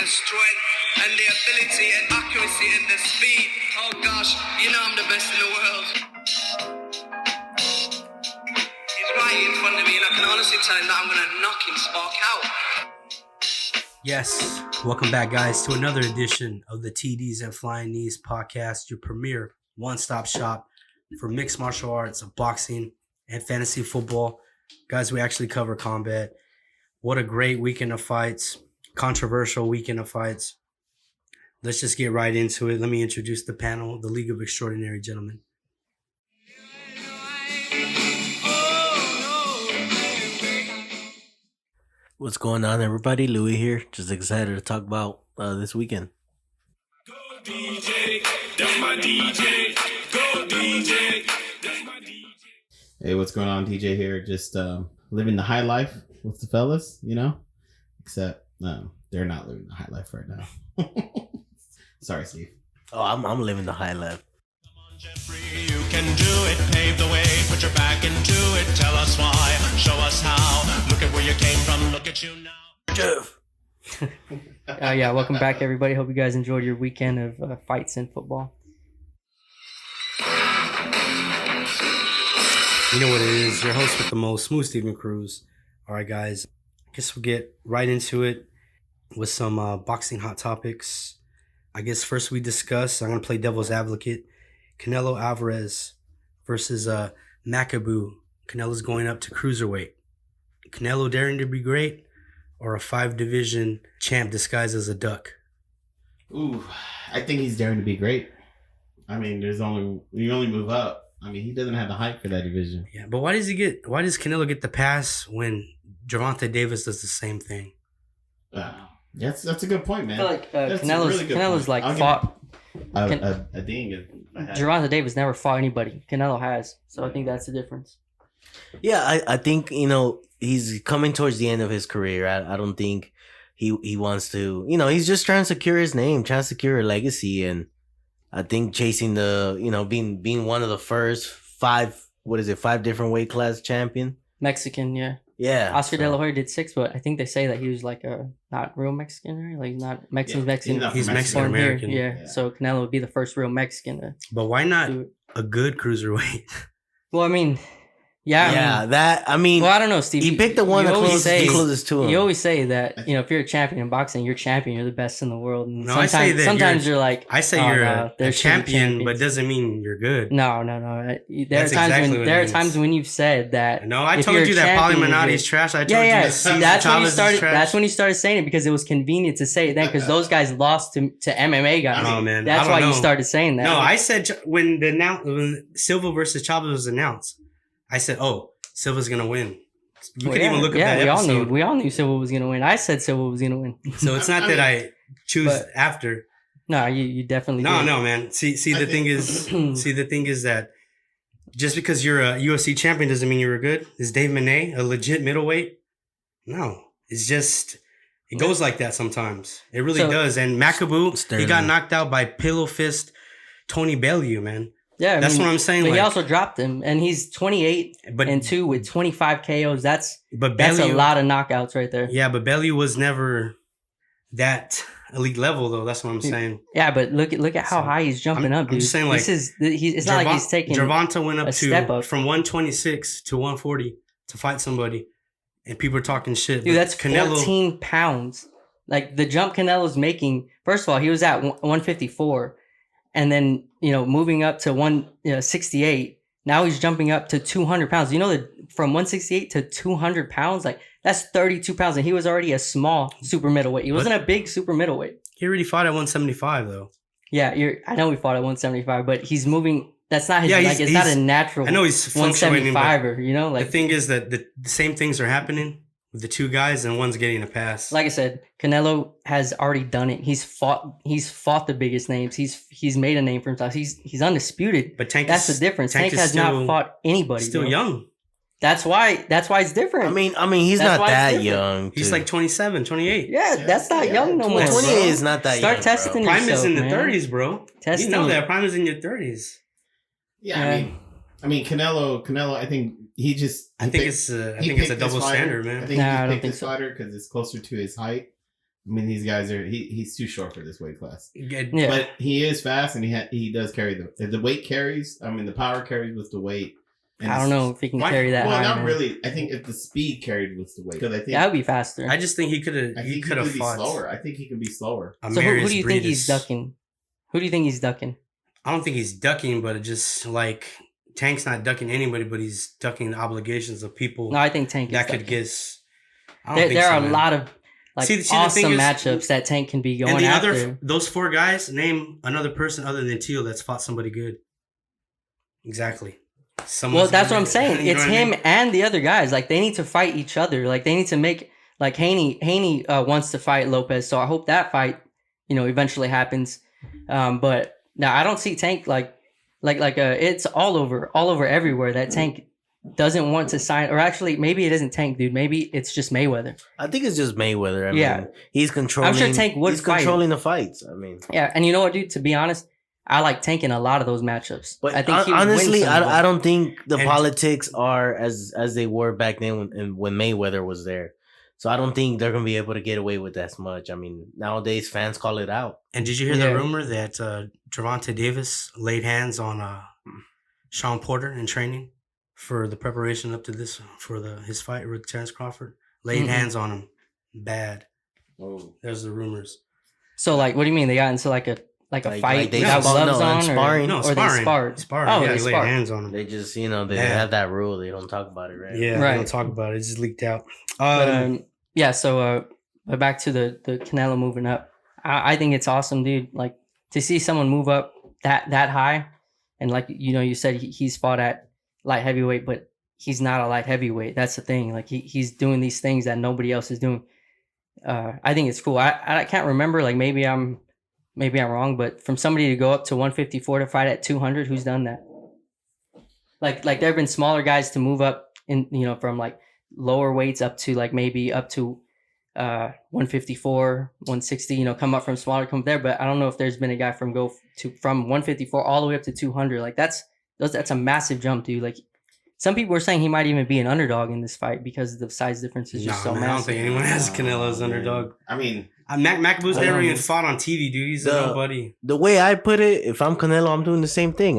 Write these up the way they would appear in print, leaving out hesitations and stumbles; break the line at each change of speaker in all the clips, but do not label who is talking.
the strength and the ability and accuracy and the speed. Oh gosh, you know I'm the best in the world. He's right in front of me and I can honestly tell him that I'm going to knock him spark out.
Yes, welcome back, guys, to another edition of the TDs and Flying Knees podcast, your premier one-stop shop for mixed martial arts, boxing, and fantasy football. Guys, we actually cover combat. What a great weekend of fights, controversial weekend of fights. Let's just get right into it. Let me introduce the panel, the League of Extraordinary Gentlemen.
What's going on, everybody? Louis here. Just excited to talk about this weekend.
Go DJ, that's my DJ. Go DJ, that's my DJ.
Hey, what's going on? DJ here. Just living the high life with the fellas, you know? Except they're not living the high life right now. Sorry, Steve.
Oh, I'm living the high life.
Come on, Jeffrey, you can do it. Pave the way, put your back into it. Tell us why, show us how. Look at where you came from, look at you now.
Jeff.
Yeah, welcome back, everybody. Hope you guys enjoyed your weekend of fights in football.
You know what it is, your host with the most, Smooth Steven Cruz. All right, guys, I guess we'll get right into it with some boxing hot topics. I guess first we discuss, I'm going to play devil's advocate, Canelo Alvarez versus Makabu. Canelo's going up to cruiserweight. Canelo daring to be great, or a 5-division champ disguised as a duck?
Ooh, I think he's daring to be great. I mean, you only move up. I mean, he doesn't have the hype for that division.
Yeah, but why does Canelo get the pass when Gervonta Davis does the same thing?
That's a good point, man.
I feel like
That's a
Canelo's
really good point.
like
I'll
fought.
a ding.
Gervonta Davis never fought anybody. Canelo has, so I think that's the difference.
Yeah, I think, he's coming towards the end of his career. I don't think he wants to, he's just trying to secure his name, trying to secure a legacy. And I think chasing the, being one of the first 5 different weight class champion.
Mexican, yeah.
Yeah.
Oscar De La Hoya did 6, but I think they say that he was like a not real Mexican, right? Like not Mexican.
He's Mexican American.
Yeah. So Canelo would be the first real Mexican.
But why not a good cruiserweight?
Well, I mean, yeah.
Well,
I don't know, Steve.
He picked the one that closest to him.
You always say that, if you're a champion in boxing, you're champion. You're the best in the world. And
no,
sometimes you're like,
I say you're a champion, but doesn't mean you're good.
No. There are times when you've said that.
No, I told you that Paulie Minotti's trash. I told you that's
when you started saying it, because it was convenient to say it then, because those guys lost to MMA guys.
Oh, man.
That's why you started saying that.
No, I said when Silva versus Chavez was announced, I said, Silva's going to win. You can even look at that episode.
We all knew Silva was going to win. I said Silva was going to win.
So it's not that I choose after.
No, you definitely did.
No, man. The thing is that just because you're a UFC champion doesn't mean you're good. Is Dave Manet a legit middleweight? No. It's just, it goes like that sometimes. It really does. And Makabu, he got knocked out by Pillow Fist Tony Bellew, man.
Yeah,
that's what I'm saying.
But he also dropped him, and he's 28-2 with 25 KOs. That's a lot of knockouts right there.
Yeah, but Bellew was never that elite level, though. That's what I'm saying.
Yeah, but look at how high he's jumping up, dude.
I'm just saying, like,
it's not like he's taking
Gervonta went up from 126 to 140 to fight somebody, and people are talking shit.
Dude, that's Canelo, 14 pounds. Like the jump Canelo's making. First of all, he was at 154. And then, moving up to 168, now he's jumping up to 200 pounds. You know that from 168 to 200 pounds, like that's 32 pounds. And he was already a small super middleweight. He wasn't a big super middleweight.
He already fought at 175, though.
Yeah, I know he fought at 175, but he's moving. That's not his. It's not a natural.
I know he's
175er. Like
the thing is that the same things are happening with the two guys, and one's getting a pass.
Like I said, Canelo has already done it. He's fought the biggest names. He's made a name for himself. He's undisputed. But that's the difference. Tank has not fought anybody.
Still young.
That's why it's different.
I mean, he's not that young.
He's like 27, 28.
Yeah, that's not young no more.
28 is not that young.
Start testing yourself.
Prime is in the 30s, bro. You know that Prime is in your 30s.
Yeah, I mean, Canelo. I think I think it's a double standard, man.
I think
he picked this fighter because it's closer to his height. I mean, these guys are he's too short for this weight class.
Yeah.
But he is fast, and he does carry the weight carries. I mean, the power carries with the weight. And
I don't know if he can carry that.
Well,
high,
not
man.
really. I think if the speed carried with the weight, because I think
That would be faster.
I just think he could have. He could have
be
fought
slower. I think he can be slower.
So who do you think he's ducking? Who do you think he's ducking?
I don't think he's ducking, but it just like Tank's not ducking anybody, but he's ducking the obligations of people.
No, I think Tank
that
is
could
ducking.
guess. I don't think
There
so,
are a
man.
lot of like
See, the
awesome
thing is-
matchups that Tank can be going
And the
after.
other, those four guys, name another person other than Teal that's fought somebody good. Exactly.
Well, that's what I'm saying.
You
It's
know what I
him
mean?
and the other guys. Like they need to fight each other. Like they need to make like Haney wants to fight Lopez, so I hope that fight eventually happens. But now I don't see Tank like it's all over everywhere that Tank doesn't want to sign, or actually maybe it isn't Tank, dude. Maybe it's just Mayweather.
I think it's just Mayweather. I
Yeah.
mean, he's controlling.
I'm sure Tank would
He's
fight.
controlling the fights. I mean,
Yeah, and you know what, dude? To be honest, I like Tank in a lot of those matchups.
but
I think he would
honestly,
win some of them.
I don't think the
And-
politics are as they were back then when Mayweather was there. So I don't think they're gonna be able to get away with as much. I mean, nowadays fans call it out.
And did you hear
Yeah.
the rumor that Gervonta Davis laid hands on Shawn Porter in training for the preparation up to this for his fight with Terence Crawford? Laid
Mm-mm.
hands on him, bad.
Oh,
There's the rumors.
So like, what do you mean they got into like a
Like
fight
they
without
spar-
gloves
no,
on,
and sparring.
No,
or
sparring.
they sparred?
Sparring.
Oh,
yeah,
they
he laid
sparred.
hands on him.
They just they
Yeah.
have that rule. They don't talk about it, right?
Yeah,
Right.
they don't talk about it. It just leaked out.
Yeah. So but back to the Canelo moving up. I think it's awesome, dude. Like to see someone move up that high, and like you said he's fought at light heavyweight, but he's not a light heavyweight. That's the thing. Like he's doing these things that nobody else is doing. I think it's cool. I can't remember. Like maybe I'm wrong, but from somebody to go up to 154 to fight at 200, who's done that? Like there have been smaller guys to move up in from like lower weights up to like maybe up to 154, 160. Come up from smaller, come there. But I don't know if there's been a guy from 154 all the way up to 200. Like that's a massive jump, dude. Like some people were saying he might even be an underdog in this fight because the size difference is just so
man, I don't
massive.
think anyone has Canelo as underdog.
I mean,
Macabu's
I
never
don't-
even fought on TV, dude. He's a nobody.
The way I put it, if I'm Canelo, I'm doing the same thing.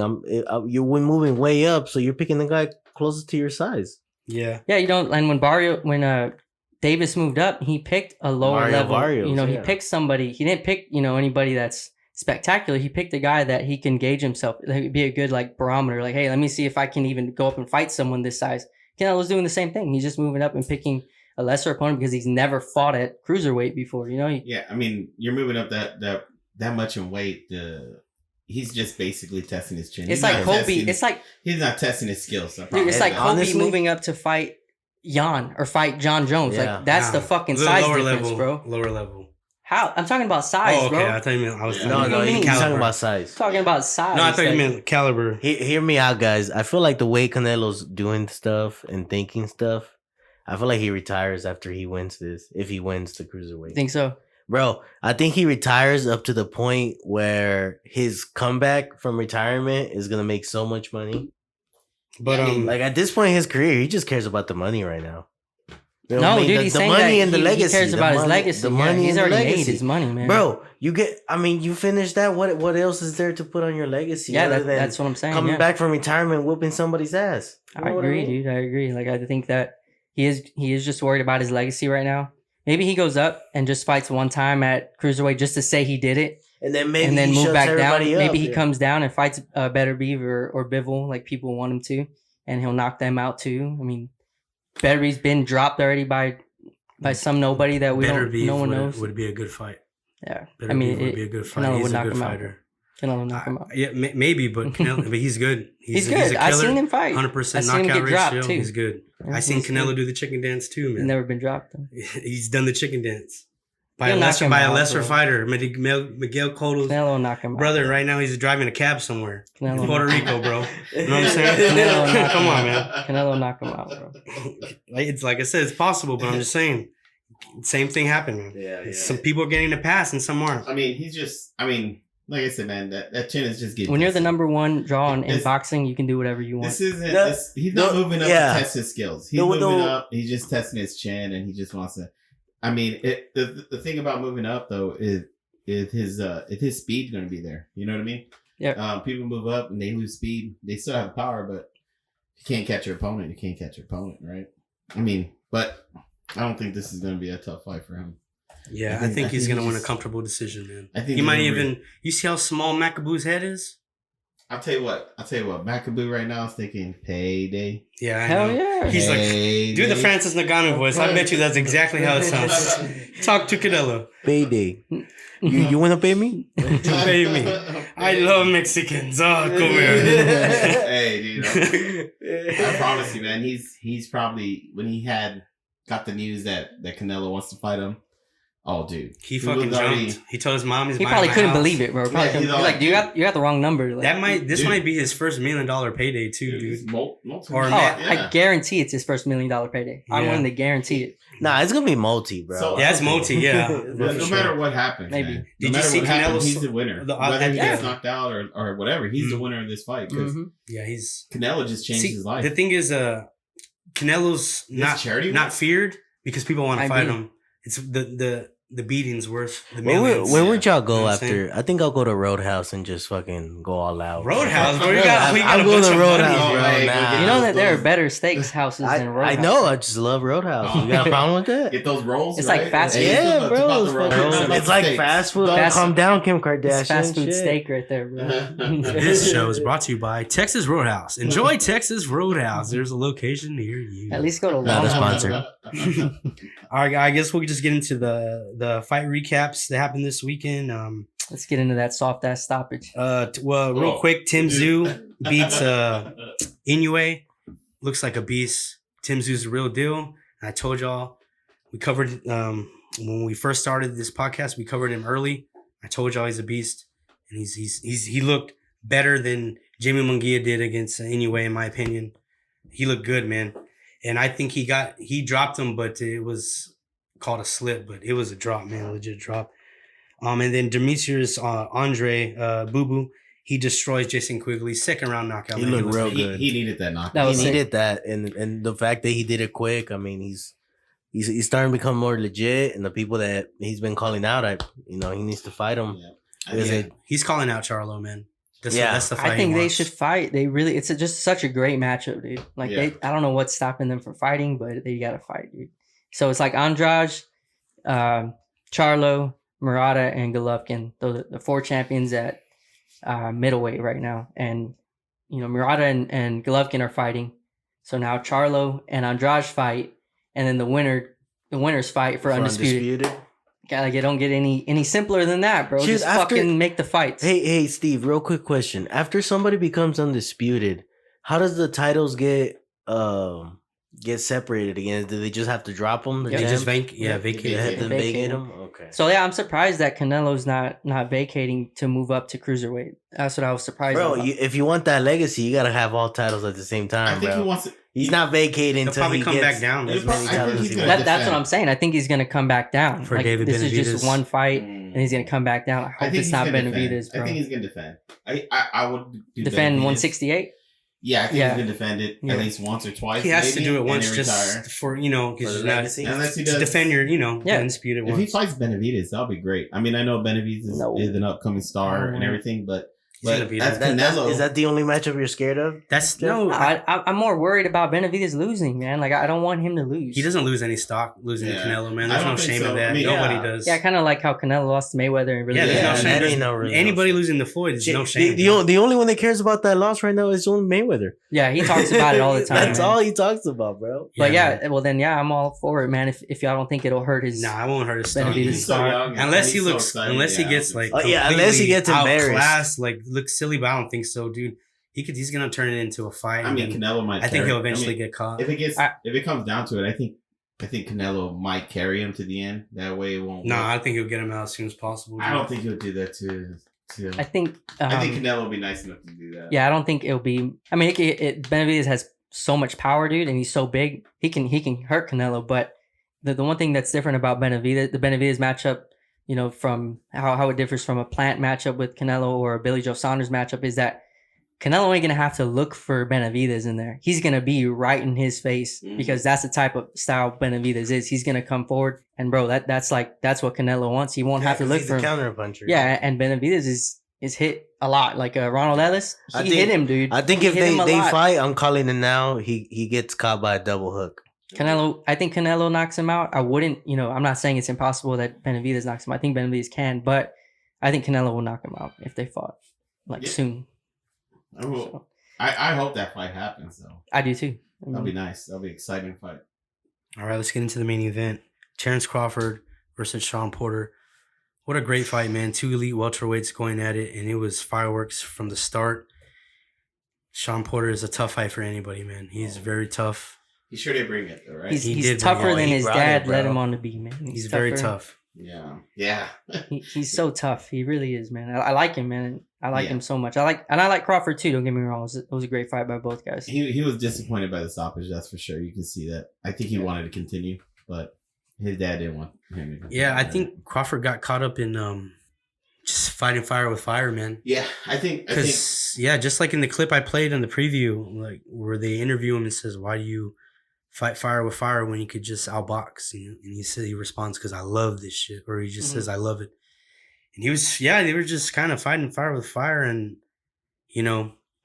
You're moving way up, so you're picking the guy closest to your size.
Yeah.
Yeah, and when Davis moved up, he picked a lower
Mario
level.
Barrios,
He
yeah.
picked somebody. He didn't pick anybody that's spectacular. He picked a guy that he can gauge himself. That would be a good like barometer. Like, hey, let me see if I can even go up and fight someone this size. Canelo's doing the same thing. He's just moving up and picking a lesser opponent because he's never fought at cruiserweight before.
yeah. I mean, you're moving up that much in weight. He's just basically testing his chin.
It's
He's
like
not
Kobe.
testing-
it's like
he's not testing his skills.
dude, it's like Kobe
honestly-
moving up to fight Jan or fight John Jones.
Yeah.
Like that's the fucking
Little
size
lower
difference,
level,
bro.
Lower level.
How? I'm talking about size,
Oh, okay.
bro.
I thought you meant I was.
Yeah.
No,
What do you mean?
he's talking
caliber.
about size.
Talking about size.
No, I thought you
like-
meant caliber.
Hear me out, guys. I feel like the way Canelo's doing stuff and thinking stuff, I feel like he retires after he wins this. If he wins the cruiserweight,
Think so?
bro, I think he retires up to the point where his comeback from retirement is gonna make so much money.
But
Like at this point in his career, he just cares about the money right now. You know
No,
what I mean?
dude,
the,
he's
the
saying
money
that
and the
he
legacy.
cares
the
about his
money-
legacy.
The
Yeah,
money
he's
and the
already made
legacy.
his money, man.
Bro, you finished that. What else is there to put on your legacy?
Yeah,
other than
that's what I'm saying.
coming
Yeah.
back from retirement, whooping somebody's ass. You
I
know what
agree,
mean?
dude. I agree. Like I think that he is just worried about his legacy right now. Maybe he goes up and just fights one time at cruiserweight just to say he did it,
And then maybe
and then
he
move
shuts
back down.
everybody up,
Maybe he
yeah.
comes down and fights Better Beef or Bivol like people want him to, and he'll knock them out too. I mean, Better Beef's been dropped already by some nobody that no one knows.
would be a good fight.
Yeah,
Better
I mean,
Beef would be a good fight.
Canelo
He's
would
a
knock
good
him out.
fighter.
Canelo knock him out.
Yeah, maybe, but Canelo, but he's good.
He's
He's
good.
a
I
killer.
seen him fight.
100%
I seen him
knockout
get dropped,
ratio.
too.
He's good.
Yeah,
I seen
he's
Canelo
good.
do the chicken dance too,
He's
man.
never been dropped. Though.
He's done the chicken dance by
He'll
a
knock
lesser
him out,
lesser
bro.
fighter, Miguel Cotto's
Canelo will knock him out.
brother. Right now, he's driving a cab somewhere
Canelo
in Puerto
knock-
Rico, bro. You know what I'm saying?
Canelo knock
Come
him
on,
out.
man.
Canelo knock him out, bro.
It's like I said, it's possible, but I'm just saying, same thing happened, man.
Yeah.
Some people are getting a pass and some aren't.
I mean, like I said, man, that chin is just getting.
When you're the
tested.
number one draw in
This-
boxing, you can do whatever you want.
This isn't.
No,
he's not
no,
moving up
yeah.
to test his skills. He's
No,
moving
no.
up. He's just testing his chin, and he just wants to. I mean, the thing about moving up though is his speed going to be there. You know what I mean?
Yeah.
People move up and they lose speed. They still have power, but you can't catch your opponent. You can't catch your opponent, right? I mean, but I don't think this is going to be a tough fight for him.
Yeah, I think he's going to win a comfortable decision, man.
I think
he might even. You see how small Macabu's head is?
I'll tell you what. Macaboo right now is thinking payday.
Yeah, I
Hell
know.
yeah.
He's
Payday.
like, do the Francis Ngannou voice. I bet you that's exactly how it sounds. Talk to Canelo.
Payday. You want to pay me?
Pay me. I love Mexicans. Oh, come here.
Hey, dude. I promise you, man. He's probably when he got the news that Canelo wants to fight him. Oh, dude.
He fucking jumped. He told his mom he's
He
buying
probably
my
couldn't
house.
believe it, bro. Probably couldn't-
he's all
like,
like,
you got the wrong number. Like,
This might be his first $1 million payday too, dude.
Multiple.
Or
Oh,
man,
I guarantee it's his first $1 million payday. I'm
Yeah.
willing to guarantee it.
Nah, it's gonna be multi, bro.
So-
Yeah, it's multi. Yeah,
No matter what happens,
Maybe.
man.
Did
No
you
matter
see
what happens,
Canelo's-
he's the winner.
the-
Whether he gets
yeah.
knocked out or whatever, he's the winner of this fight because
Mhm.
yeah. He's
Canelo just changed his life.
The thing is, Canelo's
This charity
not
work?
feared because people want to
I
fight
mean-
him. It's the beatings worth the
Where
millions.
would y'all go
You know what I'm
after? I think I'll go to Roadhouse and just fucking go all out.
Roadhouse, bro. We got
I'm
a
going
bunch
to
of
Roadhouse,
money.
bro.
Hey,
Nah.
go
You know
those-
that there are
those-
better steaks houses than Roadhouse.
I know. I just love Roadhouse. You got a problem with that?
Get those rolls.
It's
right?
like fast
Hey,
food.
it's
Yeah,
about
bro.
the
It's,
rolls.
fucking-
about
it's
the
like
steaks.
fast food.
Fast-
Calm down, Kim Kardashian.
It's fast food
shit.
steak right there, bro.
This show is brought to you by Texas Roadhouse. Enjoy Texas Roadhouse. There's a location near you.
At least go to
Not a
Longhorn.
sponsor.
All right, I guess we'll just get into the fight recaps that happened this weekend.
Let's get into that soft ass stoppage.
Well, real quick, Tim Tszyu beats Inoue. Looks like a beast. Tim Tszyu's the real deal. I told y'all we covered when we first started this podcast. We covered him early. I told y'all he's a beast, and he looked better than Jamie Munguia did against Inoue, in my opinion. He looked good, man, and I think he dropped him, but it was called a slip, but it was a drop, man, a legit drop. And then Demetrius Andre Boo Boo, he destroys Jason Quigley, second round knockout.
He
man.
looked
was
real
ready.
good.
He needed that knockout.
That
He
was sick.
needed that, and the fact that he did it quick. I mean, he's starting to become more legit, and the people that he's been calling out, he needs to fight them.
Yeah.
Is
Yeah.
it-
He's calling out Charlo, man.
Yeah.
That's the fight.
I think
he
they
wants.
should fight. It's just such a great matchup, dude. Like
Yeah.
I don't know what's stopping them from fighting, but they gotta fight, dude. So it's like Andrade, Charlo, Murata, and Golovkin. Those are the four champions at middleweight right now. And Murata and Golovkin are fighting. So now Charlo and Andrade fight, and then the winners fight for undisputed. Like it don't get any simpler than that, bro.
Dude,
Just
after-
fucking make the fights.
Hey, Steve, real quick question. After somebody becomes undisputed, how does the titles get separated again? Do they just have to drop them?
Yeah.
They just
vacate
vacate.
them.
Vacate
Vacate
them.
them. Okay.
So yeah, I'm surprised that Canelo's not vacating to move up to cruiserweight. That's what I was surprised
Bro,
about.
if you want that legacy, you gotta have all titles at the same
I
time,
think
bro.
he wants it.
He's not vacating
He'll
until
probably
he
come
gets
back down.
as
I
many
think
titles
he's
as he
gonna
wants.
That's what
defend.
I'm saying. I think he's gonna come back down.
For
like,
David
this is
Benavidez.
just one fight, and he's gonna come back down. I
I
hope
think
it's
he's
not
gonna
Benavidez,
defend.
bro.
I think he's gonna defend. I would do
Defend
Benavidez.
168.
Yeah, I think
Yeah.
he's gonna defend it
Yeah.
at least once or twice.
He has to
maybe,
do it
and
once
then
just
retire.
for
For
because
the
you're not
legacy.
Unless he
to
does.
defend your
Yeah.
the undisputed
If he
ones.
fights Benavidez, that'll be great. I mean, I know Benavidez
No.
is an upcoming star and everything, but
He's gonna beat
that's
him.
Canelo.
Is that the only matchup you're scared of?
That's
No,
no.
I'm more worried about Benavidez losing, man. Like I don't want him to lose.
He doesn't lose any stock losing
Yeah.
to Canelo, man.
I
There's
don't
no
think
shame
so.
in that.
I mean,
Nobody
yeah.
does.
Yeah, kind of like how Canelo lost to Mayweather and really.
Yeah, there's
Yeah,
no shame.
that
There's
ain't no really
anybody
no
losing to Floyd, there's no
The,
shame.
the only one that cares about that loss right now is only Mayweather.
Yeah, he talks about it all the time.
That's
man.
all he talks about, bro.
But
man.
yeah, well then I'm all for it, man. If y'all don't think it'll hurt his,
Nah, I won't hurt his stock.
Benavidez
He's so
star.
young. and
Unless he
he's so
looks,
excited.
unless he
Yeah,
gets
I
like,
don't think so.
Yeah, unless he gets embarrassed.
outclassed, like looks silly, but I don't think so, dude. He's gonna turn it into a fight.
I mean,
and
Canelo might.
I think
carry-
he'll eventually
I mean,
get caught.
If
I-
it comes down to it, I think Canelo might carry him to the end. That way, it won't.
Nah,
work.
I think he'll get him out as soon as possible.
I
dude.
don't think he'll do that to.
I think.
I think Canelo will be nice enough to do that.
Yeah, I don't think it'll be. I mean, Benavidez has so much power, dude, and he's so big. He can hurt Canelo. But the one thing that's different about the Benavidez matchup, from how it differs from a Plant matchup with Canelo or a Billy Joe Saunders matchup, is that Canelo ain't gonna have to look for Benavidez in there. He's gonna be right in his face because that's the type of style Benavidez is. He's gonna come forward and bro, that's what Canelo wants. He won't have to look
he's
for
a
him.
counter puncher.
Yeah, and Benavidez is hit a lot. Like Ronald Ellis, he hit him, dude.
I think
He
if
hit him a
they
lot.
fight, I'm calling it now. He gets caught by a double hook.
I think Canelo knocks him out. I wouldn't, I'm not saying it's impossible that Benavidez knocks him out. I think Benavidez can, but I think Canelo will knock him out if they fought soon.
I hope that fight happens though.
I do too.
That'll be nice. That'll be an exciting fight.
All right, let's get into the main event. Terence Crawford versus Shawn Porter. What a great fight, man. Two elite welterweights going at it, and it was fireworks from the start. Shawn Porter is a tough fight for anybody, man. He's very tough.
He sure did bring it though, right?
He's tougher than his dad let him on to be, man.
He's very tough.
Yeah.
He's so tough. He really is, man. I like him, man. I like him so much. I like Crawford too. Don't get me wrong. It was a great fight by both guys.
He was disappointed by the stoppage. That's for sure. You can see that. I think he wanted to continue, but his dad didn't want him to continue.
Yeah, I think Crawford got caught up in just fighting fire with fire, man.
Yeah, I think
just like in the clip I played in the preview, like where they interview him and says, "Why do you fight fire with fire when you could just outbox?" And he responds, "Because I love this shit," or he just says, "I love it." And they were just kind of fighting fire with fire, and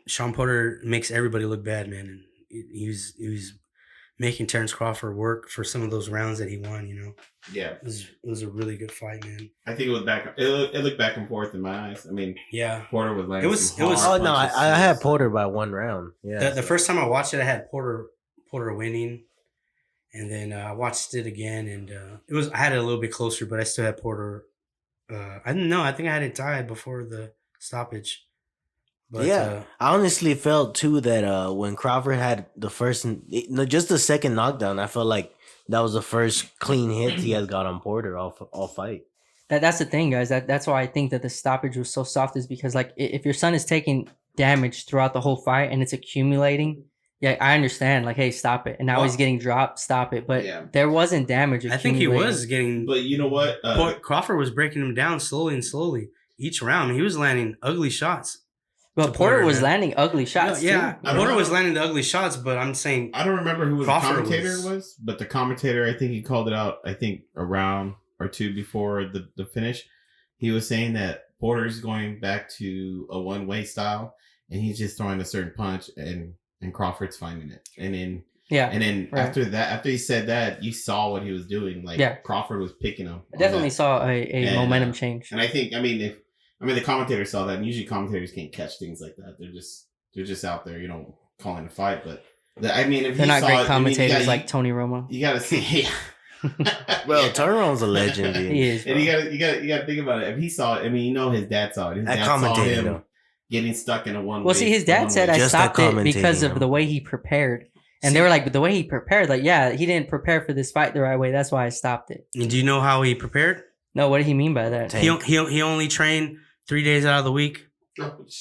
Shawn Porter makes everybody look bad, man. And he was making Terence Crawford work for some of those rounds that he won.
Yeah,
it was a really good fight, man.
I think it was back. It looked back and forth in my eyes. I mean,
yeah,
Porter was like,
it was.
Oh no, I had Porter by one round. Yeah,
the first time I watched it, I had Porter winning. And then I watched it again, and I had it a little bit closer, but I still had Porter. I didn't know. I think I had it tied before the stoppage. But,
I honestly felt too that when Crawford had the first, just the second knockdown, I felt like that was the first clean hit he has got on Porter all fight.
That's the thing, guys. That's why I think that the stoppage was so soft, is because like if your son is taking damage throughout the whole fight and it's accumulating. Yeah, I understand. Like, hey, stop it. And now he's getting dropped. Stop it. But there wasn't damage.
I think he was getting.
But you know what?
Crawford was breaking him down slowly each round. He was landing ugly shots.
But Porter was landing ugly shots.
Yeah, Porter was landing the ugly shots. But I'm saying
I don't remember who the commentator was, but the commentator, I think he called it out. I think a round or two before the finish, he was saying that Porter's going back to a one-way style, and he's just throwing a certain punch and Crawford's finding it. And then after he said that, you saw what he was doing. Like Crawford was picking him.
I definitely saw a momentum change.
And I think, the commentator saw that, and usually commentators can't catch things like that. They're just out there, calling a fight. But if
they're not great commentators like Tony Romo.
You gotta see
Well, Tony Romo's a legend, dude.
He is, bro.
And you gotta think about it. If he saw it, his dad saw it. His dad saw him getting stuck in a one-way.
Well, see, his dad said I stopped it because of the way he prepared. And they were like, but the way he prepared, he didn't prepare for this fight the right way. That's why I stopped it.
And do you know how he prepared?
No, what did he mean by that?
He only trained 3 days out of the week.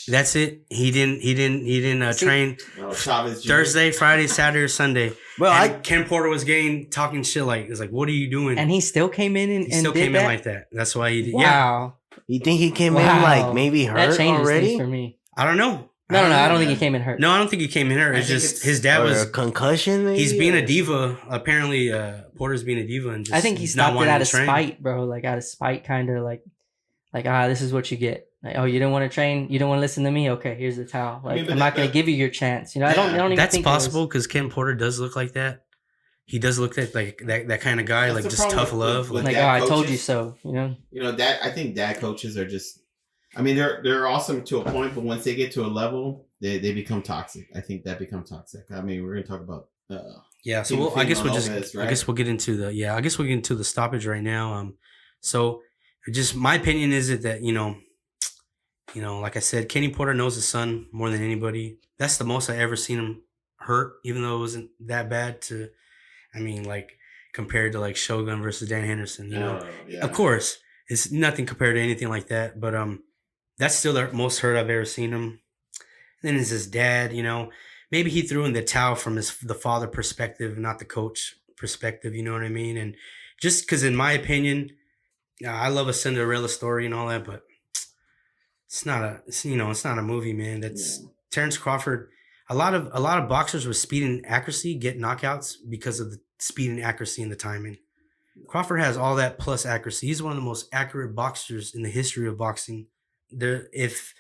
That's it. He didn't train Thursday, Friday, Saturday, or Sunday. Well, Ken Porter was talking shit what are you doing?
And he still came in and came in
like that. That's why he did.
Wow.
Yeah.
You think he came in maybe hurt
that changes
already?
Things for me.
I don't know.
No, I don't think he came in hurt.
No, I don't think he came in hurt. It's just his dad was
a concussion. Maybe?
He's being a diva. Apparently, Porter's being a diva, and just
I think he stopped it out of spite, bro. Out of spite, kind of this is what you get. You don't want to train. You don't want to listen to me. Okay, here's the towel. I'm not going to give you your chance. I don't even
that's
think
possible because Ken Porter does look like that. He does look like that kind of guy,
that's
just tough love.
I told you so.
I think dad coaches are just. They're awesome to a point, but once they get to a level, they become toxic. I think that becomes toxic. We're going to talk about.
So I guess we'll get into the stoppage right now. So just my opinion is that like I said, Kenny Porter knows his son more than anybody. That's the most I ever seen him hurt, even though it wasn't that bad compared to Shogun versus Dan Henderson. Of course, it's nothing compared to anything like that, but that's still the most hurt I've ever seen him. And then it's his dad, maybe he threw in the towel from the father perspective, not the coach perspective. You know what I mean? And just because, in my opinion, I love a Cinderella story and all that, but it's not a movie, man. Terence Crawford, a lot of boxers with speed and accuracy get knockouts because of the speed and accuracy and the timing. Crawford has all that plus accuracy. He's one of the most accurate boxers in the history of boxing. If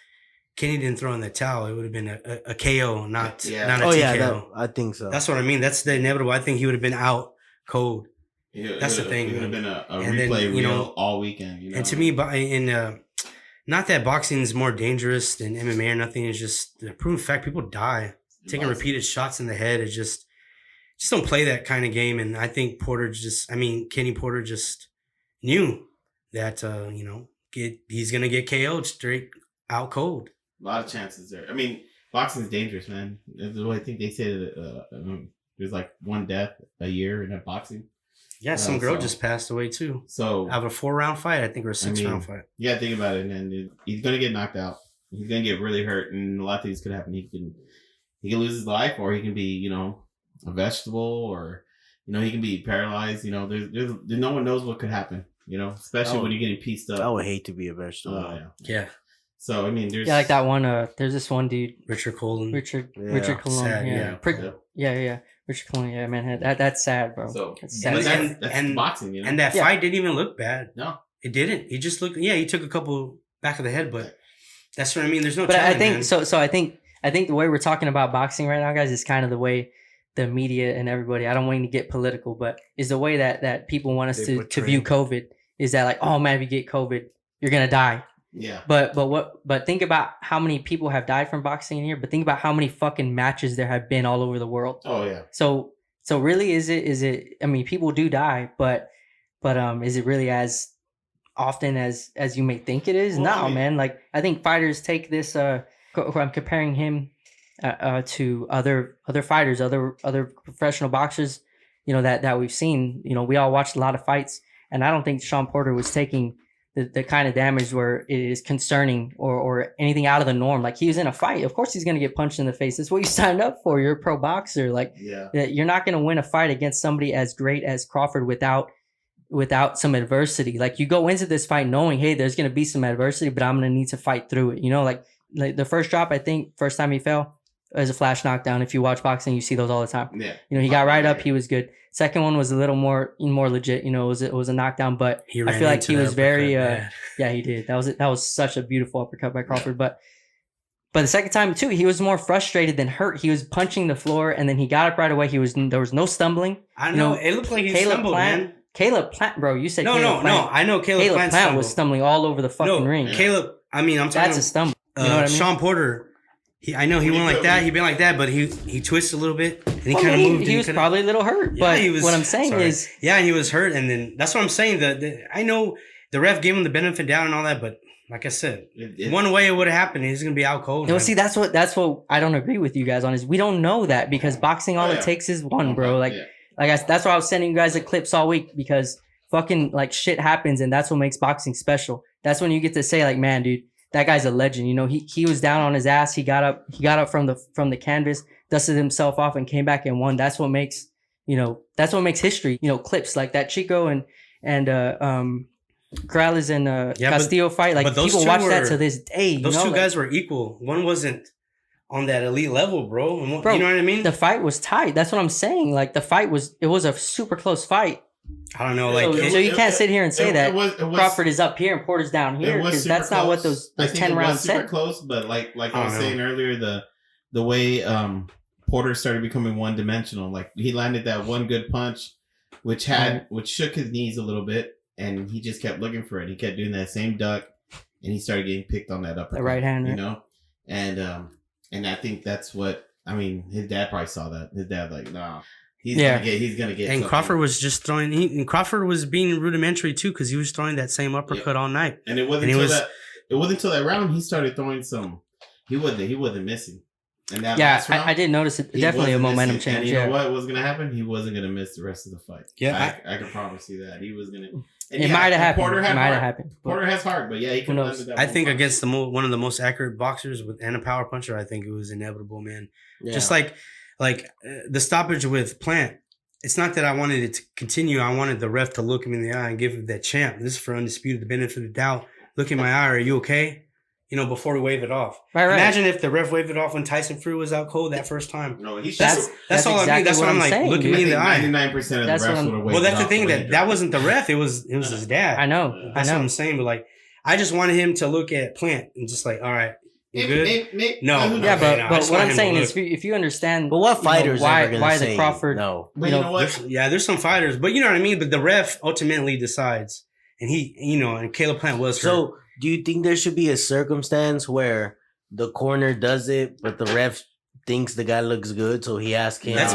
Kenny didn't throw in the towel, it would have been a KO, not a TKO.
I think so.
That's what I mean. That's the inevitable. I think he would have been out cold. That's the thing.
It would have been a
And
replay
then,
reel all weekend.
And to me, not that boxing is more dangerous than MMA or nothing. It's just the proven fact people die. Taking repeated shots in the head is just don't play that kind of game. And I think Kenny Porter just knew that, he's going to get KO'd straight out cold.
A lot of chances there. I mean, boxing is dangerous, man. I think they say that there's like one death a year in boxing.
Yeah, some girl just passed away too.
So
out of a 4-round fight, I think, or a 6-round fight.
Yeah, think about it, and he's gonna get knocked out. He's gonna get really hurt, and a lot of things could happen. He can lose his life, or he can be, a vegetable, or he can be paralyzed. There's no one knows what could happen. Especially when you're getting pieced up.
I would hate to be a vegetable.
Yeah.
So I mean, there's
like that one. There's this one dude,
Richard Cullen.
Richard Cullen.
Sad,
Yeah. Richard Cullen. Yeah, man. That's sad, bro.
So
that's sad.
that's boxing.
And that fight didn't even look bad.
No,
it didn't. He just looked. Yeah, he took a couple back of the head, but that's what I mean. There's no.
But
telling,
I think
man.
so. I think the way we're talking about boxing right now, guys, is kind of the way the media and everybody. I don't want to get political, but is the way that people want us to view COVID. Is that like, oh man, if you get COVID, you're gonna die.
Yeah.
But think about how many people have died from boxing in here. But think about how many fucking matches there have been all over the world.
Oh yeah.
So really, is it? I mean, people do die, but is it really as often as you may think it is?
Well,
No,
I mean,
man. Like I think fighters take this. I'm comparing him to other fighters, other professional boxers. That we've seen. We all watched a lot of fights, and I don't think Shawn Porter was taking the kind of damage where it is concerning or anything out of the norm. Like he was in a fight. Of course he's going to get punched in the face. That's what you signed up for. You're a pro boxer. Like you're not going to win a fight against somebody as great as Crawford without some adversity. Like you go into this fight knowing, hey, there's going to be some adversity, but I'm going to need to fight through it. Like the first drop, I think first time he fell was a flash knockdown. If you watch boxing, you see those all the time.
Yeah.
He got right up. He was good. Second one was a little more legit. It was a knockdown, but I feel like he was very. Yeah, he did. That was such a beautiful uppercut by Crawford. Yeah. But the second time too, he was more frustrated than hurt. He was punching the floor, and then he got up right away. There was no stumbling.
I know. It looked like he stumbled, man.
Caleb Plant, bro. You said
no. I know Caleb
Plant was stumbling all over the fucking ring.
Caleb. I mean, I'm talking.
That's a stumble. You know what I mean?
Shawn Porter. I know he went like that. He been like that, but he twisted a little bit and he kind of moved.
He was probably a little hurt, but what I'm saying is,
he was hurt, and then that's what I'm saying. I know the ref gave him the benefit down and all that, but like I said, one way it would have happened, he's gonna be out cold.
See, that's what I don't agree with you guys on is we don't know that because boxing all it takes is one, bro. That's why I was sending you guys the clips all week because fucking like shit happens, and that's what makes boxing special. That's when you get to say like, man, dude. That guy's a legend. He was down on his ass. He got up from the canvas, dusted himself off, and came back and won. That's what makes history. Clips like that Chico and Corrales and Castillo fight. Like people watch that to this day.
Those two guys were equal. One wasn't on that elite level, bro. You know what I mean?
The fight was tight. That's what I'm saying. Like the fight was a super close fight.
I don't know,
so you can't sit here and say that Crawford is up here and Porter's down here because that's not what those 10 rounds said.
Super close, but like I was saying earlier, the way Porter started becoming one dimensional, like he landed that one good punch, which shook his knees a little bit, and he just kept looking for it. He kept doing that same duck, and he started getting picked on that uppercut.
The right hand,
and I think that's what his dad probably saw that. His dad like, nah. He's gonna get.
And Crawford was just throwing. And Crawford was being rudimentary too because he was throwing that same uppercut all night.
And it wasn't until that round he started throwing some. He wasn't missing. And that last round,
I did notice it. Definitely a momentum change.
And you know what was gonna happen? He wasn't gonna miss the rest of the fight.
Yeah,
I can promise you that he was gonna.
It might have happened.
Porter has heart, but he can.
I think against one of the most accurate boxers and a power puncher, I think it was inevitable, man. Yeah. Just like the stoppage with Plant, it's not that I wanted it to continue. I wanted the ref to look him in the eye and give him that champ. This is for undisputed, the benefit of the doubt. Look in my eye. Are you okay? before we wave it off.
Right.
Imagine if the ref waved it off when Tyson Fury was out cold that first time.
No, he should.
That's all I mean.
exactly
That's what I'm like.
saying,
Look
dude.
at me in the eye.
99% of the
That's what
refs
I'm-
would have waved.
Well, that's
it
the thing
off
that
way
wasn't the ref. It was his dad.
I know.
That's what I'm saying. But like, I just wanted him to look at Plant and just like, all right, you good? No.
Yeah,
Okay, no, I
but
just
what
want
I'm
him
saying
to
is, if you understand,
But what fighters
why
ever gonna
the
say
Crawford,
no?
But you know what?
there's some fighters, but you know what I mean. But the ref ultimately decides, and and Caleb Plant was hurt.
So, do you think there should be a circumstance where the corner does it, but the ref thinks the guy looks good, so he asks him?
That's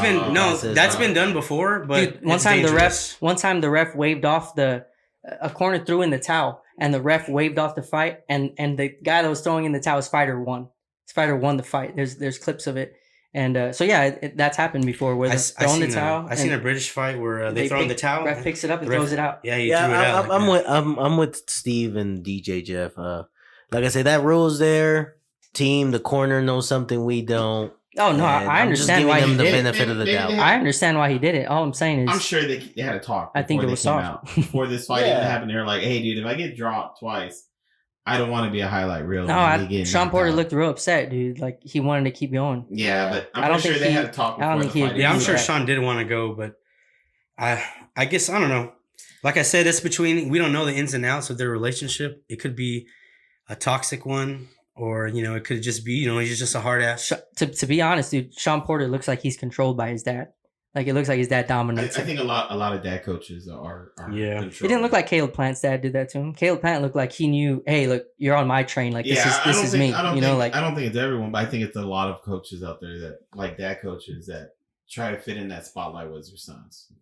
been done before. But
dude, one time the ref waved off a corner threw in the towel, and the ref waved off the fight, and the guy that was throwing in the towel, fighter won. His fighter won the fight. There's clips of it, and that's happened before where they're throwing the towel.
I seen a British fight where they throw in the towel.
Ref picks it up and
the ref-
throws it out.
Yeah, he threw it out.
I'm with Steve and DJ Jeff. Like I said, that rule's there. Team, the corner knows something we don't.
Oh no, I understand why he
the
did it.
benefit of the doubt.
I understand why he did it. All I'm saying is,
I'm sure they had a talk.
I think it
before
was
they came
soft.
out. Before this fight
Yeah.
even happened. They're like, "Hey, dude, if I get dropped twice, I don't want to be a highlight reel."
no, Shawn Porter looked real upset, dude. Like he wanted to keep going.
Yeah, but
I
I'm
don't
pretty sure
think
they
he-
had a talk.
I don't
before
think he
the fight.
agreed
Yeah, I'm
with
sure
that.
Sean did want to go, but I guess I don't know. Like I said, it's between we don't know the ins and outs of their relationship. It could be a toxic one, or it could just be he's just a hard ass.
To be honest, dude, Shawn Porter looks like he's controlled by his dad. Like it looks like his dad
I
dominates.
think a lot of dad coaches are
Yeah.
It didn't look like Caleb Plant's dad did that to him. Caleb Plant looked like he knew, hey, look, you're on my train. Like this is me.
I don't think it's everyone, but I think it's a lot of coaches out there that like dad coaches that try to fit in that spotlight with their sons.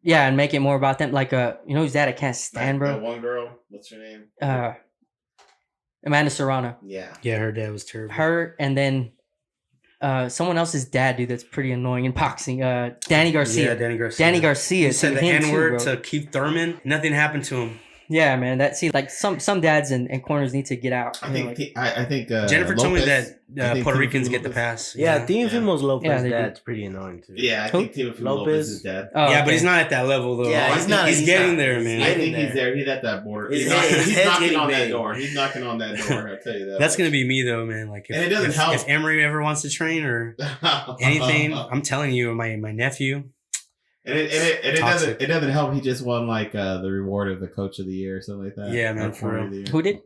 Yeah, and make it more about them. Like whose dad I can't stand,
That
bro.
one girl, what's her name?
Amanda Serrano.
Yeah.
Yeah, her dad was terrible.
Her and then someone else's dad, dude, that's pretty annoying in boxing. Danny Garcia.
Yeah, Danny Garcia.
Danny Garcia.
He said the
him too,
N-word
bro.
to Keith Thurman. Nothing happened to him.
Yeah, man. Like some dads and corners need to get out.
I think
Jennifer told me
Lopez- I
that
think
Puerto
Timothy
Ricans get the
Lopez-
pass.
Yeah, Teofimo's Lopez
Yeah, they do.
dad's pretty annoying too.
Yeah, I
Who?
think Timothy
Lopez.
Lopez is dead.
Oh,
Yeah,
okay.
but he's not at that level though.
Yeah,
he's getting there, man.
I think
there.
he's there. He's at that border.
His
He's
head's
knocking
getting
on that
big.
door. He's knocking on that door. I'll tell you that.
That's gonna be me though, man. Like
And it doesn't help.
if Emery ever wants to train or anything, I'm telling you, my nephew.
And it
Toxic.
doesn't help. He just won like the reward of the coach of the year or something like that.
Yeah, man,
Or
for
player
real.
of the year.
Who did?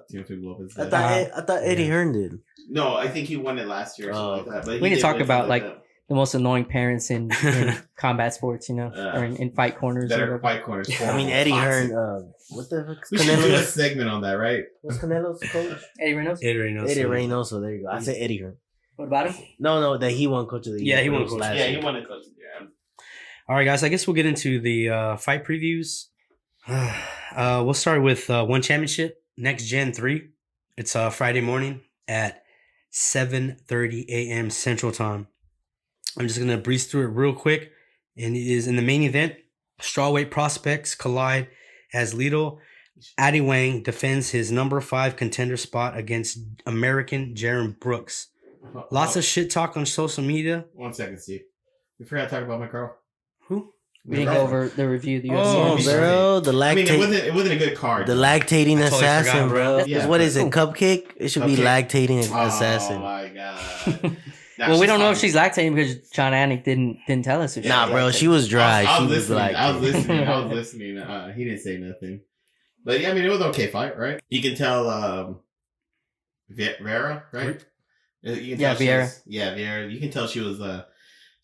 Timothy Lopez.
I
did.
thought Eddie Hearn did.
No, I think he won it last year or something like that. But
We need to talk about
like
The most annoying parents in combat sports, or in fight corners.
that
or
are
whatever.
fight corners.
I mean, Eddie Hearn. What the fuck?
We should do a
Canelo's,
segment on that, right?
what's Canelo's coach?
Eddie Reynoso.
Eddie Reynoso. There you go. I said Eddie Hearn.
What about him?
No, that he won coach of the year.
Yeah, he won
It was
coach.
last
Yeah,
year.
he won a coach of the year.
All right, guys. I guess we'll get into the fight previews. We'll start with one championship, NextGen 3. It's Friday morning at 7:30 a.m. Central Time. I'm just gonna breeze through it real quick. And it is in the main event. Strawweight prospects collide as Lito Addy Wang defends his number 5 contender spot against American Jaron Brooks. Lots of shit talk on social media.
1 second, Steve. We forgot to talk about my girl.
Who?
We didn't go over the review of the UFC.
Oh, bro, the
I mean,
lactate,
it wasn't a good card.
the lactating
I totally
assassin,
forgot,
bro.
bro.
Yeah.
What is it? Cupcake? It should be
Cupcake.
lactating
Oh
assassin.
my god. Nah,
Well, we
she's
don't know
fine.
if she's lactating because John Anik didn't tell us if she's
Nah, bro,
lactating.
she was dry.
I
She
was
was
listening.
like,
I was listening. He didn't say nothing. But yeah, I mean, it was an okay fight, right? You can tell Vera, right? You can
Yeah,
tell
Vieira.
Vieira. You can tell she was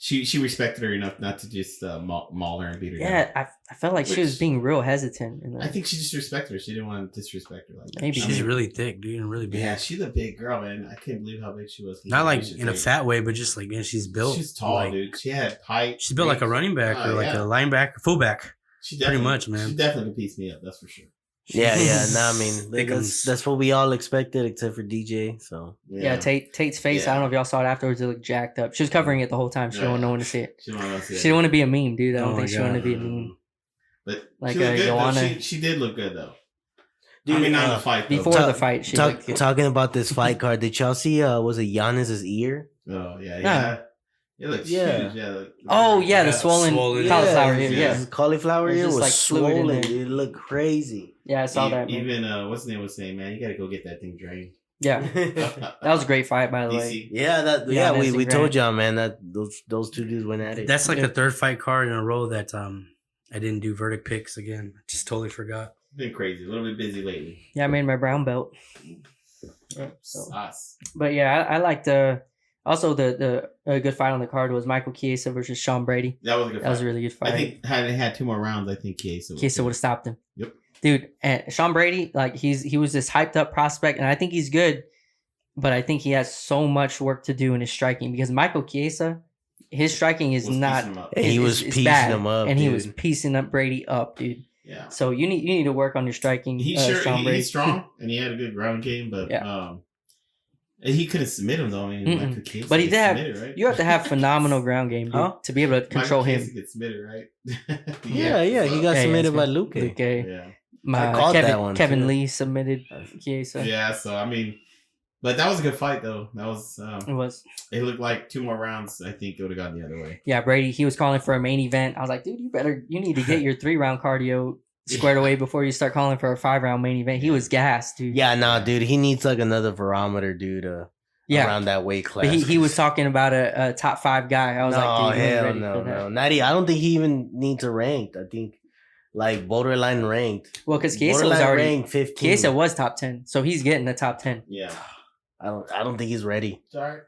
she respected her enough not to just maul her and beat her down.
Yeah, I felt like she was
Which-
being real hesitant. In
I think she just respected her. She didn't want to disrespect her like that.
Maybe.
I
She's
mean,
really thick, dude, and really big.
yeah, she's a big girl, man. I can't believe how big she was.
Not like
She's
in a
big.
fat way, but just like, man, she's built.
She's tall,
like,
dude. She had height.
She's built like a running back or like a linebacker, fullback.
She
pretty
definitely-
much, man.
She definitely pieced me up. That's for sure.
yeah. Nah, I mean,
Thickums.
that's what we all expected, except for DJ. So
Yeah, Tate's face.
Yeah.
I don't know if y'all saw it afterwards. It looked jacked up. She was covering it the whole time. She didn't want no one to see it.
She didn't want to see
She didn't want to be a meme, dude. I don't
Oh
think
my
she wanted to
God.
be a meme.
But
Like,
she looked good. though.
Joanna-
She did look good though.
Dude,
I mean, not in the fight though.
Before the fight, she looked good.
talking about this fight card, did y'all see? Was it Giannis's ear?
Oh yeah,
Yeah.
It looks
Yeah.
huge. Yeah.
Oh yeah, the swollen cauliflower ear.
his
Yeah,
cauliflower
There's
ear
just,
was
like, fluid in
swollen.
there.
It looked crazy.
yeah, I saw that. Man.
Even what's his name was saying, man, you gotta go get that thing drained.
Yeah, that was a great fight, by the way.
DC.
Yeah,
Nancy
we told
Grant.
y'all, man, that those two dudes went at it.
That's like the third fight card in a row that I didn't do verdict picks again. Just totally forgot.
Been crazy. A little bit busy lately.
Yeah, I made my brown belt. Yeah, so.
Sauce.
But yeah, I liked also the good fight on the card was Michael Chiesa versus Sean Brady.
That was a good fight.
That was a really good fight.
I think had it had 2 more rounds, I think Chiesa
would have stopped him.
Yep.
Dude, and Sean Brady, like he was this hyped up prospect, and I think he's good, but I think he has so much work to do in his striking because Michael Chiesa, his striking is not.
He was
is
piecing
bad,
him up,
and he
dude.
was piecing up Brady up, dude.
Yeah.
So you need to work on your striking. Sean Brady.
He's strong and he had a good ground game, but he couldn't submit him though. I mean, Michael Chiesa
but he did have.
submitted, right?
You have to have phenomenal ground game, dude, to be able to control
Michael
him.
Chiesa gets submitted, right?
Yeah, he got submitted by Luke.
Yeah.
I called that one,
Kevin
too.
Lee submitted Chiesa.
Yeah, so I mean, but that was a good fight though. That was.
It was.
It looked like 2 more rounds. I think it would have gone the other way.
Yeah, Brady. He was calling for a main event. I was like, dude, you need to get your 3-round cardio squared away before you start calling for a 5-round main event. He was gassed, dude.
Yeah, nah, dude. He needs like another barometer, dude. Around that weight class.
But he was talking about a top 5 guy. I was like, dude,
hell
ready
no,
for that.
no. Not I don't think he even needs a ranked. I think like borderline ranked.
Well, because Chiesa was
Borderline
already
ranked 15.
Chiesa was top 10, so he's getting the top 10.
Yeah.
I don't think he's ready.
Sorry.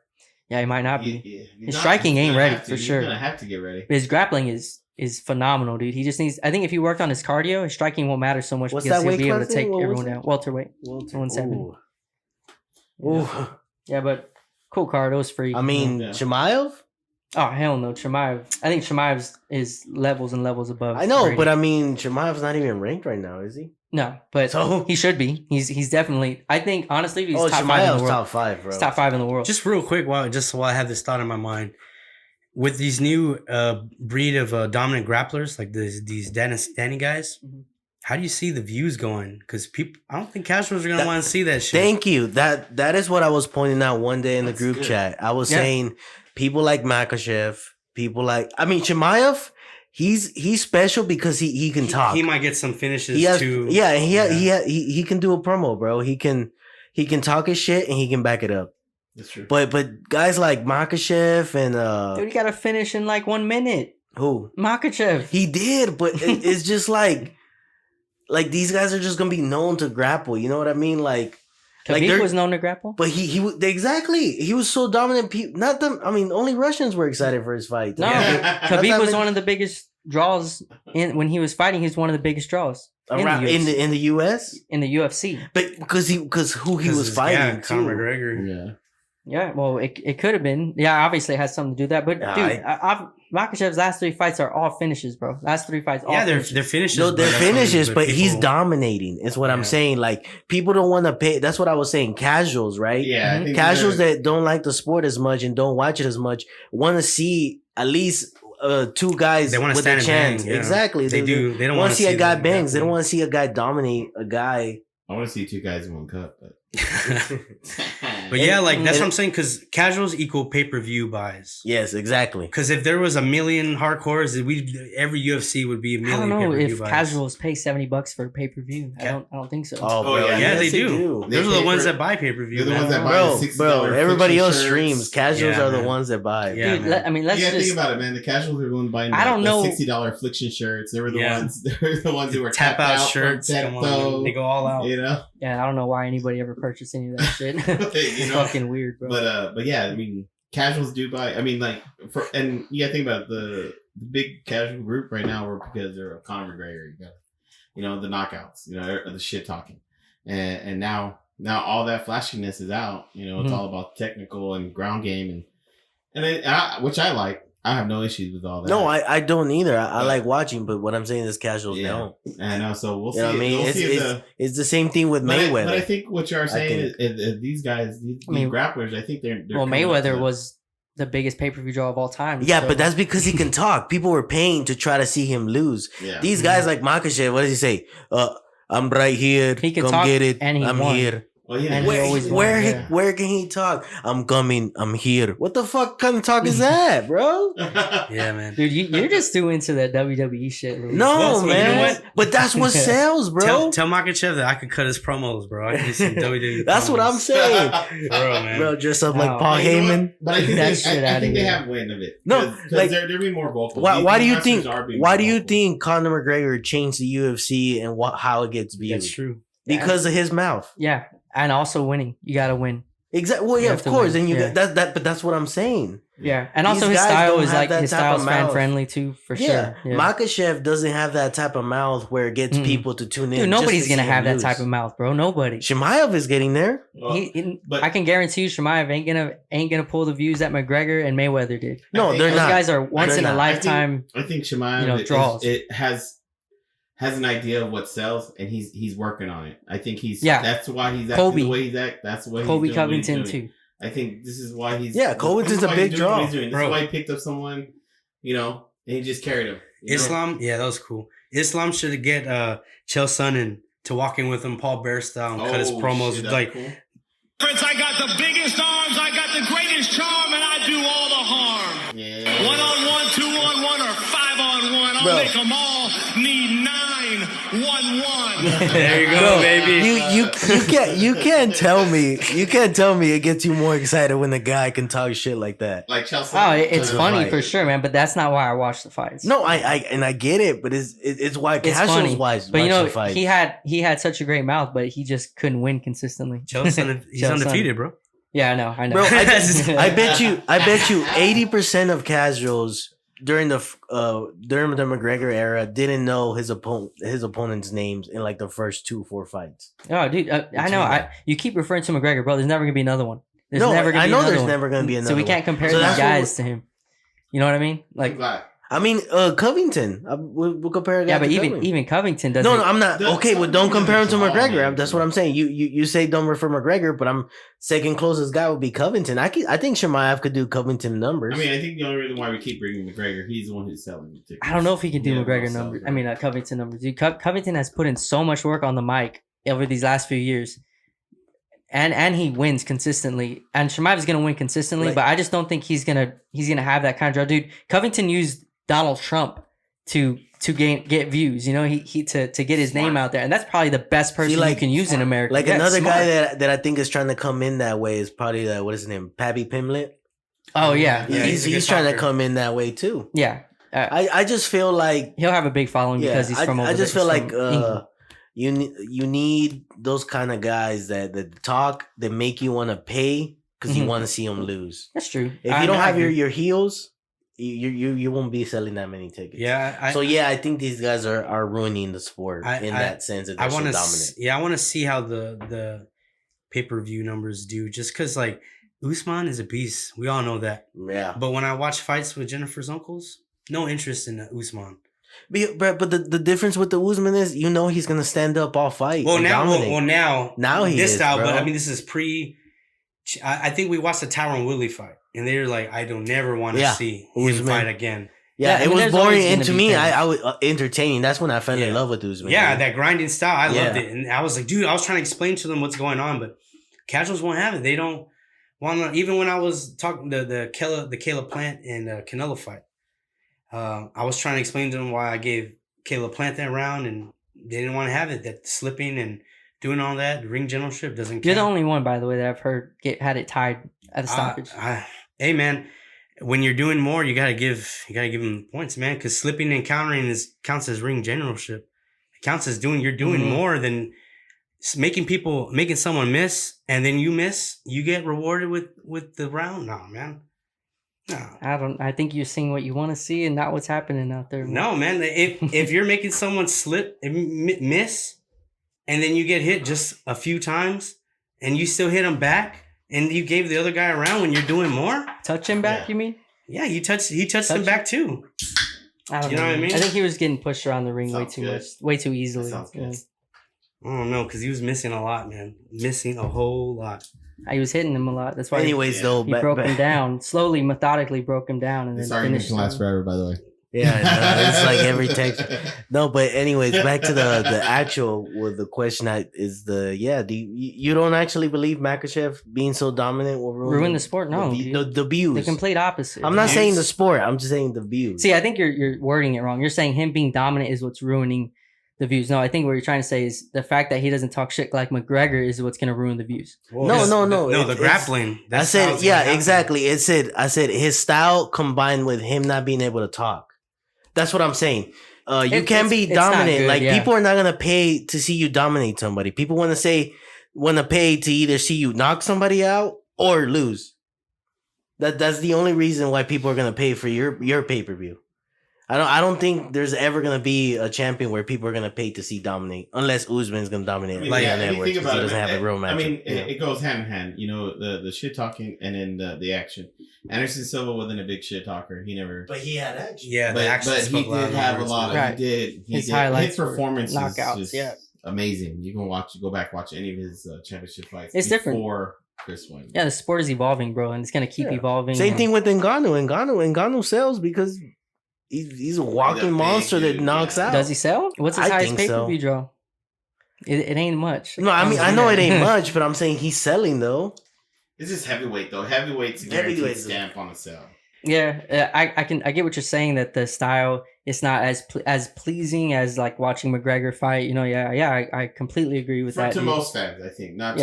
Yeah, he might not be.
Yeah.
His striking ain't ready for
He's
sure.
gonna have to get ready.
But his grappling is phenomenal, dude. He just needs. I think if he worked on his cardio, his striking won't matter so much
What's
because
that
he'll be
weight
able to
class
take
again? What was
everyone
it?
down. Welterweight. 170.
Ooh.
Yeah, but cool card. It was free.
I mean,
Yeah.
Chimaev?
Oh hell no, Chimaev. I think Chimaev is levels and levels above.
I know,
Brady.
but I mean, Chimaev's not even ranked right now, is he?
no, but
So-
he should be. He's definitely. I think honestly, he's
Oh,
top 5 in the
Chimaev's
world.
top 5, bro.
He's top 5 in the world.
Just real quick, while I have this thought in my mind, with these new breed of dominant grapplers, like these Danny guys, how do you see the views going? Because people, I don't think casuals are gonna want to see that shit.
Thank you. That is what I was pointing out one day in the
That's
group
good.
chat. I was
Yeah.
saying people like Makachev, people like Chimaev, he's special because he can talk.
He might get some finishes
He has,
too.
he can do a promo, bro. He can talk his shit and he can back it up.
That's true.
But guys like Makachev and
Dude, he got to finish in like 1 minute.
who
Makachev.
he did, but it's just like these guys are just gonna be known to grapple. You know what I mean? Like
Khabib
they're-
was known to grapple.
But he exactly he was so dominant. Not them. I mean, only Russians were excited for his fight.
No,
Yeah.
Khabib
That's
was
not-
one of the biggest draws when he was fighting. He was one of the biggest draws
Around in the US,
in the UFC.
but because who he was fighting too.
Conor McGregor.
Yeah.
Yeah, well, it could have been. Yeah, obviously it has something to do with that. But
Yeah,
dude, Makhachev's last 3 fights are all finishes, bro. Last 3 fights, all
Yeah, they're
finishes.
finishes.
No,
but
they're
that's what I mean,
finishes, but he's
people-
dominating. Is what I'm
Yeah.
saying. Like people don't want to pay. That's what I was saying. Casuals, right?
Yeah. I think
Casuals
they're-
that don't like the sport as much and don't watch it as much want to see at least 2 guys
They wanna
with a
stand and
chance.
bang, yeah.
Exactly.
They do. They don't
want
want
to see a guy bangs. They
that.
don't want to see a guy dominate a guy.
I want to see 2 guys in 1 cup. But
But yeah, like that's
And-
what I'm saying. Because casuals equal pay-per-view buys.
Yes, exactly.
Because if there was a million hardcores, every UFC would be a
I
million.
don't know
pay-per-view
if
buys.
casuals pay $70 for pay per view. I don't think so.
Oh, bro.
yeah.
Yeah, they
yes,
do.
They
Those are the
pay
ones
for-
that buy pay-per-view.
They're the ones that buy
Bro,
the $60
bro, everybody
friction
else
shirts.
streams. Casuals
Yeah,
are the
man.
ones that buy.
Yeah.
Dude,
man.
I mean, let's
You gotta
just
think about it, man. The casuals are the ones buying
I don't know.
the $60 affliction shirts. They were the
Yeah.
ones. They were the ones who were
Tap
tapped
out
from
shirts. Come on,
Tecto,
they go all out.
You know,
yeah, I don't know why anybody ever purchased any of that shit. It's
You know?
fucking weird, bro.
but yeah, I mean, casuals do buy. I mean, like, and you gotta think about the big casual group right now, were because they're a Conor McGregor. You got, the knockouts, the shit talking, and now all that flashiness is out. It's all about technical and ground game, which I like. I have no issues with all that.
No, I don't either. I like watching, but what I'm saying is casuals
Yeah.
don't.
I know. So we'll see.
You know what I mean?
We'll
It's,
see if
it's the same thing with
but
Mayweather.
I think what you are saying
think.
is these guys, these grapplers, I think they're
well,
coming up
Mayweather
to-
was the biggest pay per view draw of all time.
yeah,
so-
but that's because he can talk. People were paying to try to see him lose.
Yeah.
These guys like Makachev, what does he say? I'm right here.
He can
Come
talk
get it.
and he
I'm
won.
here.
Well, yeah.
And he always
Where can he talk? I'm coming. I'm here. What the fuck kind of talk is that, bro?
Yeah, man.
Dude, you're just too into that WWE shit. Louis.
No,
Well,
man.
you know what?
But that's what sells, bro.
Tell Makachev that I could cut his promos, bro. I can do some WWE.
That's what I'm
promos.
saying.
For real, man.
Bro, dress up
No.
like Paul
But you know what?
Heyman.
But I think,
That shit
I
outta
think they
here.
have wind of it.
No,
Because
like-
they're being more vocal.
Why do you
These
think?
wrestlers are being
Why
more
do you
vocal.
think Conor McGregor changed the UFC and how it gets viewed?
That's true.
Because of his mouth.
Yeah, and also winning. You gotta win.
Exactly. Well,
You
yeah,
have
of
to
course.
win.
And you
Yeah.
got that. But that's what I'm saying.
Yeah, and
These
also his
guys
style
don't
is
have
like
that
his
type
style's
of
fan
mouth.
friendly too, for
Yeah.
sure. Yeah.
Makachev doesn't have that type of mouth where it gets
Mm-mm.
people to tune in.
Dude,
just
nobody's
to
gonna
see him
have that
lose.
type of mouth, bro. Nobody.
Shemaev is getting there.
Well, but
I can guarantee you, Shemaev ain't gonna pull the views that McGregor and Mayweather did.
No,
think
they're
Those
not.
guys are once
They're
in a
not.
lifetime.
I think Shemaev
draws.
it has an idea of what sells, and he's working on it. I think that's why he's acting
Kobe.
the way he's acting. That's why
Kobe
he's doing what he's
Covington
doing.
too.
I think this is why he's
Covington's
this is
a
why
big
he's doing what
draw.
he's doing. This
Bro.
is why he picked up someone, and he just carried him. you know?
Islam, yeah, that was cool. Islam should get Chael Sonnen to walk in with him, Paul Bear style, and cut his promos.
shit,
Like,
that's cool.
Prince, I got the biggest arms, I got the greatest charm, and I do all the harm.
Yeah.
1-on-1, 2-on-1, or 5-on-1. I'll
Bro.
make them all need 9-1-1.
there you go,
Bro,
baby.
you can't tell me it gets you more excited when the guy can talk shit like that.
Like Chelsea.
Oh, it's
a
funny
fight.
for sure, man. But that's not why I watch the fights.
No, I get it, but it's why
it's
casuals
funny.
watch
But you know,
the fight.
he had such a great mouth, but he just couldn't win consistently.
Chael Sonnen, he's
Chael
undefeated, bro.
Yeah, I know.
Bro, I bet you 80% of casuals during the McGregor era didn't know his opponent's names in like the first 2-4 fights.
Oh, dude, I know. You keep referring to McGregor, bro. There's never gonna be another one. There's
No,
never gonna
I
be
know
another
there's
one.
never gonna be another
So we
one.
can't compare
So
these
that's what
guys to him. You know what I mean? Like,
I mean, Covington. We'll compare a guy
yeah, but
to
even
Covington.
Covington doesn't.
No, I'm not. Okay, well, don't compare him to
Jamal,
McGregor.
man.
That's what I'm saying. You say don't refer McGregor, but I'm second closest guy would be Covington. I think Shemaev could do Covington numbers.
I mean, I think the only reason why we keep bringing McGregor, he's the one who's selling the tickets.
I don't know if he can do
Yeah,
McGregor
well,
numbers.
so-
I mean, Covington numbers. Dude, Covington has put in so much work on the mic over these last few years, and he wins consistently. And Shemaev is gonna win consistently,
Like-
but I just don't think he's gonna have that kind of draw. Dude, Covington used Donald Trump to get views. You know, he to get his name out there, and that's probably the best person
like-
you can use in America.
Like
Yeah,
another
smart.
guy that I think is trying to come in that way is probably what is his name, Pappy Pimlet.
Oh yeah,
Yeah,
he's
he's a good
trying to
talker.
come in that way too.
yeah.
I just feel like
He'll have a big following because he's from over
I just
there.
feel
He's
like
from England.
you need those kind of guys that talk that make you want to pay because you
Mhm.
want to see them lose.
That's true.
If
I
you don't
mean, I
have
agree.
your heels, you won't be selling that many tickets.
Yeah,
I think these guys are ruining the sport in
I-
that sense that
I
they're so
want
dominant.
to. I want to see how the pay-per-view numbers do. Just because, like, Usman is a beast. We all know that.
Yeah,
But when I watch fights with Jennifer's uncles, no interest in Usman.
but the difference with the Usman is he's gonna stand up all fight.
Well,
and
now,
dominate. Now he
this
is,
style.
bro.
But I mean, this is pre. I think we watched the Tyron Woodley fight, and they're like, I don't never want to
Yeah,
see him
Usman.
fight again.
Yeah,
Yeah, I
it
mean,
was
there's
boring,
always
and
gonna
to
be
me,
fans.
I was entertaining. That's when I fell in
Yeah.
love with Usman.
Yeah,
dude.
that grinding style, I loved
Yeah.
it, and I was like, dude, I was trying to explain to them what's going on, but casuals won't have it. They don't want to. Even when I was talking the Caleb Plant and Canelo fight, I was trying to explain to them why I gave Caleb Plant that round, and they didn't want to have it. That slipping and doing all that, the ring generalship doesn't count.
You're the only one, by the way, that I've heard had it tied at a stoppage.
Hey man, when you're doing more, you gotta give them points, man. Because slipping and countering counts as ring generalship. It counts as you're doing
Mhm.
more than making someone miss, and then you miss, you get rewarded with the round. No, man. No.
I think you're seeing what you want to see and not what's happening out there.
No, man. If you're making someone slip and miss, and then you get hit just a few times, and you still hit them back, and you gave the other guy a round when you're doing more,
Touch him back,
Yeah.
you mean?
yeah, he touched him
Touch
back too.
I don't
You know what I mean?
I think he was getting pushed around the ring
Sounds good.
way too easily.
Sounds good.
Yeah.
I don't know, because he was missing a lot, man. Missing a whole lot.
He was hitting him a lot. That's why
Anyways,
Yeah.
though,
he broke him down. Slowly, methodically broke him down and
This
then
argument
finished
can last
him.
forever, by the way.
Yeah, no, it's like every text. No, but anyways, back to the actual with the question do you don't actually believe Makachev being so dominant will ruin
the sport? No,
the views.
The complete opposite.
I'm not saying the sport. I'm just saying the views.
See, I think you're wording it wrong. You're saying him being dominant is what's ruining the views. No, I think what you're trying to say is the fact that he doesn't talk shit like McGregor is what's going to ruin the views.
No.
The grappling.
I said, yeah, exactly. I said his style combined with him not being able to talk. That's what I'm saying. You can be dominant. Good, like people are not gonna pay to see you dominate somebody. People want to pay to either see you knock somebody out or lose. That's the only reason why people are gonna pay for your pay per view. I don't think there's ever gonna be a champion where people are gonna pay to see dominate unless Usman's gonna dominate.
Think about
he doesn't have a real match.
It goes hand in hand. You know, the shit talking and then the action. Anderson Silva wasn't a big shit talker. He never.
But he had action.
Yeah,
but he did have a lot.
Right.
His
highlights,
his performance
knockouts.
is just amazing. You can go back watch any of his championship fights.
It's different
before Chris won.
Yeah, the sport is evolving, bro, and it's gonna keep evolving.
Same thing with Ngannou. Ngannou sells because he's a walking monster that knocks out.
Does he sell? What's his highest pay-per-view draw? It ain't much.
No, I mean I know it ain't much, but I'm saying he's selling though.
It's just heavyweight though. Heavyweight's a guaranteed stamp on the sell.
Yeah, I get what you're saying, that the style is not as pleasing as like watching McGregor fight. You know, I completely agree with that.
To most fans, I think, not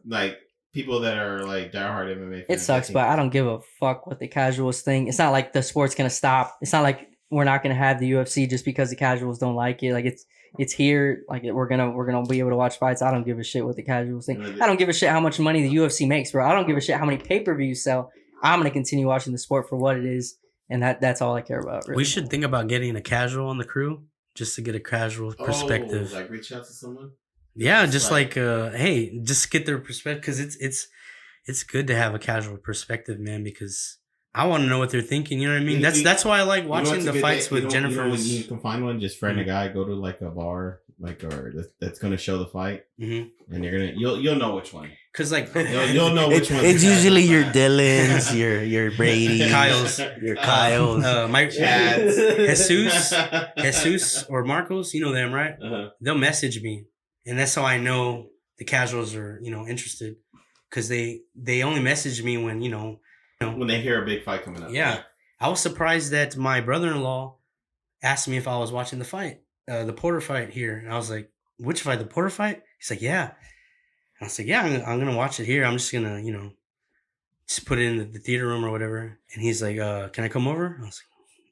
like people that are like diehard MMA fans.
It sucks, but I don't give a fuck what the casuals think. It's not like the sport's gonna stop. It's not like we're not gonna have the UFC just because the casuals don't like it. Like it's here. Like we're gonna be able to watch fights. I don't give a shit what the casuals think. I don't give a shit how much money the UFC makes, bro. I don't give a shit how many pay-per-views sell. I'm gonna continue watching the sport for what it is, and that's all I care about. Really.
We should think about getting a casual on the crew just to get a casual perspective.
Like reach out to someone.
Yeah, just like hey, just get their perspective, because it's good to have a casual perspective, man, because I want to know what they're thinking. You know what I mean? That's why I like watching the fights with Jennifer.
You can find one. Just friend a guy. Go to like a bar, that's gonna show the fight, and you'll know which one.
Cause like
you'll know which one.
It's usually your Dylans, your Brady,
Kyle's,
your Kyle's,
Mike, Jesus or Marcos. You know them, right? They'll message me, and that's how I know the casuals are interested, because they only message me when
when they hear a big fight coming up.
Yeah. I was surprised that my brother-in-law asked me if I was watching the fight, the Porter fight here. And I was like, which fight? The Porter fight? He's like, yeah. And I was like, yeah, I'm going to watch it here. I'm just going to, just put it in the theater room or whatever. And he's like, can I come over? I was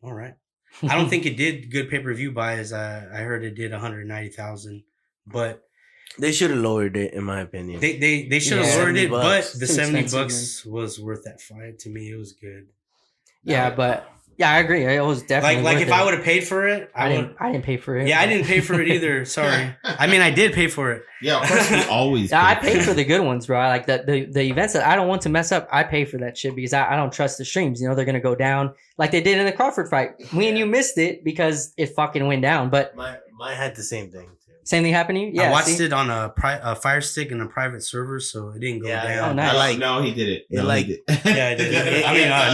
like, all right. I don't think it did good pay-per-view buys. I heard it did 190,000, but
they should have lowered it, in my opinion.
They should have lowered it, but the
$70
was worth that fight to me. It was good.
Yeah, but I agree. It was definitely
like
worth
if
it.
I would have paid for it, I
didn't pay for it.
Yeah, I didn't pay for it either. Sorry. I mean, I did pay for it.
Yeah, of course we always.
I paid for the good ones, bro. Like the events that I don't want to mess up. I pay for that shit because I don't trust the streams. They're gonna go down like they did in the Crawford fight. Me and you missed it because it fucking went down. But
mine had the same thing.
Same thing happened to you? Yeah.
I watched it on a Fire Stick and a private server, so it didn't go down.
Oh, nice.
No, he did it.
Yeah, I did.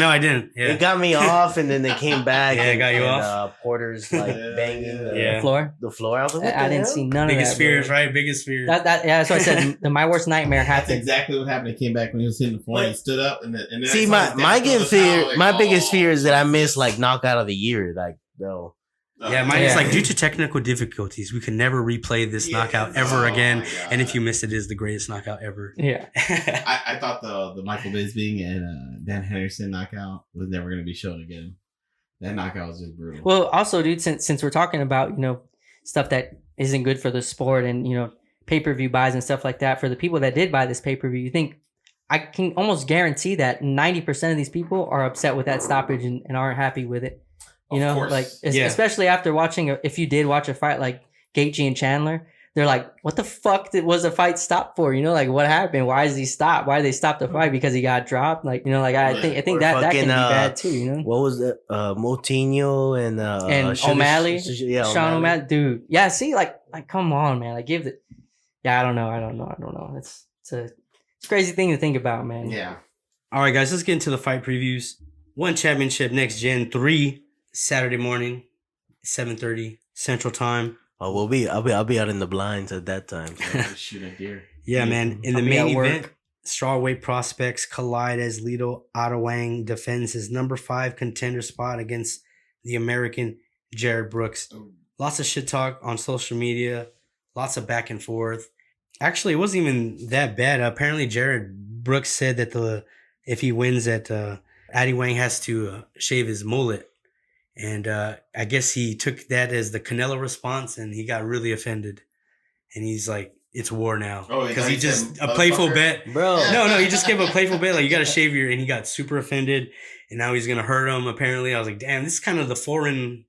No, I didn't. Yeah.
It got me off, and then they came back.
Yeah, it got you off.
Porter's like banging
the floor.
The floor. I was like,
I didn't see none of that.
Biggest fears, right? Biggest fears.
That's what I said. My worst nightmare happened.
That's exactly what happened. He came back when he was hitting the floor. He stood up, and then
see, my biggest fear is that I missed like knockout of the year, like though.
Yeah, mine is like, due to technical difficulties, we can never replay this knockout ever again. And if you missed it, is the greatest knockout ever.
Yeah.
I thought the Michael Bisping and Dan Henderson knockout was never going to be shown again. That knockout was just brutal.
Well, also, dude, since we're talking about, stuff that isn't good for the sport and, pay-per-view buys and stuff like that, for the people that did buy this pay-per-view, you think I can almost guarantee that 90% of these people are upset with that stoppage and aren't happy with it. Especially after watching, if you did watch a fight like Gaethje and Chandler, they're like, what the fuck was the fight stopped for? Like, what happened? Why is he stopped? Why did they stop the fight? Because he got dropped? I think that can be bad too,
What was it? Moutinho and
O'Malley? Sean O'Malley. Dude. Yeah, see, like come on, man. I don't know. It's a crazy thing to think about, man.
Yeah.
All right, guys, let's get into the fight previews. 1 championship, NextGen. 3 Saturday morning, 7:30 Central Time.
Oh, I'll be out in the blinds at that time. So.
Shooting a deer.
Yeah, man. In the
I'll be
main
at work.
event, strawweight prospects collide as Lito Adewang defends his number 5 contender spot against the American Jared Brooks. Lots of shit talk on social media, lots of back and forth. Actually, it wasn't even that bad. Apparently, Jared Brooks said that if he wins, that Adewang has to shave his mullet. And I guess he took that as the Canelo response, and he got really offended. And he's like, it's war now.
Oh,
because he just,
said,
a playful
"Motherfucker."
bet.
Bro.
No, he just gave a playful bet. Like, you got to shave your, and he got super offended. And now he's going to hurt him, apparently. I was like, damn, this is kind of the foreign,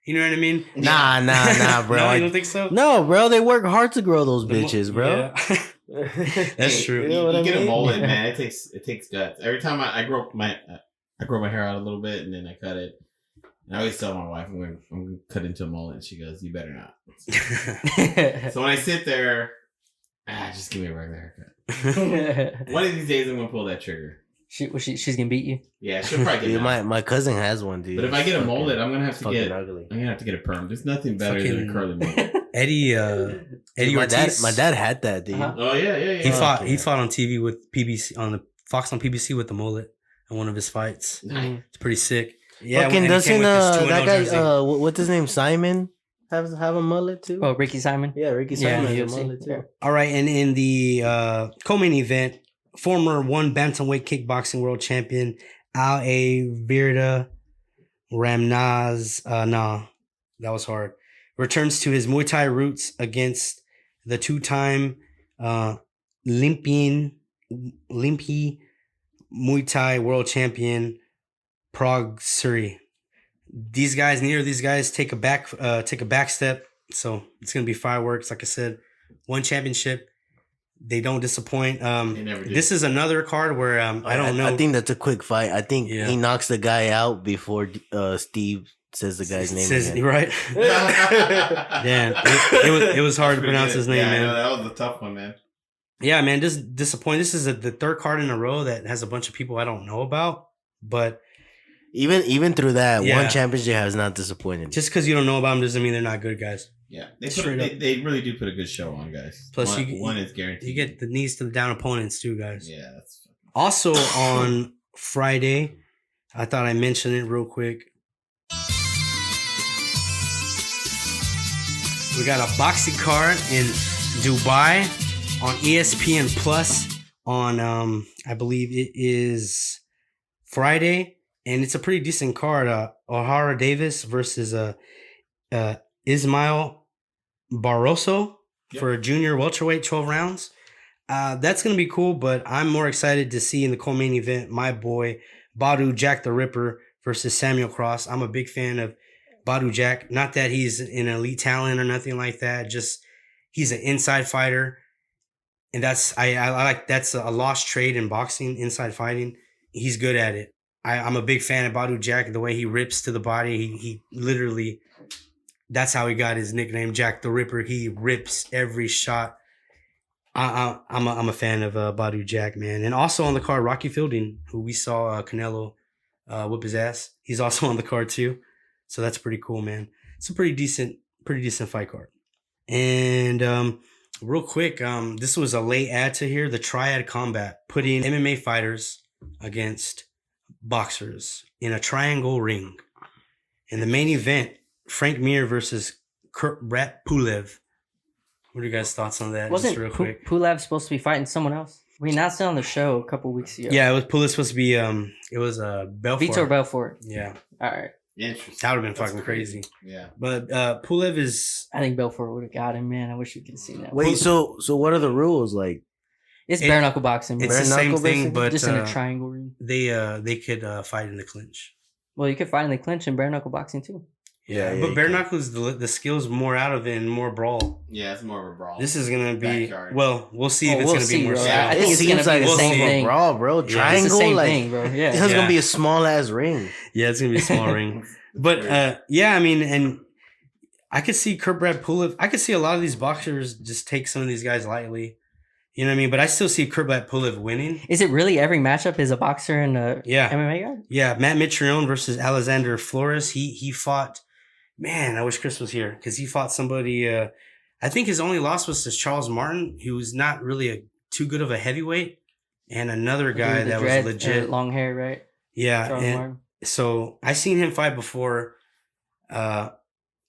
you know what I mean?
Nah, bro.
No, you don't think so?
No, bro. They work hard to grow those bitches, bro.
Yeah. That's true.
You know what I
Get a
mean?
mullet, man. It takes guts. Every time I grow my hair out a little bit and then I cut it. I always tell my wife I'm going to cut into a mullet, and she goes, "You better not." So when I sit there, just give me a regular haircut. One of these days, I'm going to pull that trigger.
She's gonna beat you.
Yeah, she'll probably get
Dude,
mad.
my cousin has one, dude.
But if I get a mullet, I'm gonna have to
fucking
get.
ugly.
I'm gonna have to get a perm. There's nothing better than
Fucking-
a curly mullet.
Eddie
Dude,
Ortiz.
my dad had that, dude.
Uh-huh.
Oh yeah.
He fought on TV with PBC on the Fox on PBC with the mullet in one of his fights.
Nice.
It's pretty sick. Yeah,
Fucking
and he
doesn't
came with his 2-0
that guy
jersey.
what's his name, Simon have a mullet too?
Oh, Ricky Simon.
Yeah, Ricky
Yeah,
Simon has a
UFC.
mullet too.
Yeah.
All right, and in the co-main event, former one bantamweight kickboxing world champion Al Virda Ramnaz, that was hard, returns to his Muay Thai roots against the two-time Limpy Muay Thai world champion Prog Suri. Neither of these guys take a back step, so it's gonna be fireworks. Like I said, one championship. They don't disappoint.
They never do.
This is another card where I don't know.
I think that's a quick fight. I think
Yeah.
he knocks the guy out before Steve says the guy's name again.
Right. Damn, it was hard to pronounce his name,
yeah,
man.
I know, that was a tough one, man.
Yeah, man, just disappointed. This is the third card in a row that has a bunch of people I don't know about, but
Even through that,
Yeah.
one championship has not disappointed.
just because you don't know about them doesn't mean they're not good guys.
Yeah,
Straight up.
they really do put a good show on, guys.
Plus,
one is guaranteed.
You get the knees to the down opponents too, guys.
Yeah, that's
Also on Friday, I thought I mentioned it real quick. We got a boxing card in Dubai on ESPN Plus on I believe it is Friday, and it's a pretty decent card. O'Hara Davis versus Ismail Barroso for a junior welterweight, 12 rounds. That's going to be cool, but I'm more excited to see in the co-main event my boy Badu Jack the Ripper versus Samuel Cross. I'm a big fan of Badu Jack. Not that he's an elite talent or nothing like that. Just he's an inside fighter, and I like that's a lost trade in boxing, inside fighting. He's good at it. I'm a big fan of Badu Jack. The way he rips to the body, he literally. That's how he got his nickname, Jack the Ripper. He rips every shot. I'm a fan of Badu Jack, man. And also on the card, Rocky Fielding, who we saw Canelo whip his ass. He's also on the card too. So that's pretty cool, man. It's a pretty decent fight card. And real quick, this was a late add to here. The Triad combat, putting MMA fighters against boxers in a triangle ring. In the main event, Frank Mir versus Rat Pulev. What are you guys' thoughts on that?
Wasn't
Just real quick.
Pulev supposed to be fighting someone else? We announced it on the show a couple weeks ago.
Yeah, it was Pulev supposed to be. It was Belfort.
Vitor Belfort.
Yeah,
All right.
interesting.
that would have been
That's
fucking crazy.
Yeah.
But Pulev is.
I think Belfort would have got him, man. I wish we could have seen that.
Wait, so what are the rules? Like,
It's
it-
bare knuckle boxing.
It's
bro.
the same
knuckle,
thing,
basically?
but
Just in a triangle ring.
they could fight in the clinch.
Well, you could fight in the clinch in bare knuckle boxing too.
Yeah,
but
you
bare
can.
knuckles, the skills more out of it and more brawl.
Yeah, it's more of a brawl.
This is gonna be
Backyard.
well. We'll see if
Oh,
it's
we'll
gonna be
see,
more.
bro.
Yeah.
I think
it
it's gonna
seems
be
like
the
it's
same
over
thing.
brawl, bro.
It's the
Triangle,
It's the same
like
thing, bro. Yeah.
it's
Yeah.
gonna be a small ass ring.
Yeah, it's gonna be a small ring. But yeah, I mean, and I could see Brad Pulev. I could see a lot of these boxers just take some of these guys lightly. You know what I mean? But I still see Kurblat Pulev winning.
Is it really every matchup is a boxer and a MMA guy?
Yeah, Matt Mitrione versus Alexander Flores. He fought. Man, I wish Chris was here because he fought somebody. I think his only loss was to Charles Martin, who was not really too good of a heavyweight, and another guy that was legit.
Long hair, right?
Yeah,
Charles Martin.
So I seen him fight before.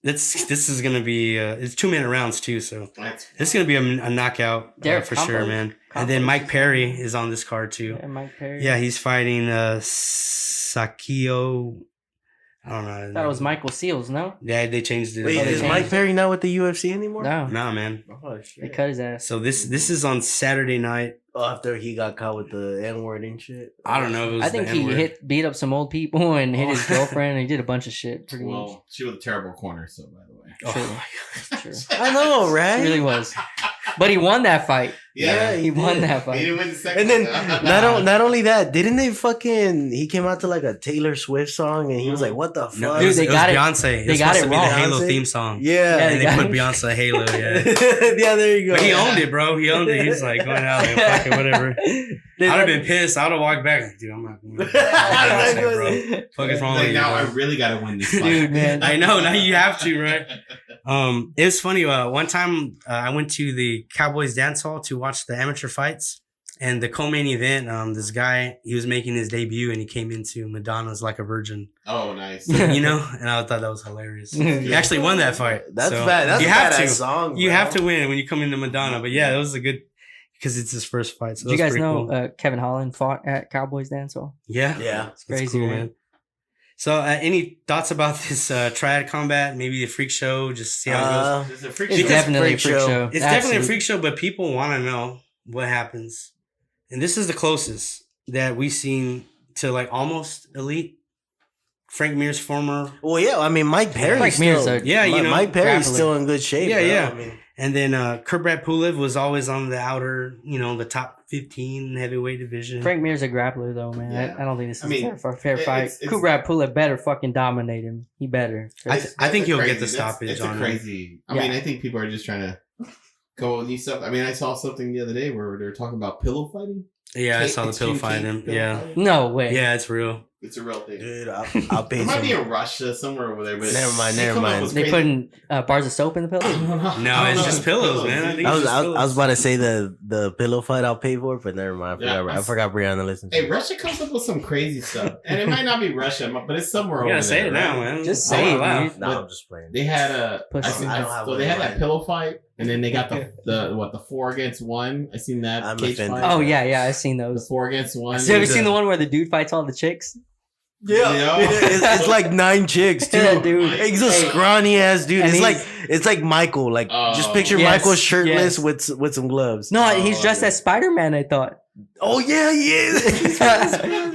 This is gonna be it's 2-minute rounds too, so this is gonna be a knockout for sure, man. And then Mike Perry is on this card too.
Yeah, Mike Perry.
Yeah, he's fighting Sakio. I don't know.
That was Michael Seals, no?
Yeah, they changed it.
Wait, is Mike Perry not with the UFC anymore?
No,
Nah, man.
Oh, shit.
they cut his ass.
So this is on Saturday night.
Oh, after he got caught with the N-word and shit.
I don't know if it was
I think
the
he
N-word.
beat up some old people and hit his girlfriend. And he did a bunch of shit. Pretty much.
Well, she was a terrible corner, so by the way.
Oh
True.
my God.
True.
I know, right?
It really was. But he won that fight.
Yeah,
He won that
He
fight.
didn't win the second
And then
one.
not only that, didn't they he came out to like a Taylor Swift song and he was like, "What the fuck?"
No,
Dude,
it was,
they
it was
got it-
Beyonce.
they
was
got
supposed
it
to be
wrong.
the Halo
Beyonce?
theme song.
Yeah,
And they
got
put
it.
Beyonce Halo, yeah.
yeah, there you go.
But he owned it, bro. He owned it. He's like, going out and fuck it, whatever. I'd have been pissed. I would have walked back. Like, dude, I'm not going to bro. Fuck is wrong
Like,
with you,
now I
bro?
really gotta win this fight.
Dude, man.
I know. Now you have to, right? It was funny. One time I went to the Cowboys dance hall to watch the amateur fights. And the co-main event, this guy, he was making his debut and he came into Madonna's Like a Virgin,
Oh, nice.
you know? And I thought that was hilarious. He actually won that fight.
That's
So
bad. That's
you
a
have
badass
to.
song.
You
bro.
have to win when you come into Madonna. But yeah, it was a good, because it's his first fight. So
Did you
that was
guys
pretty
know
cool.
Kevin Holland fought at Cowboys Dance Hall?
Yeah.
Yeah.
It's crazy,
That's cool,
right?
man. So any thoughts about this Triad combat? Maybe a freak show? Just see how it goes?
It's a freak
It's
show.
definitely a freak show.
It's definitely a
Absolutely.
freak show, but people want to know what happens. And this is the closest that we've seen to like almost elite. Frank Mir's former.
Well, yeah. I mean, Mike Perry's
Frank Mir's
still.
a-
Yeah, you know,
Mike Perry's
grappler.
still in good shape.
Yeah,
bro.
yeah.
I mean,
And then Kurblat Pulev was always on the outer, the top 15 heavyweight division.
Frank Mir's a grappler, though, man.
Yeah.
I don't think this is
I mean,
a fair fight.
it's-
Kubrat Pulev better fucking dominate him. He better.
I think he'll get the
That's-
stoppage
It's
on
a
him.
crazy. I
Yeah.
mean, I think people are just trying to go with new stuff. I mean, I saw something the other day where they were talking about pillow fighting.
Yeah, I saw the
Extreme
pillow fight him.
pillow
Yeah.
fighting.
No way.
Yeah, it's real.
It's a real thing.
dude, I'll pay
It might
some.
be in Russia somewhere over there. But
Never mind,
they
never
come up
mind.
with
They
crazy-
putting bars of soap in the pillow?
No, it's just pillows, man. I think
I
it's
was
just
I
pillows.
was about to say the pillow fight I'll pay for, but never mind. I forgot Brianna listens.
Hey, Russia comes up with some crazy stuff, and it might not be Russia, but it's somewhere
You
over
gotta say
there.
it now,
right?
man.
Just
Oh,
say it,
wow.
dude.
No,
But
I'm just playing.
They had a.
Pussy.
I don't have
so
one
they
in
had
mind.
that pillow fight, and then they got the 4 against 1. I seen that
I'm
cage
offended.
fight.
Oh, yeah, I've seen
The
those.
4 against 1.
Have you ever seen the one where the dude fights all the chicks?
Yeah.
it's like 9 chicks too,
Yeah, dude.
He's a
Hey.
scrawny ass dude.
And
It's like Michael. Like just
Oh.
picture
Yes,
Michael shirtless
yes.
with some gloves.
No,
Oh,
he's dressed
yeah.
as Spider-Man, I thought.
Oh yeah, he is.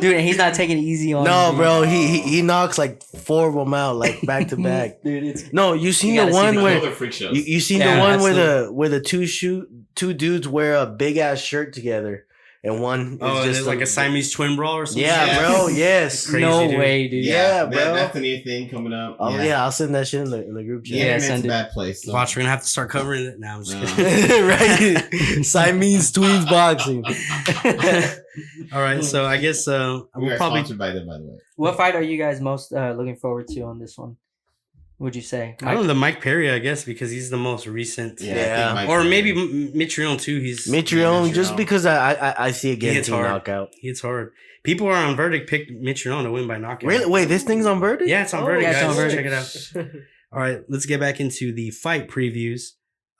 Dude, and he's not taking it easy on
No,
him,
bro, he knocks like 4 of them out like back to back.
Dude, it's
No, you seen
You
the
gotta see
one
the
where
Those are freak shows.
you seen
Yeah,
the one where
absolutely.
where the two dudes wear a big ass shirt together and one
Oh,
is
just
just
like a Siamese twin brawl or something.
Yeah,
Yes.
bro. Yes.
Crazy,
no
dude.
way, dude.
Yeah, bro.
That's the new thing coming up.
Oh yeah. I'll send that shit in the group
The
chat.
Yeah,
internet's
send
a
it.
bad place. So.
Watch, we're gonna have to start covering it now. I'm just
No.
kidding.
Right. Siamese twins boxing.
All right, so I guess
We
we'll
are
probably.
sponsored by them, by the way.
What fight are you guys most looking forward to on this one? Would you say?
I don't know the Mike Perry, I guess, because he's the most recent.
Yeah.
Yeah.
I think
Or
Mike
maybe
Perry.
Mitrione too. He's
Mitrione, just
Mitrione.
because I see a
He hits
guaranteed
hard.
knockout.
It's hard. People are on verdict picked Mitrione to win by knockout.
Really? Wait, this thing's on verdict?
Yeah, it's on
Oh,
verdict,
yeah, it's
guys.
on verdict.
Check it out. All right, let's get back into the fight previews.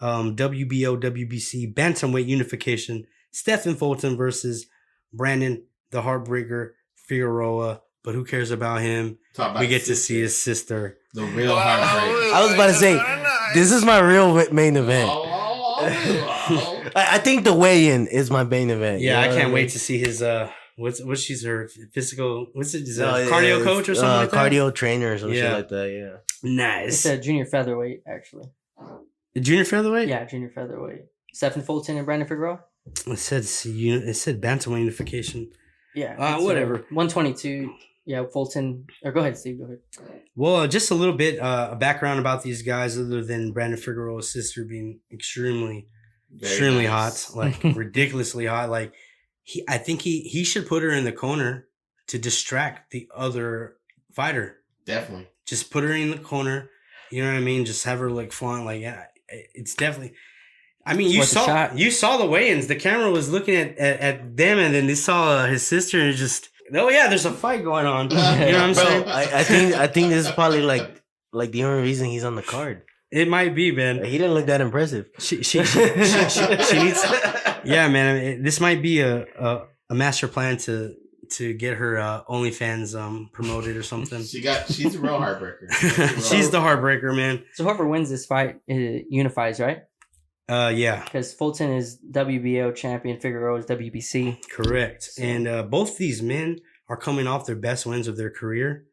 WBO, WBC, Bantamweight Unification. Stephen Fulton versus Brandon, the Heartbreaker, Figueroa. But who cares about him?
Talk about
We get to
sisters.
see his sister.
The real heartbreak.
I was about to say, this is my real main event.
Oh.
I think the weigh-in is my main event.
Yeah,
you know
I
what
can't
mean?
wait to see his what's she's her physical what's it? Is it
No,
a cardio
yeah,
coach or something like that?
cardio trainer or some shit
Yeah.
like that. Yeah.
It's
Nice.
a junior featherweight, actually.
Junior featherweight?
Yeah, junior featherweight. Stephen Fulton and Brandon Figueroa.
It said bantamweight unification.
Yeah. it's,
Whatever.
122. Yeah, Fulton. Or go ahead, Steve. Go ahead.
Well, just a little bit background about these guys, other than Brandon Figueroa's sister being extremely extremely
nice.
hot, like ridiculously hot. Like I think he should put her in the corner to distract the other fighter.
Definitely.
Just put her in the corner. You know what I mean? Just have her like flaunt. Like, yeah, it's definitely. I mean, you saw the weigh-ins. The camera was looking at them, and then they saw his sister, and just there's a fight going on. You know what I'm saying?
I think this is probably like the only reason he's on the card.
It might be, man.
He didn't look that impressive.
She needs. Yeah, man. This might be a master plan to get her OnlyFans promoted or something.
She's a real heartbreaker.
She's the heartbreaker, man.
So whoever wins this fight unifies, right?
Yeah.
Because Fulton is WBO champion, Figueroa is WBC.
Correct. And both these men are coming off their best wins of their career.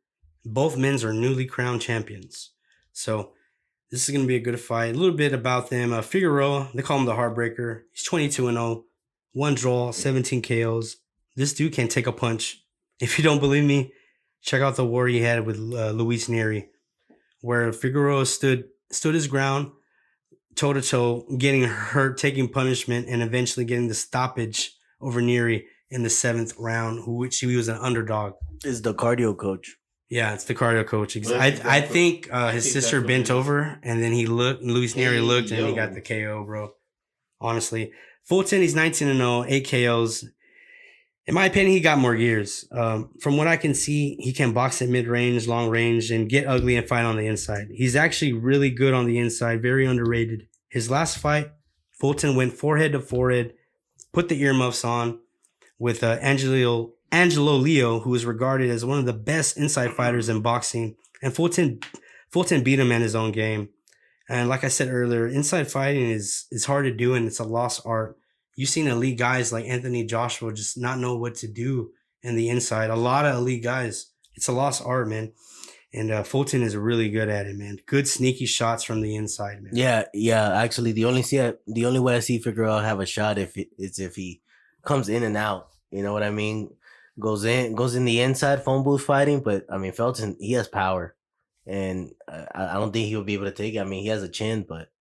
Both men are newly crowned champions. So this is going to be a good fight. A little bit about them. Figueroa, they call him the Heartbreaker. He's 22-0, 1 draw, 17 KOs. This dude can take a punch. If you don't believe me, check out the war he had with Luis Neri, where Figueroa stood his ground, toe-to-toe, getting hurt, taking punishment, and eventually getting the stoppage over Neri in the 7th round, which he was an underdog.
Is the cardio coach.
Yeah, it's the cardio coach. I think his sister bent over, and then he looked, and Luis Neri looked, and he got the KO, bro. Honestly. Fulton, he's 19-0, 8 KOs. In my opinion, he got more gears. From what I can see, he can box at mid-range, long range, and get ugly and fight on the inside. He's actually really good on the inside, very underrated. His last fight, Fulton went forehead to forehead, put the earmuffs on with Angelo Leo, who is regarded as one of the best inside fighters in boxing. And Fulton beat him in his own game. And like I said earlier, inside fighting is hard to do, and it's a lost art. You've seen elite guys like Anthony Joshua just not know what to do in the inside. A lot of elite guys. It's a lost art, man. And Fulton is really good at it, man. Good sneaky shots from the inside, man.
Yeah. Actually, the only way I see Figueroa have a shot is if he comes in and out. You know what I mean? Goes in the inside phone booth fighting. But I mean, Fulton, he has power, and I don't think he'll be able to take it. I mean, he has a chin, but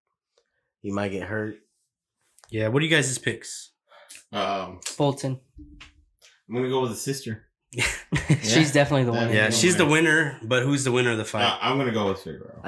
he might get hurt.
Yeah. What are you guys' picks?
Fulton.
I'm gonna go with the sister.
She's definitely the winner.
Yeah, she's the winner, but who's the winner of the fight?
I'm gonna go with Figueroa.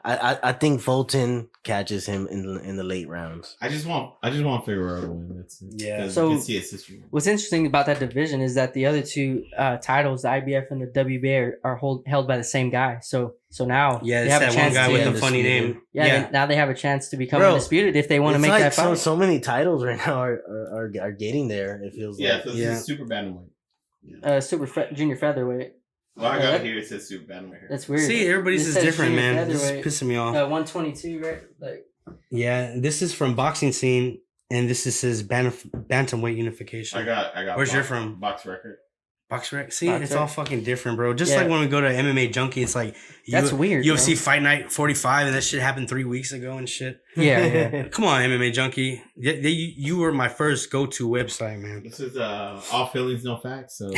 I think Fulton catches him in the late rounds.
I just want Figueroa to win. That's it.
Yeah.
So
you can see his sister.
What's interesting about that division is that the other two titles, the IBF and the WBA, are held by the same guy. So now
Yeah,
they
it's
have
that
a
one
chance
guy
to
with the funny name.
now they have a chance to become
Bro,
undisputed if they want to
It's
make
like
that fight.
so many titles right now are getting there. It feels
Yeah,
like.
so this is super bantamweight.
Junior featherweight.
Well, I got it here. It says super bantamweight.
That's weird.
See, everybody's
This
is
says
different,
junior
man. This is
featherweight.
pissing me off.
122, right? Like,
Yeah, this is from Boxing Scene, and this is his bantamweight unification.
I got.
Where's your from?
Box record.
Box Rec. See,
Box
it's
Rec.
all fucking different, bro. Just
Yeah.
like when we go to MMA Junkie, it's like
That's weird,
UFC
bro.
Fight Night 45, and that shit happened 3 weeks ago and shit.
yeah.
Come on, MMA Junkie. You were my first go-to website, man.
This is all feelings, no facts. So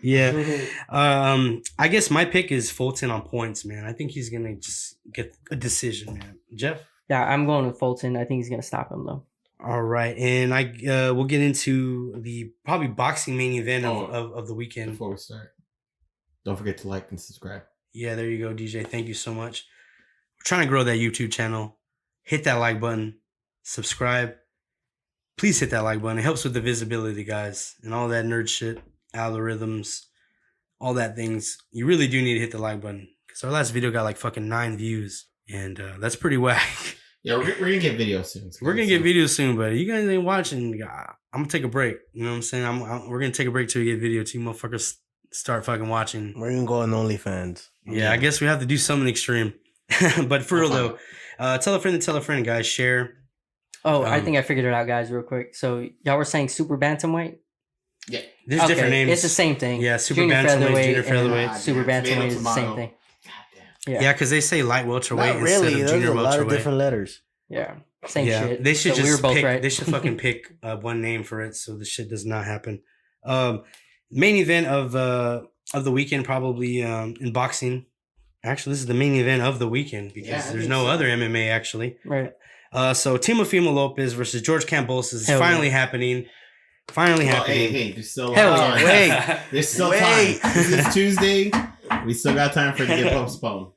Yeah. I guess my pick is Fulton on points, man. I think he's gonna just get a decision, man. Jeff?
Yeah, I'm going with Fulton. I think he's going to stop him, though.
All right. And we'll get into the probably boxing main event of the weekend.
before we start, don't forget to like and subscribe.
Yeah, there you go, DJ. Thank you so much. We're trying to grow that YouTube channel. Hit that like button. Subscribe. Please hit that like button. It helps with the visibility, guys. And all that nerd shit, algorithms, all that things. You really do need to hit the like button. Because our last video got like fucking 9 views. And that's pretty whack.
Yeah, we're gonna get videos soon.
We're going to get videos soon, but you guys ain't watching. I'm going to take a break. You know what I'm saying? We're going to take a break till we get video. Till you motherfuckers start fucking watching.
We're gonna go on OnlyFans.
Yeah, I guess we have to do something extreme. But for real though, tell a friend to tell a friend, guys. Share.
Oh, I think I figured it out, guys, real quick. So y'all were saying super bantamweight?
Yeah,
There's different names.
It's the same thing.
Yeah, super bantamweight, junior featherweight.
and super bantamweight is the same thing.
Yeah, because they say light welterweight
Not really.
instead of
There's
junior
a lot of
welterweight.
different letters.
Yeah, same
Yeah,
shit.
they should
So
just
we were both
pick,
right.
They should fucking pick one name for it, so the shit does not happen. Main event of the weekend, probably in boxing. Actually, this is the main event of the weekend because there's no other MMA actually.
Right.
So Teofimo Lopez versus George Kambosos is
Hell
finally
yeah.
happening. Finally
Oh,
happening.
hey, there's still
Hell
time.
yeah.
Wait,
There's still
Wait.
time. This is Tuesday. We still got time for it to get postponed.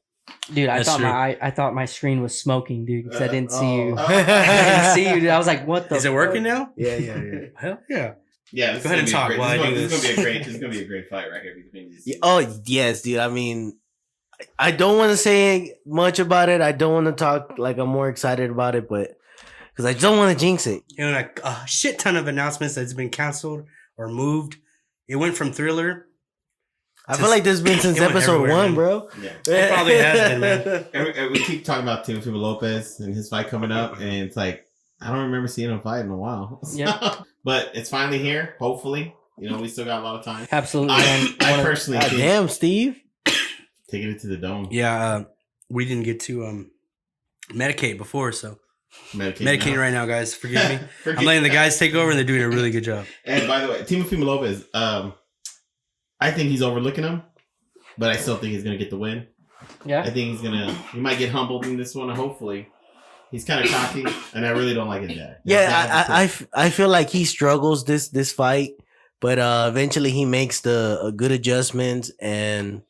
Dude, I
That's
thought
true.
I thought my screen was smoking, dude, because I didn't see you.
Oh.
I didn't see you, dude. I was like, what the
Is it working now?
Yeah.
Hell yeah.
Yeah, this
Go ahead and
is
talk
gonna be
while I
a great,
do
this is
this.
gonna be a great fight right here between these.
Yeah, oh yes, dude. I mean, I don't want to say much about it. I don't want to talk like I'm more excited about it, but because I don't want to jinx it.
You know, like a shit ton of announcements that's been canceled or moved. It went from Thriller.
I feel like this has been since
It went
episode
everywhere,
1,
man.
bro.
Yeah.
It probably has been, man.
And we keep talking about Teofimo Lopez and his fight coming up, and it's like I don't remember seeing him fight in a while.
Yep.
But it's finally here. Hopefully, you know we still got a lot of time.
Absolutely, man.
I personally
God
think
damn, Steve.
taking it to the dome.
Yeah, we didn't get to medicate before, so
Medicating
medicating right now, guys. Forgive me.
Forgive-
I'm letting the guys take over, and they're doing a really good job.
And by the way, Teofimo Lopez, I think he's overlooking him, but I still think he's gonna get the win.
Yeah.
I think he might get humbled in this one. Hopefully, he's kind of cocky, and I really don't like his dad.
Yeah, I feel like he struggles this fight, but eventually he makes the good adjustments and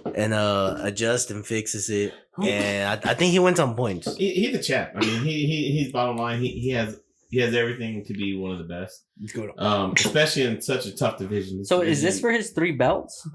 adjusts and fixes it. And I think he wins on points.
He's a champ. I mean, he's bottom line. He has everything to be one of the best.
Let's go.
Especially in such a tough division.
So is this for his 3 belts?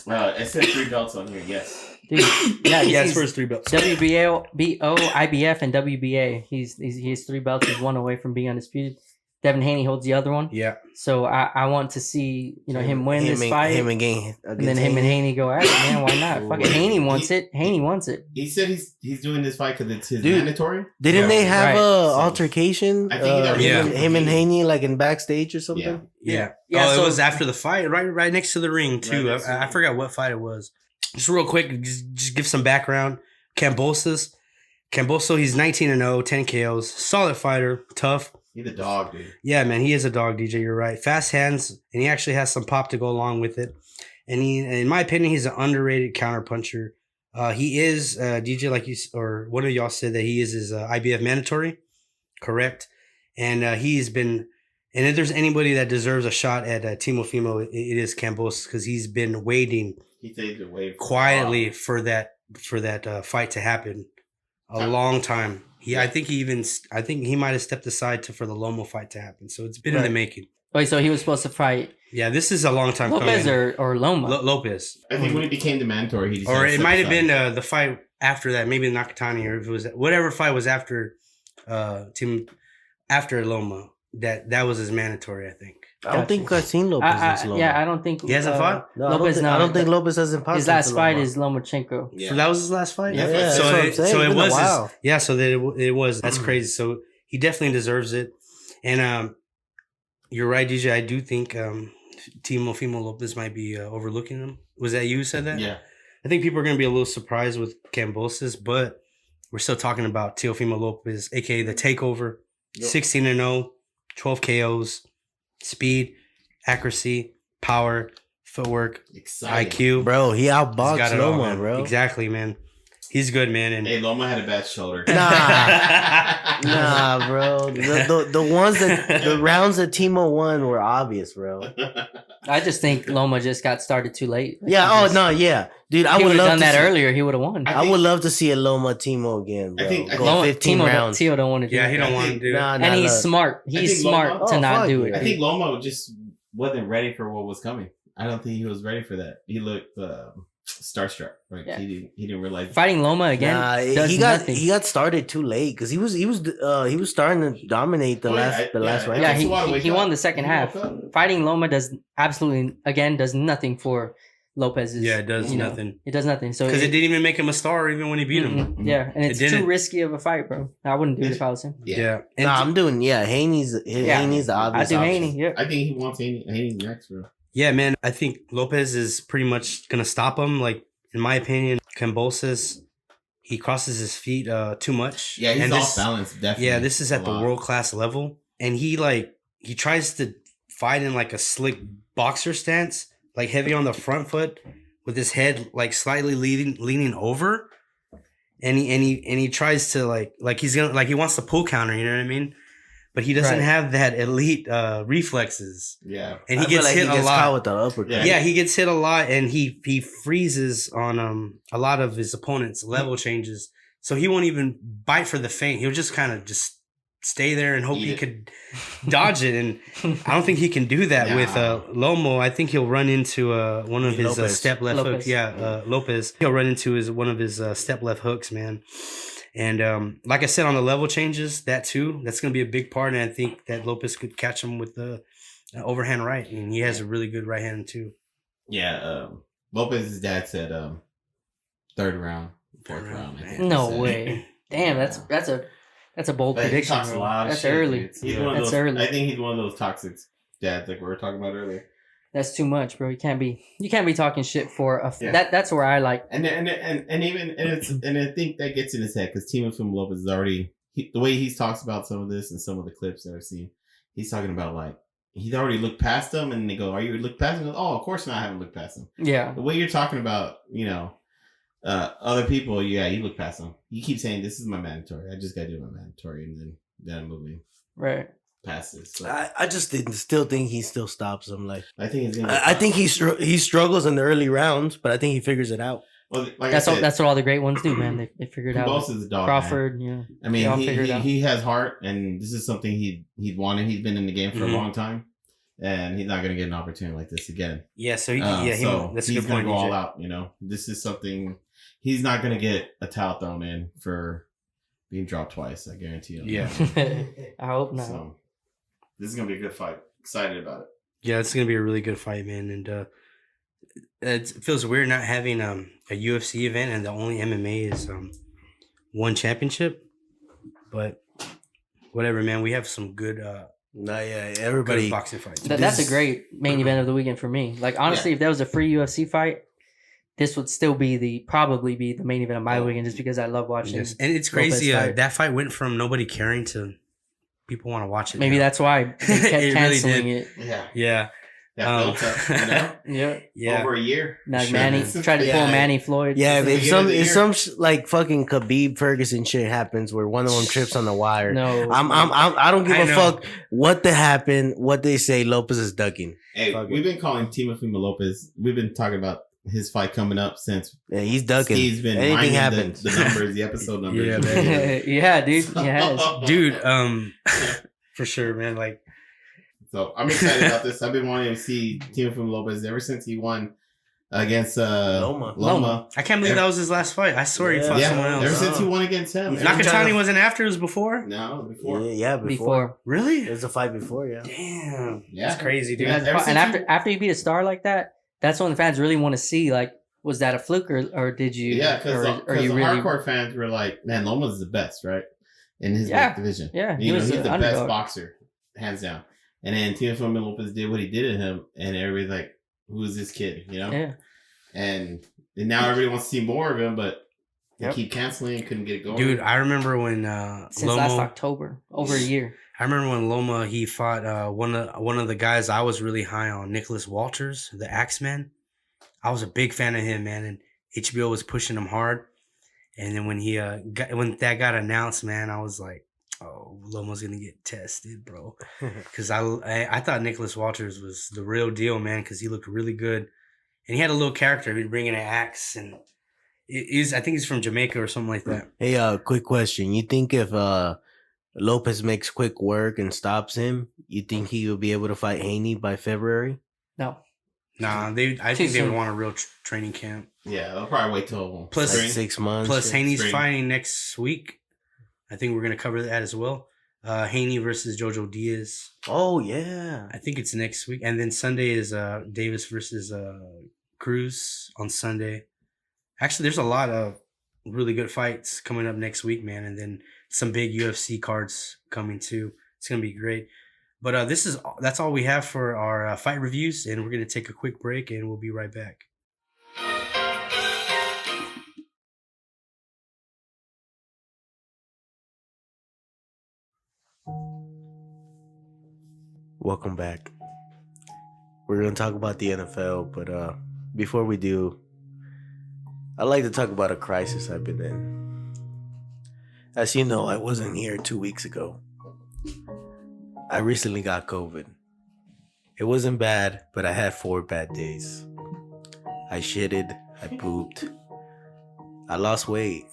It said 3 belts on here. Yes.
Dude, yeah,
Yeah,
he's
it's for his 3 belts.
WBO, BO, IBF, and WBA. He has 3 belts. He's 1 away from being undisputed. Devin Haney holds the other one.
Yeah.
So I want to see him win this fight,
Him again,
and then him and Haney go at it. Man, why not? Fuck it. Haney wants it. Haney wants it.
He said he's doing this fight because it's his
Dude,
mandatory.
Didn't they have
Right.
a altercation?
I think he got
Yeah.
him and Haney like in backstage or something.
Yeah.
Yeah,
Oh,
so-
it was after the fight, right next to the ring too.
Right next to the
I
ring.
forgot what fight it was. Just real quick, just give some background. Kambosos, he's 19-0, 10 KOs, solid fighter, tough.
He's a dog, dude.
Yeah, man, he is a dog, DJ. You're right. Fast hands, and he actually has some pop to go along with it. And in my opinion, he's an underrated counterpuncher. He is DJ, like you or one of y'all said that he is his IBF mandatory, correct? And he's been. And if there's anybody that deserves a shot at Teofimo, it is Kambosos because he's been waiting
He stayed away for
quietly for that fight to happen a long time. I think he might have stepped aside for the Lomo fight to happen. So it's been in the making.
Wait, so he was supposed to fight
Yeah, this is a long time
Lopez
coming.
or Loma?
Lopez.
I think when it became the mandatory, he just
Or
had to
it
step
might have
aside.
been the fight after that, maybe Nakatani, or if it was whatever fight was after after Loma. That was his mandatory, I think.
I don't think I've seen Lopez in Loma.
Yeah, I don't think
He hasn't fought?
No,
Lopez.
I don't think Lopez hasn't fought
His
since
last
the
fight
Loma.
is Lomachenko.
Yeah.
So that was his last fight.
Yeah,
Yeah,
that's
that's what I'm saying.
So
It's
it
been a
was.
while.
So that it was. That's crazy. So he definitely deserves it. And you're right, DJ. I do think Teofimo Lopez might be overlooking him. Was that you who said that?
Yeah.
I think people are going to be a little surprised with Kambosos, but we're still talking about Teofimo Lopez, aka the Takeover.
Yep.
16-0, 12 KOs, speed, accuracy, power, footwork,
Exciting.
IQ.
Bro, he
He's
outboxed
got it all,
Loma,
man.
bro.
Exactly, man. He's good, man. And
Hey, Loma had a bad shoulder.
Nah, bro. The ones the rounds that Timo won were obvious, bro.
I just think Loma just got started too late.
Yeah. Oh no. Yeah, dude. I
He
would
would have
love
done
to
that
see,
earlier. He would have won.
I would love to see a Loma Timo again, bro.
I think
Go
Loma,
15 rounds.
Timo don't want to do
yeah,
it.
he don't
I
want to
think-
do it.
Nah,
And he's
look.
smart.
I
He's
think
smart
Loma-
to
Oh,
not
fuck
do
yeah.
it.
I think Loma just wasn't ready for what was coming. I don't think he was ready for that. He looked starstruck. Right?
Yeah.
He didn't realize.
Fighting Loma again
Nah,
does
he got
nothing.
he got started too late because he was starting to dominate the last round.
Yeah,
It's a while to wake
he
up.
won the second
He
half.
woke up.
Fighting Loma does nothing for Lopez's.
Yeah, it does
you know,
nothing.
It does nothing. So
Because it didn't even make him a star even when he beat him.
Yeah, and it's too
didn't.
risky of a fight, bro. I wouldn't do it if I was him.
Yeah. And
Nah, I'm doing Haney's the
I
obvious
do
option.
Haney. Yeah.
I think he wants Haney next, bro.
yeah, man, I think Lopez is pretty much going to stop him. Like, in my opinion, Kambosos, he crosses his feet too much.
Yeah, he's
and
off balance. Definitely.
Yeah, this is
a
at the
lot.
world-class level. And he tries to fight in like a slick boxer stance, like heavy on the front foot with his head like slightly leaning over. and he tries to like he's gonna like he wants to pull counter. You know what I mean? But he doesn't
Right.
have that elite reflexes.
Yeah.
And he
I feel
gets
like
hit
he gets
a lot.
caught with the uppercut.
Yeah, he gets hit a lot, and he freezes on a lot of his opponents' level changes. So he won't even bite for the feint. He'll just kind of just stay there and hope he could dodge it. And I don't think he can do that with Lomo. I think he'll run into one of his step left
Lopez.
hooks. Yeah, Lopez. He'll run into one of his step left hooks, man. And like I said, on the level changes, that's going to be a big part. And I think that Lopez could catch him with the overhand right. And he has a really good right hand, too.
Yeah. Lopez's dad said third round, fourth round. I think he
No
said.
way. Damn, that's a bold
But he
prediction.
talks a
Bro.
lot of
That's
shit,
early.
dude. He's one of
That's
those,
early.
I think he's one of those toxic dads like we were talking about earlier.
That's too much, bro. You can't be talking shit for a.
Yeah.
That's where I like.
And I think that gets in his head because Timothy Lopez is already the way he talks about some of this and some of the clips that I've seen. He's talking about like he's already looked past them, and they go, "Are you looked past him?" Oh, of course not. I haven't looked past him.
Yeah.
The way you're talking about, other people, yeah, you look past them. You keep saying, "This is my mandatory. I just got to do my mandatory," and then I'm moving
Right.
past this. So
I just still think he still stops him. Like
I think he's gonna.
I think he struggles in the early rounds, but I think he figures it out.
Well, like
That's
I
all.
said,
That's what all the great ones do, man. They figured out.
Kambosos is a dog.
Crawford,
Man.
yeah.
I
They all
mean,
figured it out.
he has heart, and this is something he'd wanted. He's been in the game for a long time, and he's not going to get an opportunity like this again.
Yeah, so that's a
he's
good
going
point.
to go all
DJ.
out. This is something he's not going to get a towel thrown in for being dropped twice. I guarantee you.
Yeah.
I hope not.
So this is going to be a good fight. Excited about it.
Yeah, it's gonna be a really good fight, man. And it feels weird not having a UFC event and the only MMA is one championship. But whatever, man. We have some good
Everybody.
good boxing fights.
That's a great main event of the weekend for me. Like honestly, if there was a free UFC fight, this would still be probably be the main event of my weekend, just because I love watching.
Yes. And it's crazy.
Lopez fight.
That fight went from nobody caring to people want to watch it.
Maybe
now.
that's why they kept
It really
canceling
did.
it.
Yeah.
Yeah.
That built up,
Yeah,
Yeah.
over a year.
like
Sure,
Manny
man.
tried to pull Manny Floyd.
Yeah,
It's the
if
beginning of
some
the year.
like fucking Khabib Ferguson shit happens where one of them trips on the wire,
No,
I don't give
I
a
know.
fuck what happened, what they say. Lopez is ducking.
Hey,
Fuck
we've been calling Timothy Lopez. We've been talking about his fight coming up since
Yeah, he's ducking.
Steve's been
Anything
minding
happens.
the numbers, the episode numbers.
Yeah, man.
yeah, dude, he has.
Dude, for sure, man. Like,
So I'm excited about this. I've been wanting to see Timothy Lopez ever since he won against
Loma.
I can't believe that was his last fight. I swear he fought someone
Yeah,
else.
ever since he won against him.
Nakatani wasn't after, it was before?
No, before.
Yeah,
Before.
Really?
There's a fight before, yeah.
Damn.
Yeah.
That's crazy, dude.
Yeah. Ever
And
since
after you beat a star like that, that's when the fans really want to see, like, was that a fluke or did you?
Yeah, because
or
the
you really?
hardcore fans were like, "Man, Loma's the best, right?" In his
Yeah.
weight division.
Yeah, he
you know,
was
he's
the
the
underdog.
best boxer, hands down. And then Timothy Lopez did what he did to him, and everybody's like, "Who's this kid?" You know.
Yeah.
And now everybody wants to see more of him, but they
Yep.
keep canceling and couldn't get it going.
Dude, I remember when
Since
Lomo,
last October, over a year.
I remember when Loma he fought one of the guys I was really high on, Nicholas Walters, the Axeman. I was a big fan of him, man, and HBO was pushing him hard. And then when when that got announced, man, I was like, "Oh, Loma's gonna get tested, bro." Because I thought Nicholas Walters was the real deal, man, because he looked really good, and he had a little character. He'd bring in an axe, and I think he's from Jamaica or something like that.
Hey, quick question. You think if Lopez makes quick work and stops him, you think he will be able to fight Haney by February?
No.
Nah, I
Too
think they would
soon.
want a real training camp.
Yeah, they'll probably wait till
Plus-
Like
spring.
6 months.
Plus,
shit.
Haney's
spring.
fighting next week. I think we're gonna cover that as well. Haney versus Jojo Diaz.
Oh yeah.
I think it's next week, and then Sunday is Davis versus Cruz on Sunday. Actually, there's a lot of really good fights coming up next week, man, and then some big UFC cards coming too. It's gonna be great. But that's all we have for our fight reviews, and we're gonna take a quick break, and we'll be right back.
Welcome back. We're gonna talk about the NFL, but before we do, I'd like to talk about a crisis I've been in. As you know, I wasn't here 2 weeks ago. I recently got COVID. It wasn't bad, but I had 4 bad days. I shitted, I pooped, I lost weight.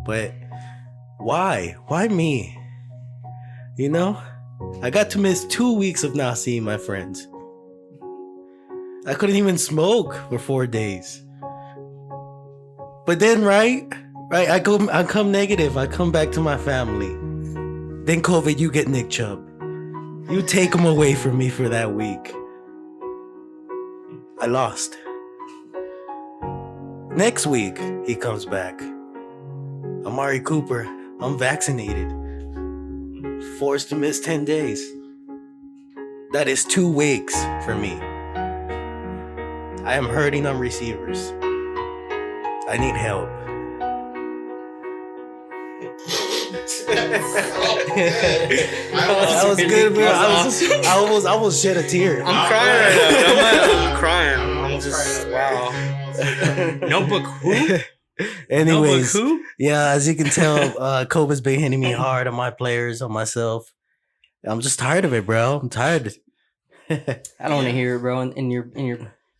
But why? Why me? You know? I got to miss 2 weeks of not seeing my friends. I couldn't even smoke for 4 days. But then, right, I come negative. I come back to my family. Then COVID, you get Nick Chubb. You take him away from me for that week. I lost. Next week, he comes back. Amari Cooper, I'm vaccinated. Forced to miss 10 days. That is 2 weeks for me. I am hurting on receivers. I need help. That was good, bro. I almost shed a tear.
I'm crying right now. I'm crying. I'm just wow. Notebook who?
Anyways,
Notebook who?
yeah, as you can tell, COVID's been hitting me hard on my players, on myself. I'm just tired of it, bro. I'm tired.
I don't want to hear it, bro. In your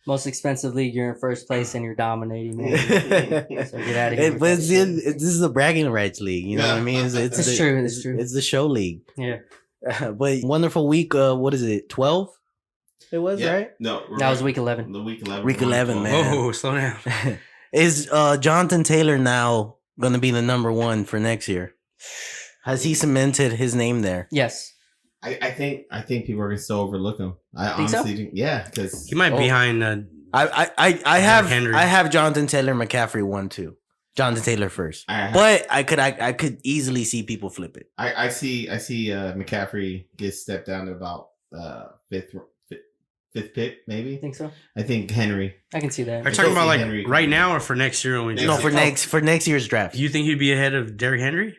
most expensive league, you're in first place and you're dominating. Man. So get out of here.
But this is a bragging rights league. You know what I mean?
It's true. It's true.
It's the show league.
Yeah.
But wonderful week. What is it? 12? It was, right?
No,
That was week 11.
The week 11.
Week 11, man.
Whoa, slow down.
Is Jonathan Taylor now going to be the number 1 for next year? Has he cemented his name there?
Yes.
I think people are gonna still overlook him. I
Think so?
honestly think, yeah, because
He might be behind.
I have
Henry.
I have Jonathan Taylor, McCaffrey 1, 2. Jonathan Taylor first, but I could easily see people flip it.
I see McCaffrey get stepped down to about fifth pick, maybe.
Think so?
I think Henry.
I can see that.
Are you talking about like
Henry
right now or for next year? When we
No,
just-
for next year's draft.
You think he'd be ahead of Derrick Henry?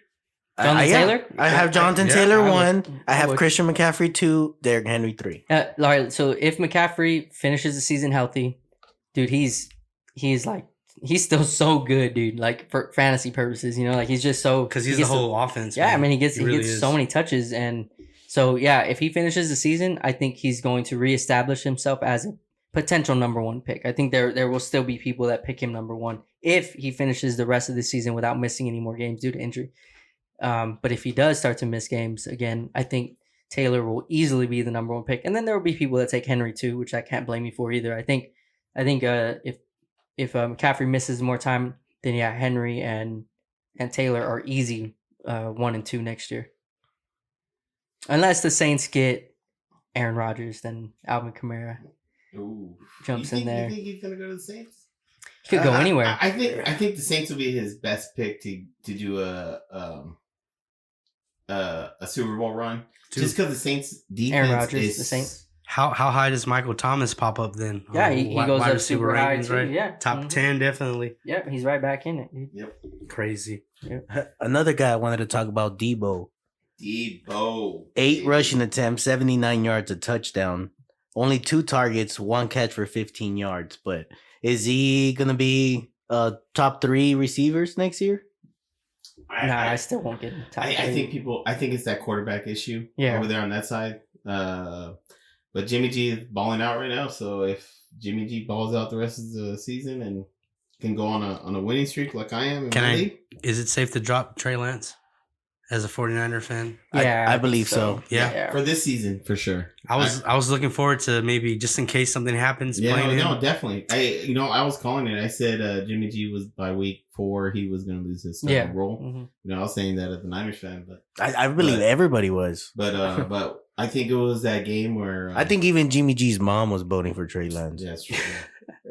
Jonathan Taylor?
I have Jonathan
Yeah,
Taylor
I would.
1. I have
would.
Christian McCaffrey 2. Derrick Henry 3.
All right, so if McCaffrey finishes the season healthy, dude, he's still so good, dude. Like for fantasy purposes, you know, like he's just so
Because
he
he's the
gets
whole offense.
Yeah,
man.
I mean, he gets
really
gets
is.
so many touches, and so yeah, if he finishes the season, I think he's going to reestablish himself as a potential number 1 pick. I think there will still be people that pick him number 1 if he finishes the rest of the season without missing any more games due to injury. But if he does start to miss games again, I think Taylor will easily be the number 1 pick, and then there will be people that take Henry too, which I can't blame you for either. I think if McCaffrey misses more time, then yeah, Henry and Taylor are easy 1 and 2 next year. Unless the Saints get Aaron Rodgers, then Alvin Kamara
Ooh.
jumps
You
in there.
think he's gonna go to the Saints?
He could go anywhere.
I think the Saints will be his best pick to do a Super Bowl run, just because the Saints defense
Aaron Rodgers,
is
the Saints.
How high does Michael Thomas pop up then?
Yeah, he goes
Wide
up
receiver
super high
rankings,
too.
right?
Yeah,
Top
Mhm.
10, definitely.
Yeah, he's right back in it, dude.
Yep.
Crazy.
Another guy I wanted to talk about, Debo.
8
rushing attempts, 79 yards, a touchdown. Only 2 targets, 1 catch for 15 yards. But is he going to be top 3 receivers next year?
I still won't get him.
I think it's that quarterback issue over there on that side. But Jimmy G is balling out right now. So if Jimmy G balls out the rest of the season and can go on a winning streak like I am in my league,
Is it safe to drop Trey Lance as a 49er fan?
Yeah,
I believe so.
Yeah.
for this season for sure.
I was looking forward to maybe just in case something happens. playing him.
Definitely. I was calling it. I said Jimmy G was by week 4 he was going to lose his starting role.
Mhm.
I was saying that as a Niners fan, but
I believe everybody was.
but I think it was that game where
I think even Jimmy G's mom was voting for Trey Lance.
that's true.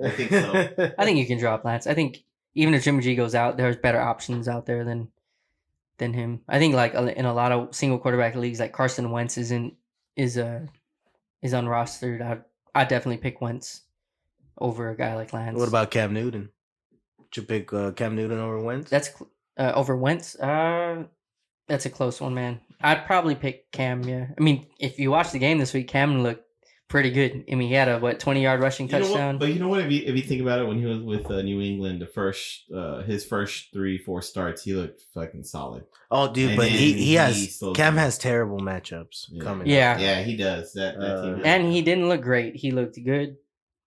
I think so.
I think you can drop Lance. I think even if Jimmy G goes out, there's better options out there than him. I think like in a lot of single quarterback leagues, like Carson Wentz is unrostered. I'd definitely pick Wentz over a guy like Lance.
What about Cam Newton? Would you pick Cam Newton over Wentz?
That's over Wentz? That's a close one, man. I'd probably pick Cam, yeah. I mean, if you watch the game this week, Cam looked pretty good. I mean, he had a 20-yard rushing touchdown.
But you know what? If you think about it, when he was with New England, his first 3-4 starts, he looked fucking solid.
Oh, dude,
And
but Cam
down.
has terrible matchups coming.
Yeah.
Yeah, he does. That team.
And he didn't look great. He looked good,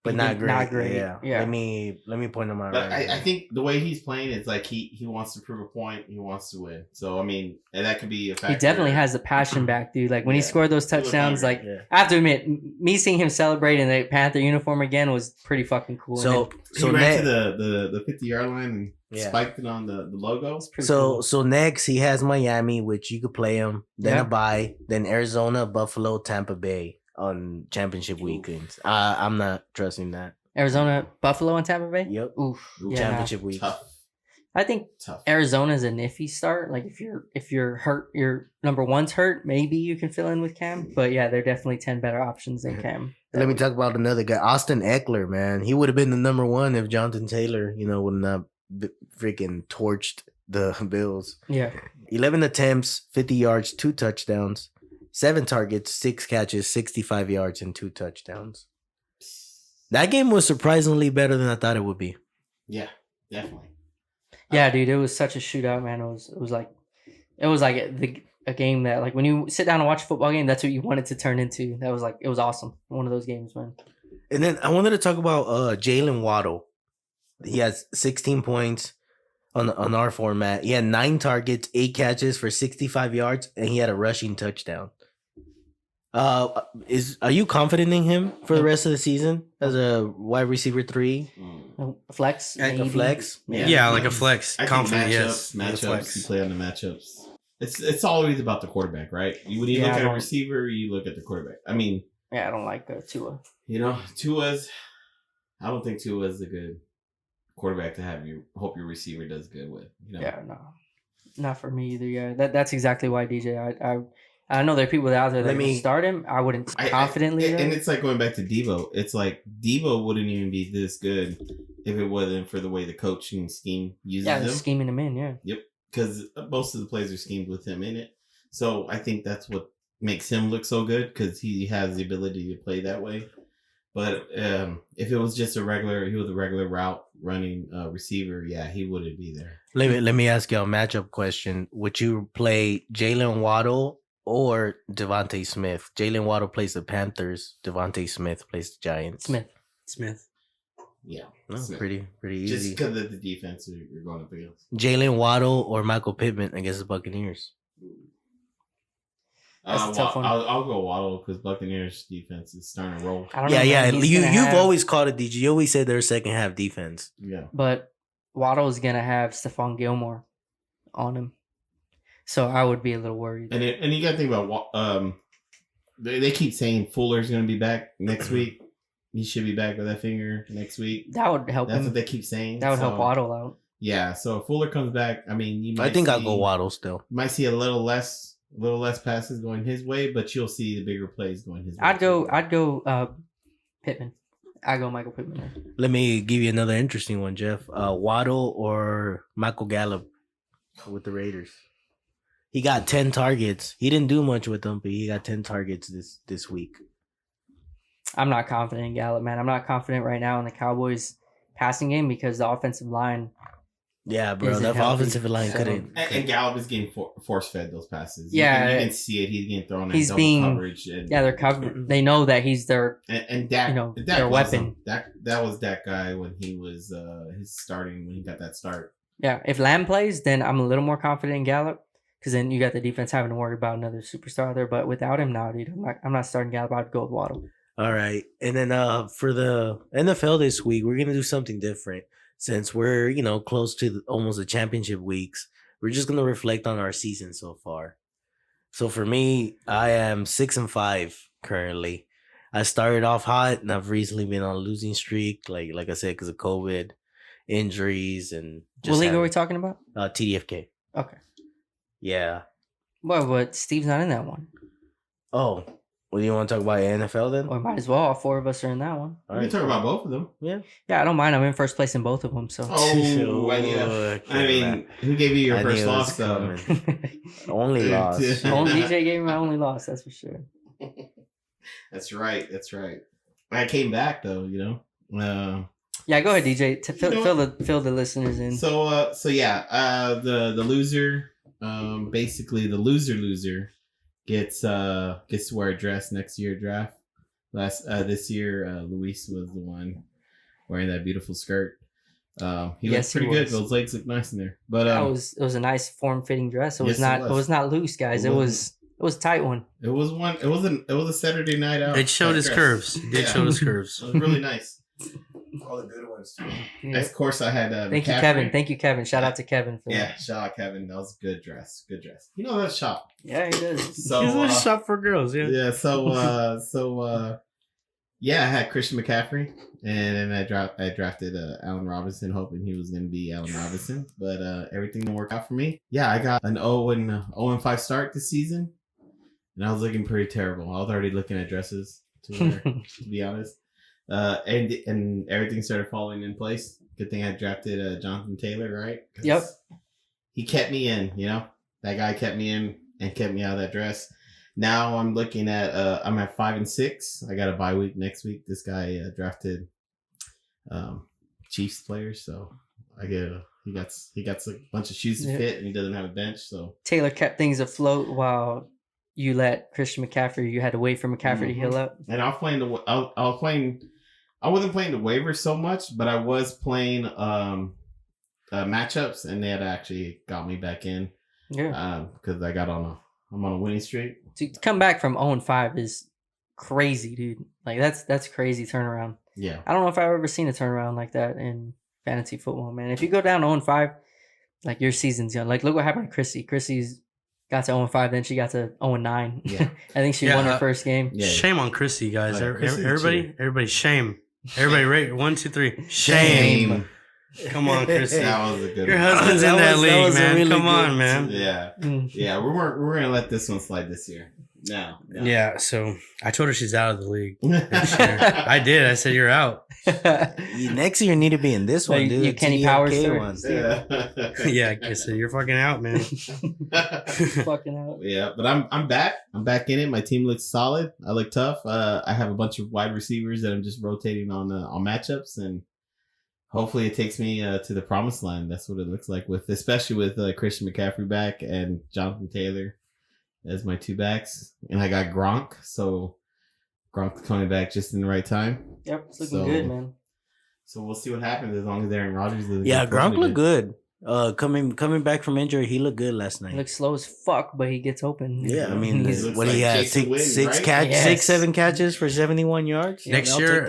but
He
not
did
great.
not great.
Yeah.
Yeah.
Let me point him out.
But
right
I think the way he's playing is like he wants to prove a point. He wants to win. So I mean, and that could be a factor.
He definitely has the passion back, dude. Like when he
Yeah.
scored those
He looked
touchdowns,
hungry.
like
Yeah.
I have to admit, me seeing him celebrate in the Panther uniform again was pretty fucking cool.
So
He ran
next,
to the 50-yard line and
Yeah.
spiked it on the logo.
so next he has Miami, which you could play him. Then
Yeah.
a bye. Then Arizona, Buffalo, Tampa Bay on championship weekends. I'm not trusting that.
Arizona, Buffalo, and Tampa Bay.
Yep.
Oof.
Ooh,
Yeah,
Championship week.
Tough.
I think
Tough.
Arizona's a iffy start. Like if you're hurt, your number one's hurt, maybe you can fill in with Cam. But yeah, they're definitely 10 better options than Cam.
Let me talk about another guy, Austin Eckler. Man, he would have been the number one if Jonathan Taylor, would not freaking torched the Bills.
Yeah.
11 attempts, 50 yards, 2 touchdowns, 7 targets, 6 catches, 65 yards, and 2 touchdowns. That game was surprisingly better than I thought it would be.
Yeah, definitely.
Yeah, dude, it was such a shootout, man. It was like a game that, like, when you sit down and watch a football game, that's what you want it to turn into. That was it was awesome. One of those games, man.
And then I wanted to talk about Jalen Waddle. He has 16 points on our format. He had 9 targets, 8 catches for 65 yards, and he had a rushing touchdown. Are you confident in him for the rest of the season as a wide receiver 3?
Flex,
A
maybe.
flex?
Yeah, like a flex.
I think
Confident, yes.
matchups.
Flex.
You play on the matchups. It's always about the quarterback, right? When you look
I
at a
don't-
receiver, you look at the quarterback. I mean,
Yeah, I don't like Tua.
I don't think Tua's a good quarterback to have. You hope your receiver does good with.
Yeah, no, not for me either. Yeah, that's exactly why DJ. I know there are people out there that can start him. I wouldn't confidently.
And it's like going back to Debo. It's like Debo wouldn't even be this good if it wasn't for the way the coaching scheme uses
they're
him.
scheming him in. Yeah.
Yep, because most of the plays are schemed with him in it. So I think that's what makes him look so good, because he has the ability to play that way. But if it was just he was a regular route running receiver, yeah, he wouldn't be there.
Let me ask you a matchup question. Would you play Jalen Waddle or Devontae Smith? Jalen Waddle plays the Panthers. Devontae Smith plays the Giants.
Smith.
Yeah,
No,
Smith.
pretty
Just
easy.
because of the defense you're going up against.
Jalen Waddle or Michael Pittman against the Buccaneers.
That's a tough one.
I'll go Waddle, because Buccaneers defense is starting to roll.
I don't know,
Yeah.
man. He's
You've
gonna have-
always called it, DG. You always said they're second half defense.
Yeah.
But Waddle's gonna have Stephon Gilmore on him, so I would be a little worried.
And you got to think about they keep saying Fuller's going to be back next week. He should be back with that finger next week.
That would help
That's
him.
what they keep saying.
That would help
So,
Waddle out.
Yeah, so if Fuller comes back, I mean, you might
I think I'll
see-
go Waddle still.
You might see a little less passes going his way, but you'll see the bigger plays going his way.
I'd
too.
go Pittman. I go Michael Pittman.
Let me give you another interesting one, Jeff. Waddle or Michael Gallup with the Raiders. He got 10 targets. He didn't do much with them, but he got 10 targets this week.
I'm not confident in Gallup, man. I'm not confident right now in the Cowboys passing game because the offensive line.
Yeah, bro.
Isn't
That
healthy,
offensive line
so-
couldn't.
And Gallup is getting force fed those passes.
Yeah,
you can see it. He's getting thrown in
he's
double
being-
coverage. And,
Yeah, they're covered. They know that he's their.
And Dak, Dak
their
loves
weapon.
him. That was that guy when he was when he got that start.
Yeah, if Lamb plays, then I'm a little more confident in Gallup because then you got the defense having to worry about another superstar there. But without him, no, dude, I'm not starting Gallup. I'd go with Waddle.
All right. And then for the NFL this week, we're going to do something different. Since we're, close to almost the championship weeks, we're just going to reflect on our season so far. So for me, I am 6-5 currently. I started off hot, and I've recently been on a losing streak, like I said, because of COVID, injuries, and
What league are we talking about?
TDFK.
Okay.
Yeah.
Well, but Steve's not in that one.
Oh, well, do you want to talk about NFL then?
Or might as well. All 4 of us are in that one.
We can talk about both of them.
Yeah.
Yeah, I don't mind. I'm in first place in both of them. So.
Oh, I mean, who gave you your
I
first
knew it was
loss though?
coming. Only loss.
Only DJ gave me my only loss. That's for sure.
That's right. That's right. I came back though,
Yeah, go ahead, DJ. To
You know
fill the listeners in.
So the loser, basically the loser gets to wear a dress next year draft. This year, Luis was the one wearing that beautiful skirt. He looked pretty good. Those legs look nice in there. But
it was a nice form fitting dress. It was
Yes,
not it was not loose, guys. It was a tight one.
it was a Saturday night out.
It showed his
dress.
curves. It did show his curves.
It was really nice.
All the good ones too.
Yeah.
Of course, I had
Thank you,
McCaffrey.
Kevin. Thank you, Kevin. Shout out to Kevin for
Yeah,
that.
shout out Kevin. That was a good dress. Good dress. You know that shop.
Yeah, he does.
So
He's a shop for girls, yeah.
yeah. I had Christian McCaffrey, and then I drafted Allen Robinson, hoping he was going to be Allen Robinson, but everything didn't work out for me. Yeah, I got an 0-5 start this season, and I was looking pretty terrible. I was already looking at dresses to wear, to be honest. And everything started falling in place. Good thing I drafted Jonathan Taylor, right? 'Cause
Yep.
He kept me in, that guy kept me in and kept me out of that dress. Now I'm looking at, I'm at 5-6. I got a bye week next week. This guy drafted Chiefs players. So he got a bunch of shoes to fit and he doesn't have a bench. So
Taylor kept things afloat while you let Christian McCaffrey. You had to wait for McCaffrey to heal up.
And I wasn't playing the waivers so much, but I was playing matchups, and they had actually got me back in.
Yeah,
because I'm on a winning streak.
to come back from 0-5 is crazy, dude. Like that's crazy turnaround.
Yeah,
I don't know if I've ever seen a turnaround like that in fantasy football, man. If you go down 0-5, like your season's gone. Like look what happened to Chrissy. Chrissy's got to 0-5, then she got to 0-9.
Yeah.
I think she won her first game.
Yeah.
Shame on Chrissy, guys.
Like, Chrissy's a
Everybody, shame. Everybody, rate 1, 2, 3.
Shame.
Come on, Chrissy.
That was a good
Your
one.
husband's in that league, man.
really
Come on,
good.
man.
Yeah,
Mm.
yeah. We're gonna let this one slide this year. No.
Yeah, so I told her she's out of the league. I did. I said, you're out.
Next year, you need to be in this one,
Like,
dude.
you Kenny
TFK
Powers story.
one.
Yeah.
Yeah, I said, you're fucking out, man.
Fucking out.
Yeah, but I'm back. I'm back in it. My team looks solid. I look tough. I have a bunch of wide receivers that I'm just rotating on matchups, and hopefully it takes me to the promised land. That's what it looks like especially with Christian McCaffrey back and Jonathan Taylor as my two backs, and I got Gronk. So Gronk's coming back just in the right time.
Yep, it's looking good, man.
So we'll see what happens as long as Aaron Rodgers doesn't
Yeah,
get
Gronk
COVID
looked good. Coming back from injury, he looked good last
He
night.
looks slow as fuck, but he gets open.
Yeah, I mean,
He's-
looks
what
like
he had
Jason Witten, right?
Yes.
7 catches for 71 yards. Yeah,
Next
I'll
year,
take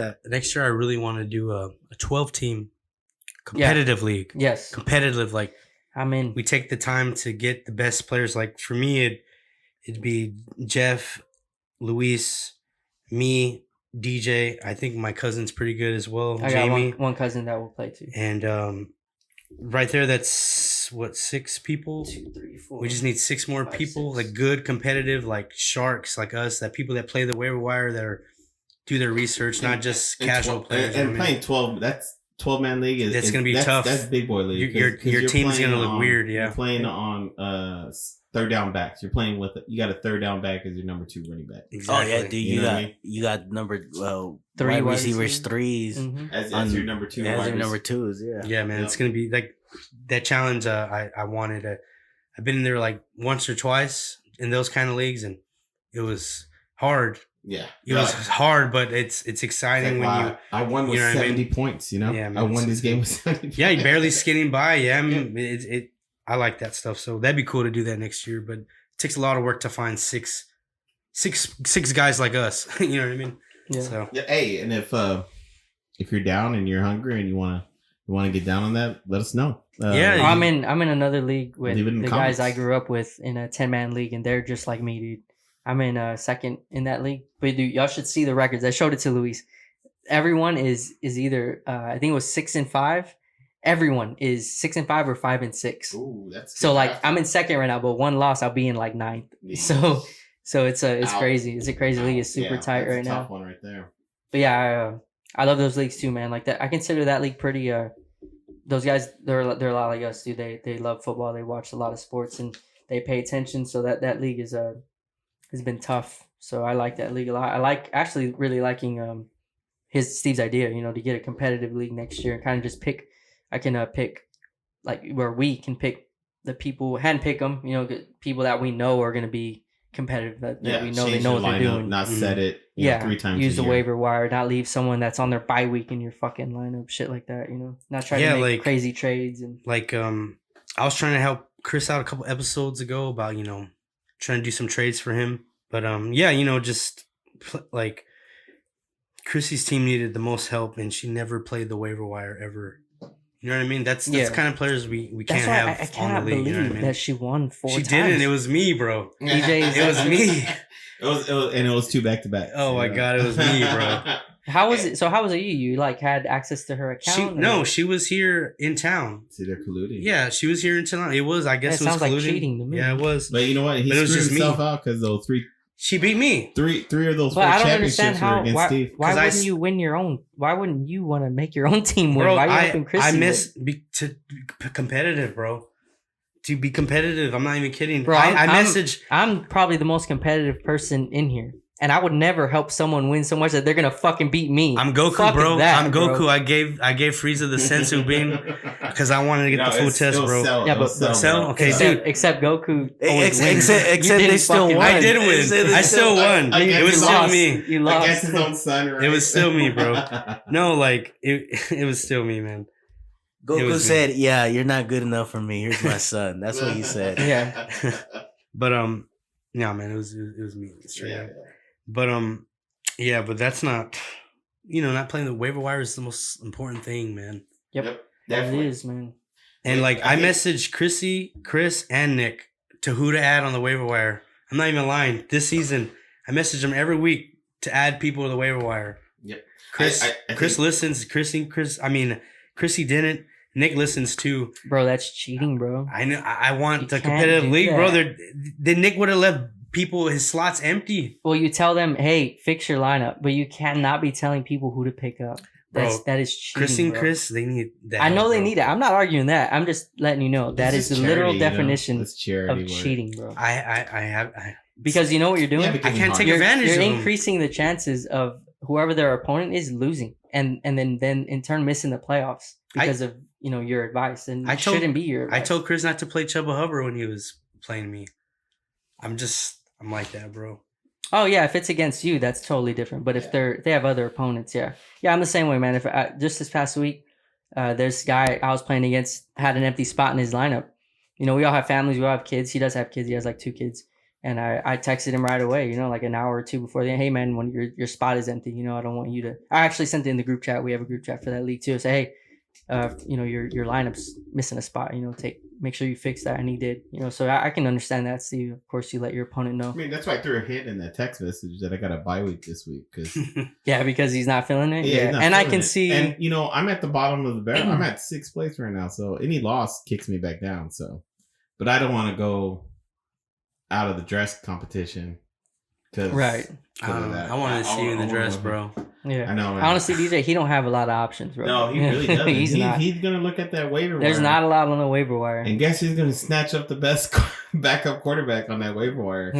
that.
I really want to do a 12-team competitive league.
yes,
Competitive, like
I'm in.
we take the time to get the best players. Like for me, it'd be Jeff, Luis, me, DJ. I think my cousin's pretty good as well.
I got
Jamie.
one cousin that will play too.
And right there, that's what, 6 people.
2, 3, 4.
We just need 6 more
5,
people,
6.
like good, competitive, like sharks, like us. That people that play the waiver wire, that do their research, not just casual players.
And
you know what I mean?
playing 12, that's 12-man league.
That's gonna be tough.
That's big boy league.
Your
'cause
your
you're
team's
playing
gonna look weird. Yeah,
You're playing on third down backs. You're playing with you got a third down back as your number 2 running back.
Oh
exactly.
yeah, dude,
You
you
know what
got
I mean?
you got number
3
wide
wide
receivers
receivers.
3s
Mhm.
As your number 2.
as your number 2s. Yeah,
Yeah, man,
Yeah.
it's gonna be like that challenge. I wanted. I've been in there like once or twice in those kind of leagues, and it was hard.
Yeah,
It was hard, but it's exciting when you.
I won with
you know what I
70
mean?
points. You know,
Yeah, man,
I won
it's-
this game with 70 points.
Yeah, barely skidding by. Yeah, I mean, it. I like that stuff. So that'd be cool to do that next year. But it takes a lot of work to find six guys like us. You know what I mean?
Yeah.
So
Yeah, hey, and if you're down and you're hungry and you wanna get down on that, let us know.
Yeah,
Oh, I'm in another league with
Leave it in
the
the
guys
comments.
I grew up with in a 10-man league, and they're just like me, dude. I'm in second in that league. But dude, y'all should see the records. I showed it to Luis. Everyone is either I think it was 6-5. Everyone is 6-5 or 5-6.
Ooh, that's
So
good
like
draft.
I'm in second right now, but one loss, I'll be in like 9th.
Yeah.
So it's
Out.
crazy. It's a crazy league. It's super
Yeah,
tight
that's
right
a
now.
tough one right there.
But yeah, I love those leagues too, man. Like that, I consider that league pretty. Those guys, they're a lot like us, dude. They love football. They watch a lot of sports and they pay attention. So that league is has been tough So I like that league a lot. I like actually really liking Steve's idea, to get a competitive league next year and kind of just pick. I can pick like where we can pick the people, handpick them, people that we know are going to be competitive, that we know they know what they're doing.
Not set it 3 times
use
a
the
year.
waiver wire, not leave someone that's on their bye week in your fucking lineup, shit like that, not try to make crazy trades. And
like I was trying to help Chris out a couple episodes ago about trying to do some trades for him, but just like Chrissy's team needed the most help and she never played the waiver wire ever. You know what I mean? That's the kind of players we can't have
I cannot
on the league.
believe
You know what I mean?
that she won 4 times.
She didn't. It was me, bro.
DJ,
it was me.
It was 2 back-to-back.
Oh my god, it was me, bro.
How was it? So how was it you? You had access to her account?
She was here in town.
See, they're colluding.
Yeah, she was here in town. It was, I guess, it was
sounds
colluding.
like cheating to me.
Yeah, it was.
But you know what? He screwed himself out because those 3.
She beat me.
Three of those 4
I don't
championships
understand how.
were against Steve.
Why wouldn't you win your own? Why wouldn't you want to make your own team win?
Bro,
Why are you helping Chrissy?
I miss to be competitive, bro. To be competitive, I'm not even kidding.
Bro,
I message.
I'm probably the most competitive person in here. And I would never help someone win so much that they're gonna fucking beat me.
I'm Goku,
Fuck
bro.
that,
I'm Goku. Bro. I gave Frieza the sensu bean because I wanted to get the full test, bro. Okay, dude.
Except Goku.
Except they still won.
I did win. I still won. It was still me.
You lost.
Against his own son, right?
It was still me, bro. No, like it was still me, man.
Goku said, "Yeah, you're not good enough for me. Here's my son." That's what he said.
Yeah.
But no, man, it was me straight up. But yeah, but that's not, not playing the waiver wire is the most important thing, man.
Yep. That is, man.
And like I messaged Chris, and Nick to who to add on the waiver wire. I'm not even lying. This season, I message them every week to add people to the waiver wire.
Yep.
Chris listens. Chrissy didn't. Nick listens too.
Bro, that's cheating, bro.
I know. I want the competitive league, bro. Then Nick would have left his slots empty.
Well, you tell them, hey, fix your lineup, but you cannot be telling people who to pick up. That is cheating.
Chris, they need that.
I know they need it. I'm not arguing that. I'm just letting you know that is the literal definition of cheating, bro. Because you know what you're doing.
I can't take advantage.
You're increasing the chances of whoever their opponent is losing, and then in turn missing the playoffs because of your advice. And it shouldn't be your advice.
I told Chris not to play Chubba Hubbard when he was playing me. I'm like that, bro.
Oh yeah, if it's against you, that's totally different. But if they have other opponents, yeah, I'm the same way, man. If just this past week, there's a guy I was playing against had an empty spot in his lineup. We all have families, we all have kids. He does have kids. He has like 2 kids, and I texted him right away. Like an hour or 2 before the end. Hey man, when your spot is empty, I don't want you to. I actually sent it in the group chat. We have a group chat for that league too. I say, hey, your lineup's missing a spot. Make sure you fix that, and he did. So I can understand that. Steve, of course, you let your opponent know.
I mean, that's why I threw a hint in that text message that I got a bye week this week because
because he's not feeling it. Yeah, and I can see.
And I'm at the bottom of the barrel. I'm at 6th place right now, so any loss kicks me back down. So, but I don't want to go out of the dress competition.
Right.
I want to see you in the dress, bro.
Yeah,
I know. Man.
Honestly, DJ, he don't have a lot of options, bro.
No, he really doesn't.
He's
gonna look at that waiver wire.
There's not a lot on the waiver wire.
And guess who's gonna snatch up the best backup quarterback on that waiver wire?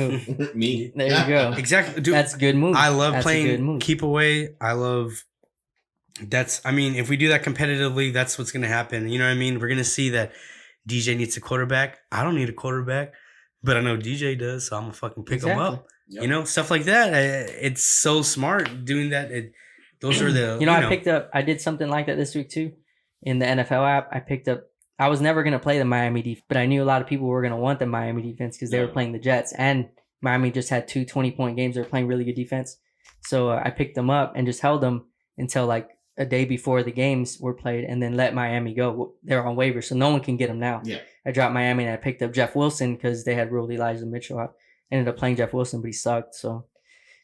Me.
There you go.
Exactly, dude.
That's a good move.
I love playing keep away. I love. If we do that competitively, that's what's gonna happen. You know what I mean? We're gonna see that DJ needs a quarterback. I don't need a quarterback, but I know DJ does, so I'm gonna fucking pick him up. Yep. Stuff like that. It's so smart doing that. Those are the.
I did something like that this week too. In the NFL app, I was never going to play the Miami defense, but I knew a lot of people were going to want the Miami defense because they were playing the Jets. And Miami just had 2 20-point games. They were playing really good defense. So I picked them up and just held them until like a day before the games were played and then let Miami go. They're on waivers, so no one can get them now.
Yeah.
I dropped Miami and I picked up Jeff Wilson because they had ruled Elijah Mitchell out. Ended up playing Jeff Wilson, but he sucked. So,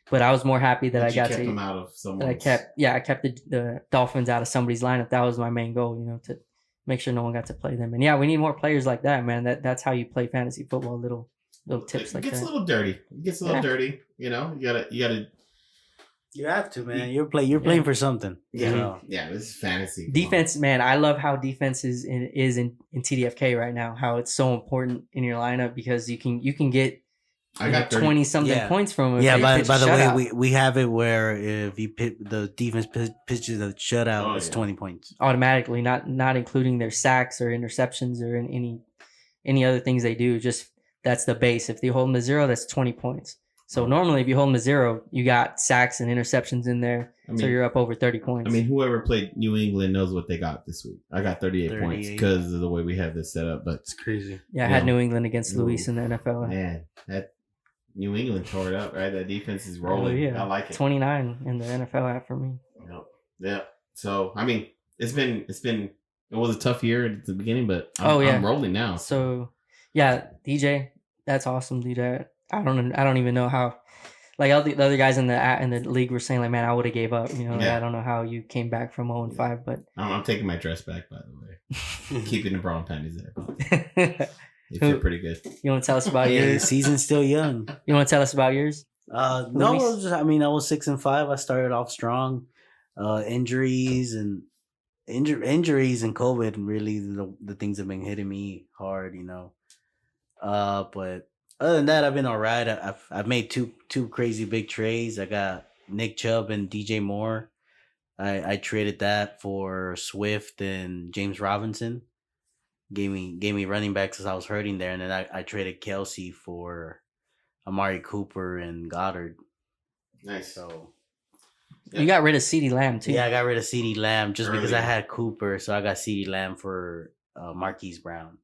but I was more happy that I got to.
Him out of someone.
I kept the Dolphins out of somebody's lineup. That was my main goal, to make sure no one got to play them. And yeah, we need more players like that, man. That's how you play fantasy football. Little tips like that.
It gets a little dirty. Dirty. You gotta.
You have to, man. You're playing for something.
Yeah, yeah. This is fantasy.
Defense, man. I love how defense is in TDFK right now. How it's so important in your lineup because you can get
I got 30.
20 something
Yeah.
points from him.
Yeah,
if they pitch
by
a
the way,
shutout.
we have it where if you the defense pitches a shutout,
Oh,
it's
yeah.
20 points.
automatically, not including their sacks or interceptions or any other things they do. Just that's the base. If you hold them to 0, that's 20 points. So normally, if you hold them to 0, you got sacks and interceptions in there, so you're up over 30 points.
I mean, whoever played New England knows what they got this week. I got 38 points
38.
because of the way we have this set up. But
It's crazy.
yeah, I had New England against Luis in the NFL.
man, that New England tore it up, right? That defense is rolling.
Oh, yeah.
I like it.
29 in the NFL app for me.
Yeah. So I mean, it was a tough year at the beginning, but
Oh, yeah.
I'm rolling now.
So yeah, DJ, that's awesome, DJ. I don't even know how. Like all the other guys in the league were saying, like, man, I would have gave up. You know,
Yeah.
I don't know how you came back from 0-5, but
I'm taking my dress back, by the way. Keeping the bra and panties there. They feel pretty good.
You want to tell us about
Yeah, the
yours?
season's still young.
You want to tell us about yours?
No,
Luis?
I was 6-5. I started off strong. Injuries and COVID really the things have been hitting me hard, you know. But other than that, I've been all right. I've made two crazy big trades. I got Nick Chubb and DJ Moore. I traded that for Swift and James Robinson. Gave me running backs as I was hurting there, and then I traded Kelsey for Amari Cooper and Goddard.
Nice.
So
Yeah.
You got rid of CeeDee Lamb too.
yeah, I got rid of CeeDee Lamb just because I
Early.
had Cooper, so I got CeeDee Lamb for Marquise Brown.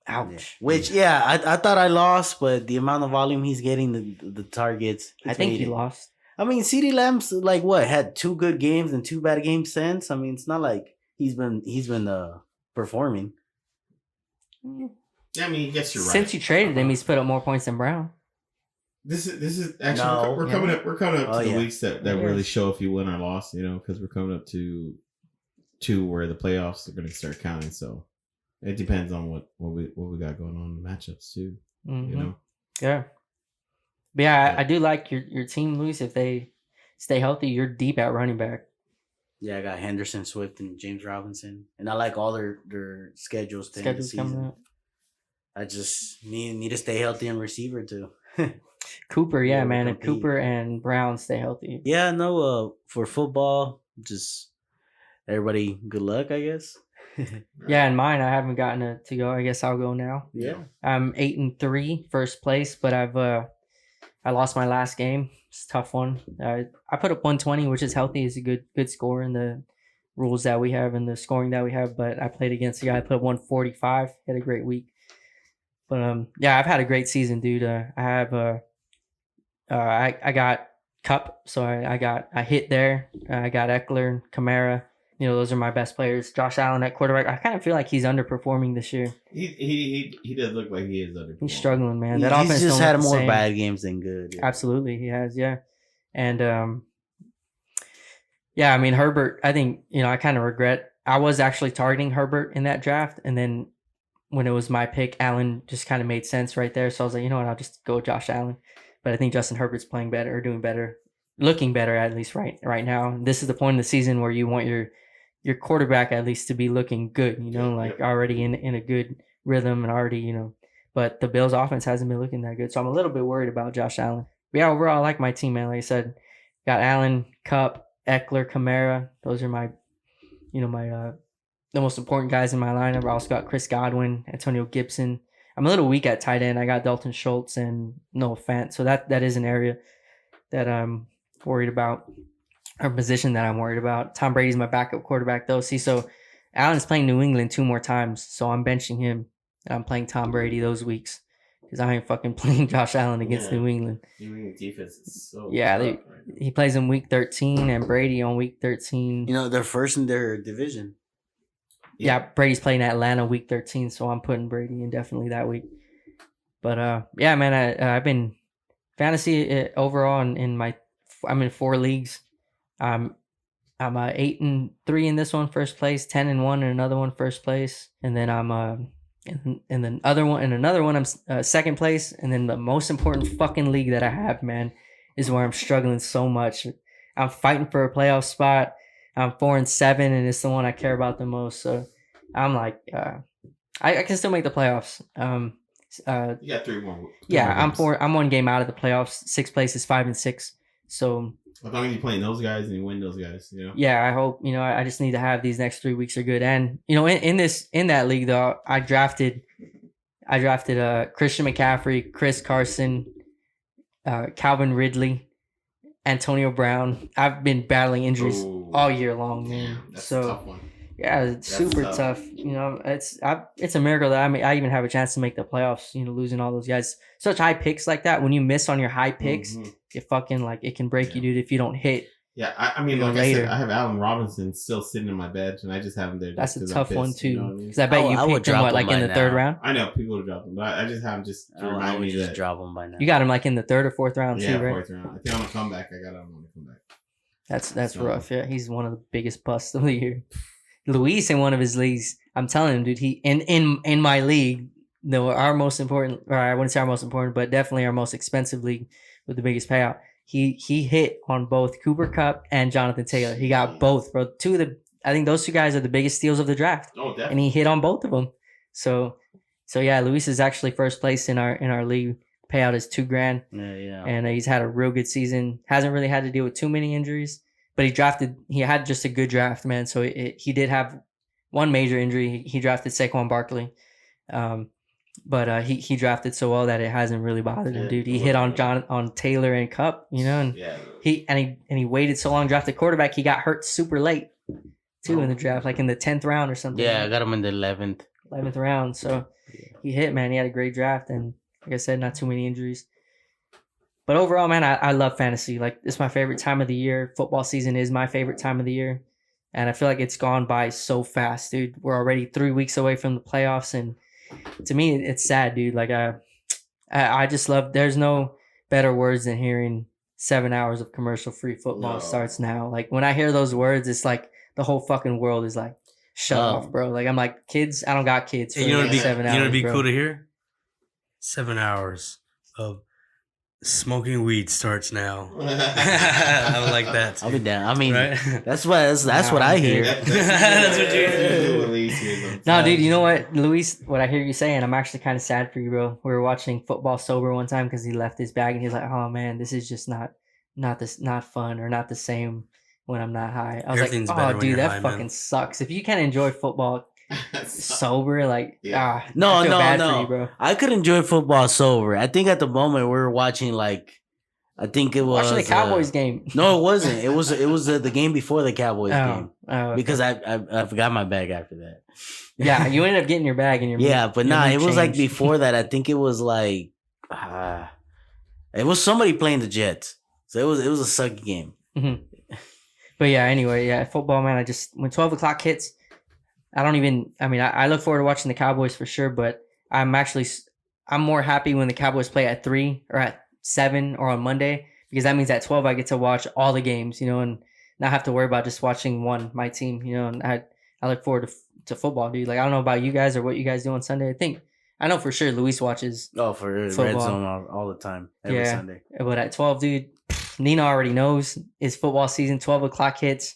Ouch.
Which I thought I lost, but the amount of volume he's getting, the targets,
I think
made
he
it.
lost.
I mean, CeeDee Lamb's like what had 2 good games and 2 bad games since. I mean, it's not like he's been performing.
Yeah, I mean, yes, you're right.
Since you traded him, he's put up more points than Brown.
This is actually
No.
we're coming up. We're coming up
Oh,
to the
yeah.
weeks that
Yeah.
really show if you win or lost. You know, because we're coming up to where the playoffs are going to start counting. So it depends on what we got going on in the matchups too.
Mhm.
You know,
Yeah. But yeah, I do like your team, Luis. If they stay healthy, you're deep at running back.
Yeah, I got Henderson, Swift, and James Robinson, and I like all their schedules. To end the
Schedule's coming
season.
up.
I just need to stay healthy and receiver too.
Cooper, yeah,
Yeah, we
man. If
compete.
Cooper and Brown stay healthy.
Yeah, no. For football, just everybody, good luck, I guess.
Yeah, and mine, I haven't gotten to go. I guess I'll go now.
Yeah.
I'm 8-3, first place, but I lost my last game. It's a tough one. I put up 120, which is healthy. It's a good score in the rules that we have and the scoring that we have. But I played against a guy. I put up 145. Had a great week. But yeah, I've had a great season, dude. I have I got Cup, so I hit there. I got Eckler, Kamara. You know, those are my best players. Josh Allen at quarterback. I kind of feel like he's underperforming this year.
he does look like he is under.
He's struggling, man. That
He's
offense
just
don't
had
look the
more
same.
bad games than good. Yeah.
Absolutely, he has, yeah. And yeah, I mean Herbert. I think I kind of regret. I was actually targeting Herbert in that draft, and then when it was my pick, Allen just kind of made sense right there. So I was like, you know what, I'll just go with Josh Allen. But I think Justin Herbert's playing better, or doing better, looking better at least right now. This is the point in the season where you want your quarterback at least to be looking good, already in a good rhythm and already, but the Bills offense hasn't been looking that good. So I'm a little bit worried about Josh Allen. But yeah, overall, I like my team, man. Like I said, got Allen, Cup, Eckler, Kamara. Those are my, the most important guys in my lineup. I also got Chris Godwin, Antonio Gibson. I'm a little weak at tight end. I got Dalton Schultz and Noah Fant. So that is an area that I'm worried about. Or position that I'm worried about. Tom Brady's my backup quarterback, though. See, so Allen's playing New England 2 more times, so I'm benching him, and I'm playing Tom Brady those weeks because I ain't fucking playing Josh Allen against New England.
New England defense is so
Yeah,
tough right now.
he plays in week 13, and Brady on week 13.
They're first in their division.
Yeah, Brady's playing Atlanta week 13, so I'm putting Brady in definitely that week. But yeah, man, I've been fantasy overall I'm in 4 leagues. I'm 8-3 in this one, first place, 10-1 in another one, first place, and then I'm in another one I'm second place, and then the most important fucking league that I have, man, is where I'm struggling so much. I'm fighting for a playoff spot. I'm 4-7, and it's the one I care about the most. So I'm like, I can still make the playoffs.
You got 3 more.
Yeah,
more games.
I'm 1 game out of the playoffs. 6th place is 5 and 6. So
As long as you playing those guys and you win those guys, you know.
yeah, I hope I just need to have these next 3 weeks are good. And in that league though, I drafted Christian McCaffrey, Chris Carson, Calvin Ridley, Antonio Brown. I've been battling injuries all year long, man.
That's
So
a tough one.
yeah, it's super tough. It's a miracle that I even have a chance to make the playoffs. Losing all those guys, such high picks like that. When you miss on your high picks, it fucking it can break you, dude. If you don't hit.
Yeah, I mean, like
later.
I said, I have Allen Robinson still sitting in my bench, and I just have him there.
That's a
'cause I'm
tough
pissed,
one
you
too.
know what I mean?
Because I bet
I would
you picked him
drop him
in
by
the
now.
3rd round.
I know people would drop him, but I just have him just to
I
remind
would
me
just
that.
drop him by now.
You got him in the 3rd or 4th round
Yeah,
too, right?
4th round. I think on a comeback, I got him on a comeback.
That's
So-
rough. Yeah, he's one of the biggest busts of the year. Luis in one of his leagues, I'm telling him, dude. He in my league, our most important, or I wouldn't say our most important, but definitely our most expensive league with the biggest payout. He hit on both Cooper Kupp and Jonathan Taylor. He got both, bro. I think those 2 guys are the biggest steals of the draft,
Oh, definitely.
and he hit on both of them. So yeah, Luis is actually first place in our league. Payout is $2,000.
Yeah.
And he's had a real good season. Hasn't really had to deal with too many injuries, but he had just a good draft, man. So he did have one major injury. He drafted Saquon Barkley, but he drafted so well that it hasn't really bothered him, dude. He hit on Taylor and Cup, and
Yeah.
he waited so long, drafted quarterback. He got hurt super late too in the draft, like in the 10th round or something.
Yeah, I got him in the 11th.
11th round. So he hit, man. He had a great draft, and like I said, not too many injuries. But overall, man, I love fantasy. Like, it's my favorite time of the year. Football season is my favorite time of the year. And I feel like it's gone by so fast, dude. We're already 3 weeks away from the playoffs. And to me, it's sad, dude. Like, I just love, there's no better words than hearing 7 hours of commercial-free football starts now. Like, when I hear those words, it's like the whole fucking world is like, shut off, bro. Like, I'm like, kids, I don't got kids for
You know what'd be
7 hours,
You know what'd be
bro.
cool to hear? 7 hours of smoking weed starts now. I like that.
I'll be down. I mean,
Right?
that's what I hear.
That's what you
do.
No, dude, you know what, Luis? What I hear you saying, I'm actually kind of sad for you, bro. We were watching football sober one time because he left his bag and he's like, "Oh man, this is just not fun or not the same when I'm not high." I was
Everything's
like,
better
"Oh,
when
dude,
you're
that
high,
fucking
man."
sucks. If you can't enjoy football sober, like,
Yeah.
No,
I feel bad for
no.
you, bro.
I could enjoy football sober. I think at the moment we were watching I think it was
Watching the Cowboys game.
No, it wasn't. It was the game before the Cowboys game
Okay.
because I forgot my bag after that.
Yeah, you ended up getting your bag and your
Yeah, but
your
nah,
mood
it was like
changed.
before that. I think it was it was somebody playing the Jets, so it was a sucky game.
But yeah, anyway, yeah, football, man. When 12 o'clock hits, I look forward to watching the Cowboys for sure, but I'm more happy when the Cowboys play at 3 or at 7 or on Monday, because that means at 12 I get to watch all the games, and not have to worry about just watching my team, and I look forward to football, dude. Like, I don't know about you guys or what you guys do on Sunday. I know for sure Luis watches,
For Red
Football.
Zone all the time, every Sunday.
but at 12, dude, Nina already knows it's football season. 12 o'clock hits.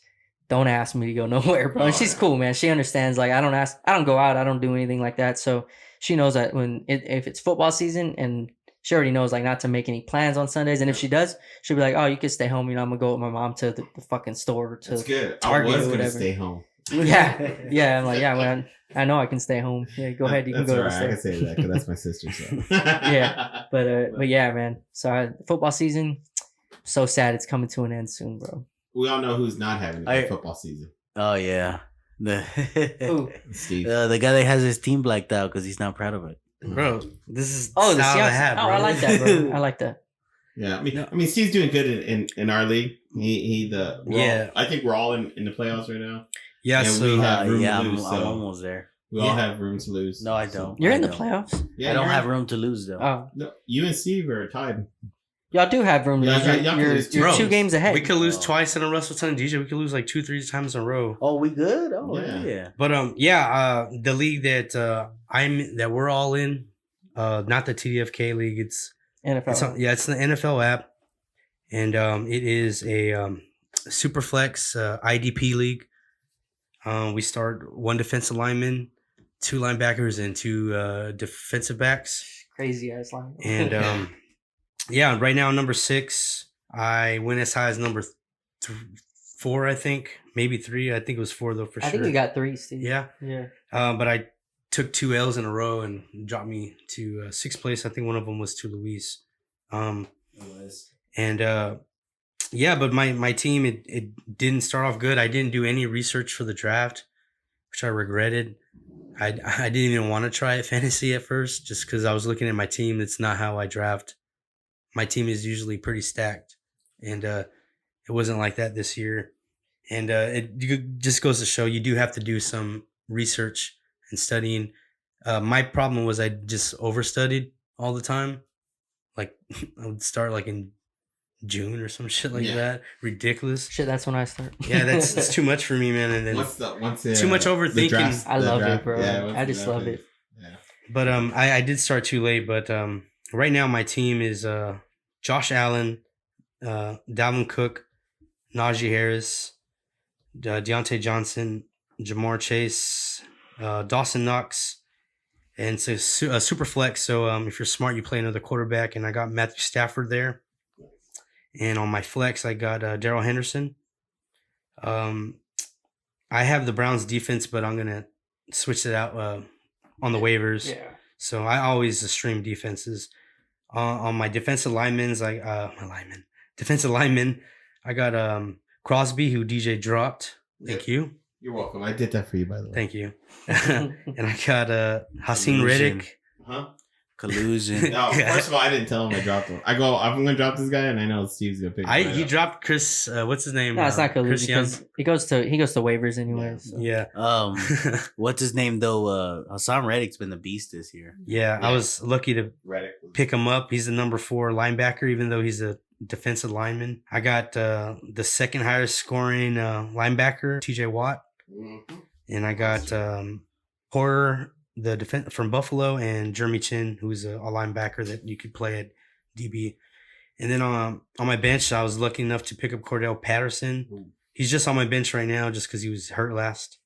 Don't ask me to go nowhere, bro. And she's cool, man. She understands. Like, I don't go out. I don't do anything like that. So she knows that if it's football season, and she already knows, like, not to make any plans on Sundays. And if she does, she'll be like, "Oh, you can stay home. I'm gonna go with my mom to the fucking store to
That's good.
Target
I was
or
gonna
whatever."
stay home.
Yeah. I'm like, yeah, man. I know I can stay home. Yeah, go ahead. You can
That's
go
all
to the
right. I
store.
can say that because that's my sister. So.
Yeah. But yeah, man. So football season, so sad it's coming to an end soon, bro.
We all know who's not having a good football season.
Oh yeah,
Who?
Steve.
the guy that has his team blacked out because he's not proud of it.
Bro, this is
Oh, the
style to
Seahawks.
have, bro.
I like that, bro. I like that.
Yeah, I mean, Steve's doing good in our league. I think we're all in the playoffs right now.
Yeah,
And
so
we have room
yeah,
to lose.
I'm
so
almost there.
we all have room to lose.
No, I don't.
You're
I
in the
don't.
playoffs.
Yeah,
I don't
you're
have
in-
room to lose though.
Oh,
No, you and Steve are tied.
y'all do have room to
Yeah,
lose.
y'all can
You're
lose two.
2
Bro,
games ahead.
we could lose
Oh.
twice in a row. Telling DJ we could lose like 2-3 times in a row.
Oh, we good? Oh
Yeah.
yeah.
But the league that we're all in, not the TDFK league. It's
NFL.
it's the NFL app, and it is a Superflex IDP league. We start 1 defensive lineman, 2 linebackers, and 2 defensive backs.
Crazy ass line.
And yeah, right now number 6. I went as high as number 4, I think, maybe 3. I think it was 4 though for sure.
I think you got 3, Steve.
Yeah.
Yeah.
But I took 2 L's in a row and dropped me to 6th place. I think one of them was to Luis. And yeah, but my team, it didn't start off good. I didn't do any research for the draft, which I regretted. I didn't even want to try fantasy at first just because I was looking at my team. It's not how I draft. My team is usually pretty stacked, and it wasn't like that this year. And it just goes to show you do have to do some research and studying. My problem was I just overstudied all the time. Like I would start like in June or some shit like that. Ridiculous.
Shit, that's when I start.
Yeah, that's too much for me, man. And then too much overthinking.
I love it, bro. Yeah, I just love it.
Yeah.
But I did start too late. But right now my team is Josh Allen, Dalvin Cook, Najee Harris, Deontay Johnson, Jamar Chase, Dawson Knox, and it's a super flex. So if you're smart, you play another quarterback. And I got Matthew Stafford there. And on my flex, I got Darrell Henderson. I have the Browns defense, but I'm gonna switch it out on the waivers.
Yeah.
So I always stream defenses. On my defensive linemen, I got Crosby, who DJ dropped. Thank you.
You're welcome. I did that for you, by the way.
Thank you. And I got Hassan Reddick.
Huh?
Collusion.
No, first of all, I didn't tell him I dropped him. I'm going to drop this guy, and I know Steve's going to pick him.
He dropped Chris. What's his name?
No, it's not collusion because he goes to waivers anyway. So.
Yeah.
What's his name though? Hassan Reddick's been the beast this year.
Yeah, I was lucky to pick him up. He's the number 4 linebacker, even though he's a defensive lineman. I got the second highest scoring linebacker, TJ Watt, and I got Porter, the defense from Buffalo, and Jeremy Chin, who's a linebacker that you could play at DB. And then on my bench, I was lucky enough to pick up Cordell Patterson. He's just on my bench right now just because he was hurt last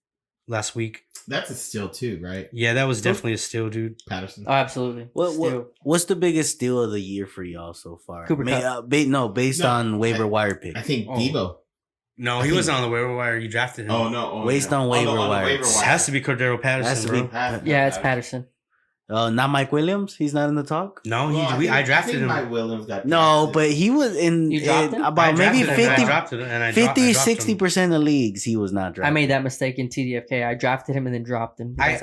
week.
That's a steal too, right?
Yeah, that was definitely a steal, dude.
Patterson.
Oh, absolutely.
What's the biggest steal of the year for y'all so far?
Cooper Kupp.
Based on waiver wire pick.
I think Debo.
No, he wasn't on the waiver wire. You drafted him.
Oh, no.
Based on waiver wire.
It has to be Cordero Patterson, bro.
Yeah, it's Patterson.
Not Mike Williams. He's not in the talk.
No, I drafted him.
Mike Williams got
no, but he was in about maybe 50-60% of leagues. He was not drafted.
I made that mistake in TDFK. I drafted him and then dropped him.
I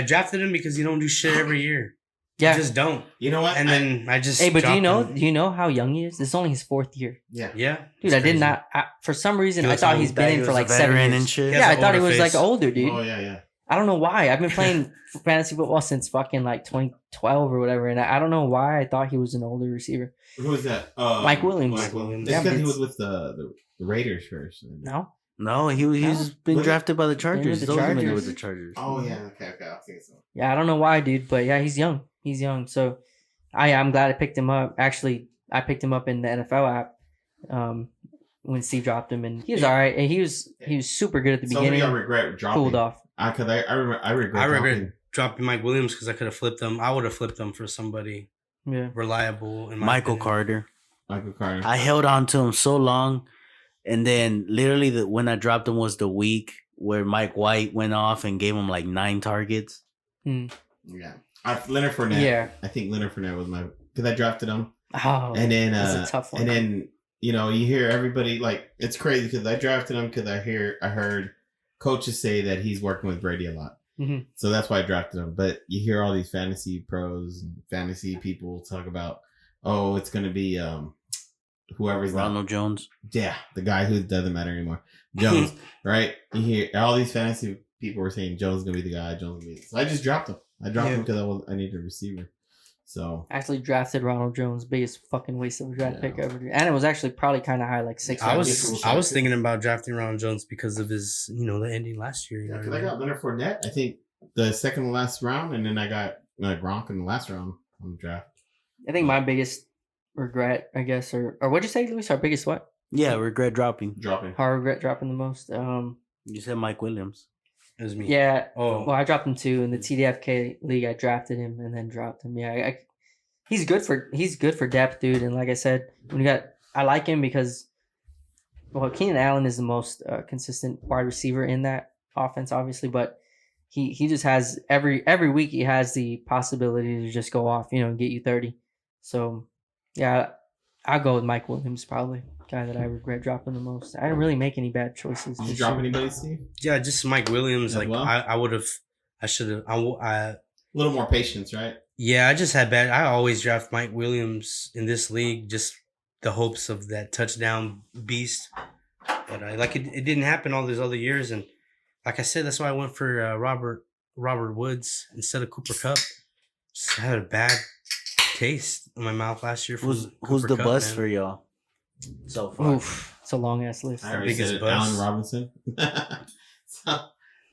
drafted him because you don't do shit every year. Yeah, you just don't.
You know what?
And then I just.
Hey, but do you know how young he is? This is only his 4th year.
Yeah.
Dude, I did not. For some reason, I thought he's been in for like 7 years.
And shit.
Yeah, I thought he was like older, dude.
Oh yeah.
I don't know why. I've been playing fantasy football since fucking like 2012 or whatever, and I don't know why I thought he was an older receiver.
Who was that?
Mike Williams.
It's because he was with the Raiders first.
No,
he's been drafted by the Chargers. He's always been with the Chargers.
Oh yeah, okay, I think so.
Yeah, I don't know why, dude, but yeah, he's young. So I'm glad I picked him up. Actually, I picked him up in the NFL app when Steve dropped him, and he was all right. And he was super good at the beginning.
I regret dropping.
Cooled off.
I regret
dropping Mike Williams because I could have flipped him. I would have flipped him for somebody reliable.
Michael Carter.
I
held on to him so long, and then literally when I dropped him was the week where Mike White went off and gave him like 9 targets.
Yeah. Leonard Fournette.
Yeah.
I think Leonard Fournette was because I drafted him.
Oh,
and then
that's a tough one.
And then you hear everybody like it's crazy because I drafted him because I heard coaches say that he's working with Brady a lot.
Mm-hmm.
So that's why I drafted him. But you hear all these fantasy pros and fantasy people talk about, oh, it's going to be whoever's
Ronald Jones.
Yeah, the guy who doesn't matter anymore. Jones, right? You hear all these fantasy people were saying Jones is going to be the guy. So I just dropped him. I dropped him because I needed a receiver. So
I actually drafted Ronald Jones, biggest fucking waste of a draft pick ever. And it was actually probably kind of high, like 6.
I was thinking about drafting Ronald Jones because of his, the ending last year.
Yeah, because I got Leonard Fournette, I think the second to last round, and then I got Gronk in the last round on the draft.
I think my biggest regret, I guess, or what'd you say, Luis? Our biggest what?
Yeah, regret dropping.
Our regret dropping the most.
You said Mike Williams.
It was me.
Yeah.
Oh.
Well, I dropped him too in the TDFK league. I drafted him and then dropped him. Yeah, he's good for depth, dude. And like I said, I like him because Keenan Allen is the most consistent wide receiver in that offense, obviously, but he just has every week he has the possibility to just go off, and get you 30. So yeah, I'll go with Mike Williams, probably guy that I regret dropping the most. I didn't really make any bad choices.
Did you drop anybody, Steve?
Yeah, just Mike Williams.
As well?
I should have.
A little more patience, right?
Yeah, I just had bad. I always draft Mike Williams in this league, just the hopes of that touchdown beast. But it didn't happen all those other years, and like I said, that's why I went for Robert Woods instead of Cooper Kupp. Just had a bad taste in my mouth last year.
Who's
Cooper
the
Kupp,
bust
man.
for y'all so far?
Oof, it's a long ass list.
I already
Biggest
said it,
bust.
Allen Robinson. So,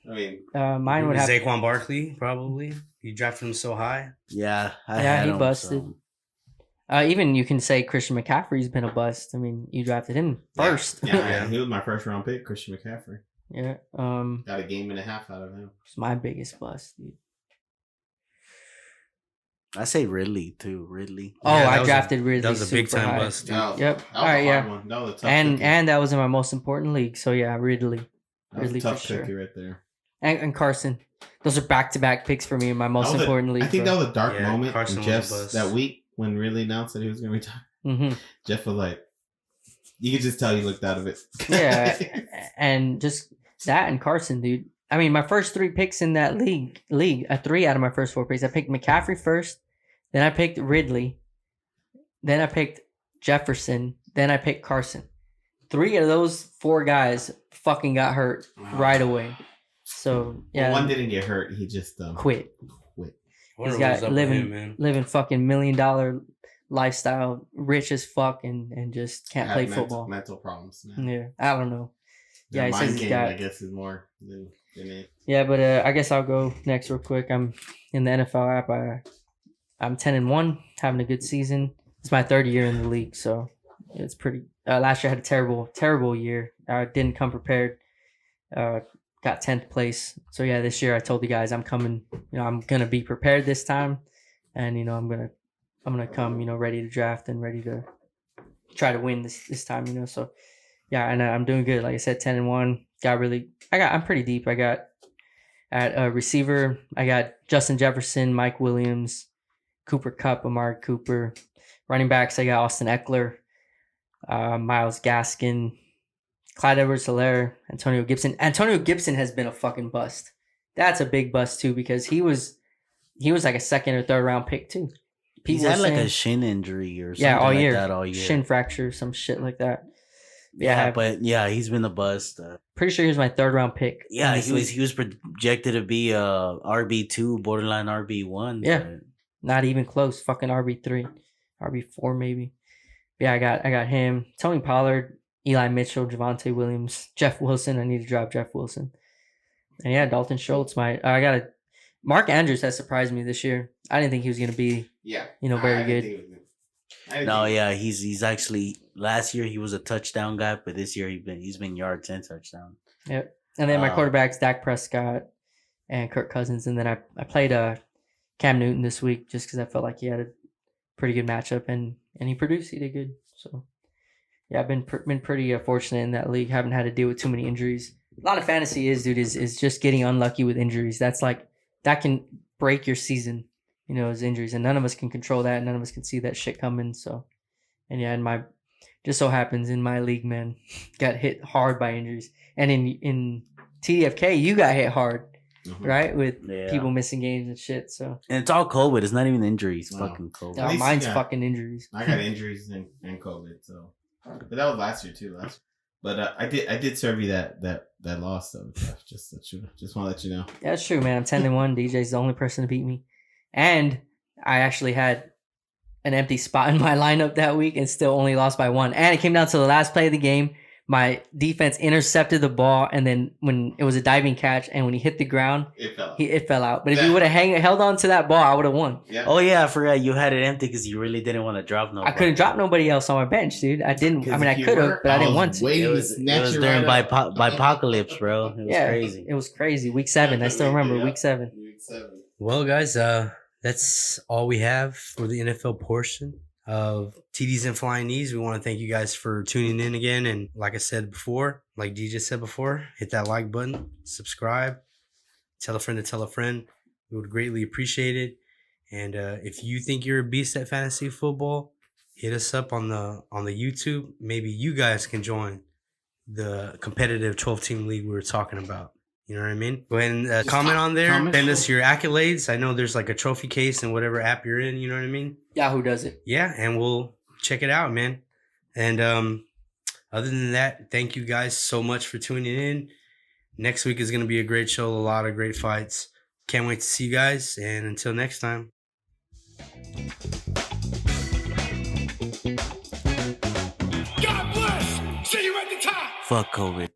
I mean,
Mine would have.
Saquon Barkley, probably. You drafted him so high.
Yeah, I
Yeah,
had
he
him,
busted.
so-
Even you can say Christian McCaffrey's been a bust. I mean, you drafted him first.
yeah, he was my first round pick, Christian McCaffrey.
Yeah.
Got a game and a half out of him.
It's my biggest bust, dude.
I say Ridley too. Ridley.
Oh,
Yeah, that
I
was
drafted Ridley.
That was a big
super
time
high.
bust, dude.
That was,
Yep.
That was
All right,
a
yeah.
hard one. That was a tough
And
cookie.
that was in my most important league. So yeah, Ridley.
That was a
Ridley
tough
for sure.
cookie right there.
And Carson. Those are back-to-back picks for me in my most
That was
important league.
I think that was a dark
Yeah,
moment
Carson
in
was a
Jeff's
bust.
that week when Ridley announced that he was going to retire.
Mm-hmm.
Jeff was like, you could just tell he looked out of it.
Yeah, and just that and Carson, dude. I mean, my first 3 picks in that league, 3 out of my first 4 picks. I picked McCaffrey first, then I picked Ridley, then I picked Jefferson, then I picked Carson. 3 of those 4 guys fucking got hurt right away. So yeah,
Well, one didn't get hurt. He just
quit.
I
He's
wonder what was
got
up with him, man.
living fucking $1 million lifestyle, rich as fuck, and just can't
Had
play football.
mental problems. Man.
Yeah, I don't know.
Their
Yeah, he says
mind
he's
game,
got.
I guess, is more than it.
Yeah, but I guess I'll go next real quick. I'm in the NFL app. I'm 10-1, having a good season. It's my 3rd year in the league, so it's pretty. Last year I had a terrible year. I didn't come prepared. Got 10th place. So yeah, this year I told the guys I'm coming. I'm gonna be prepared this time, and I'm gonna come. Ready to draft and ready to try to win this time. So yeah, and I'm doing good. Like I said, 10-1. I'm pretty deep. I got at receiver. I got Justin Jefferson, Mike Williams, Cooper Kupp, Amari Cooper. Running backs, I got Austin Eckler, Myles Gaskin, Clyde Edwards-Helaire, Antonio Gibson. Antonio Gibson has been a fucking bust. That's a big bust too because he was like a 2nd or 3rd round pick too.
He's
People
had like
saying-
a shin injury or something
yeah, all
like
year.
that all year.
Shin fracture, some shit like that.
Yeah, but yeah, he's been a bust.
Pretty sure he was my 3rd round pick.
Yeah,
in this league.
he was projected to be RB2, borderline RB1.
Yeah.
but-
Not even close. Fucking RB3, RB4 maybe. Yeah, I got him. Tony Pollard, Eli Mitchell, Javonte Williams, Jeff Wilson. I need to drop Jeff Wilson. And yeah, Dalton Schultz. Mark Andrews has surprised me this year. I didn't think he was gonna be very good.
No, yeah, he's actually last year he was a touchdown guy, but this year he's been yards and touchdown.
Yep. And then my quarterbacks, Dak Prescott and Kirk Cousins. And then I played Cam Newton this week just because I felt like he had a pretty good matchup and he produced. He did good. So yeah, I've been pretty fortunate in that league. Haven't had to deal with too many injuries. A lot of fantasy is just getting unlucky with injuries. That's that can break your season. Is injuries, and none of us can control that. None of us can see that shit coming. So, and yeah, just so happens in my league, man, got hit hard by injuries, and in TDFK, you got hit hard, right, with people missing games and shit. So,
and it's all COVID. It's not even injuries.
Wow.
Fucking COVID.
no, mine's fucking injuries.
I got injuries and COVID, so but that was last year too. But I did serve you that loss though. Just want to let you know.
Yeah, that's true, man. I'm 10-1. DJ's the only person to beat me. And I actually had an empty spot in my lineup that week and still only lost by 1. And it came down to the last play of the game. my defense intercepted the ball, and then when it was a diving catch, and when he hit the ground, it fell out. But if he would have held on to that ball, I would have won.
Yeah.
Oh yeah, I forgot you had it empty because you really didn't want to drop nobody.
I couldn't drop nobody else on my bench, dude. I didn't. I mean, I could have, but I didn't want to.
It was during Bipocalypse, bro. It was crazy.
It was crazy. Week 7. I still remember week 7.
Well, guys, that's all we have for the NFL portion of TDs and Flying Knees. We want to thank you guys for tuning in again. And like I said before, like DJ said before, hit that like button, subscribe, tell a friend to tell a friend. We would greatly appreciate it. And if you think you're a beast at fantasy football, hit us up on the YouTube. Maybe you guys can join the competitive 12-team league we were talking about. You know what I mean? Go ahead and comment on there. Send us your accolades. I know there's like a trophy case in whatever app you're in. You know what I mean?
Yahoo does it.
Yeah, and we'll check it out, man. And other than that, thank you guys so much for tuning in. Next week is going to be a great show. A lot of great fights. Can't wait to see you guys. And until next time.
God bless. See you at the top.
Fuck COVID.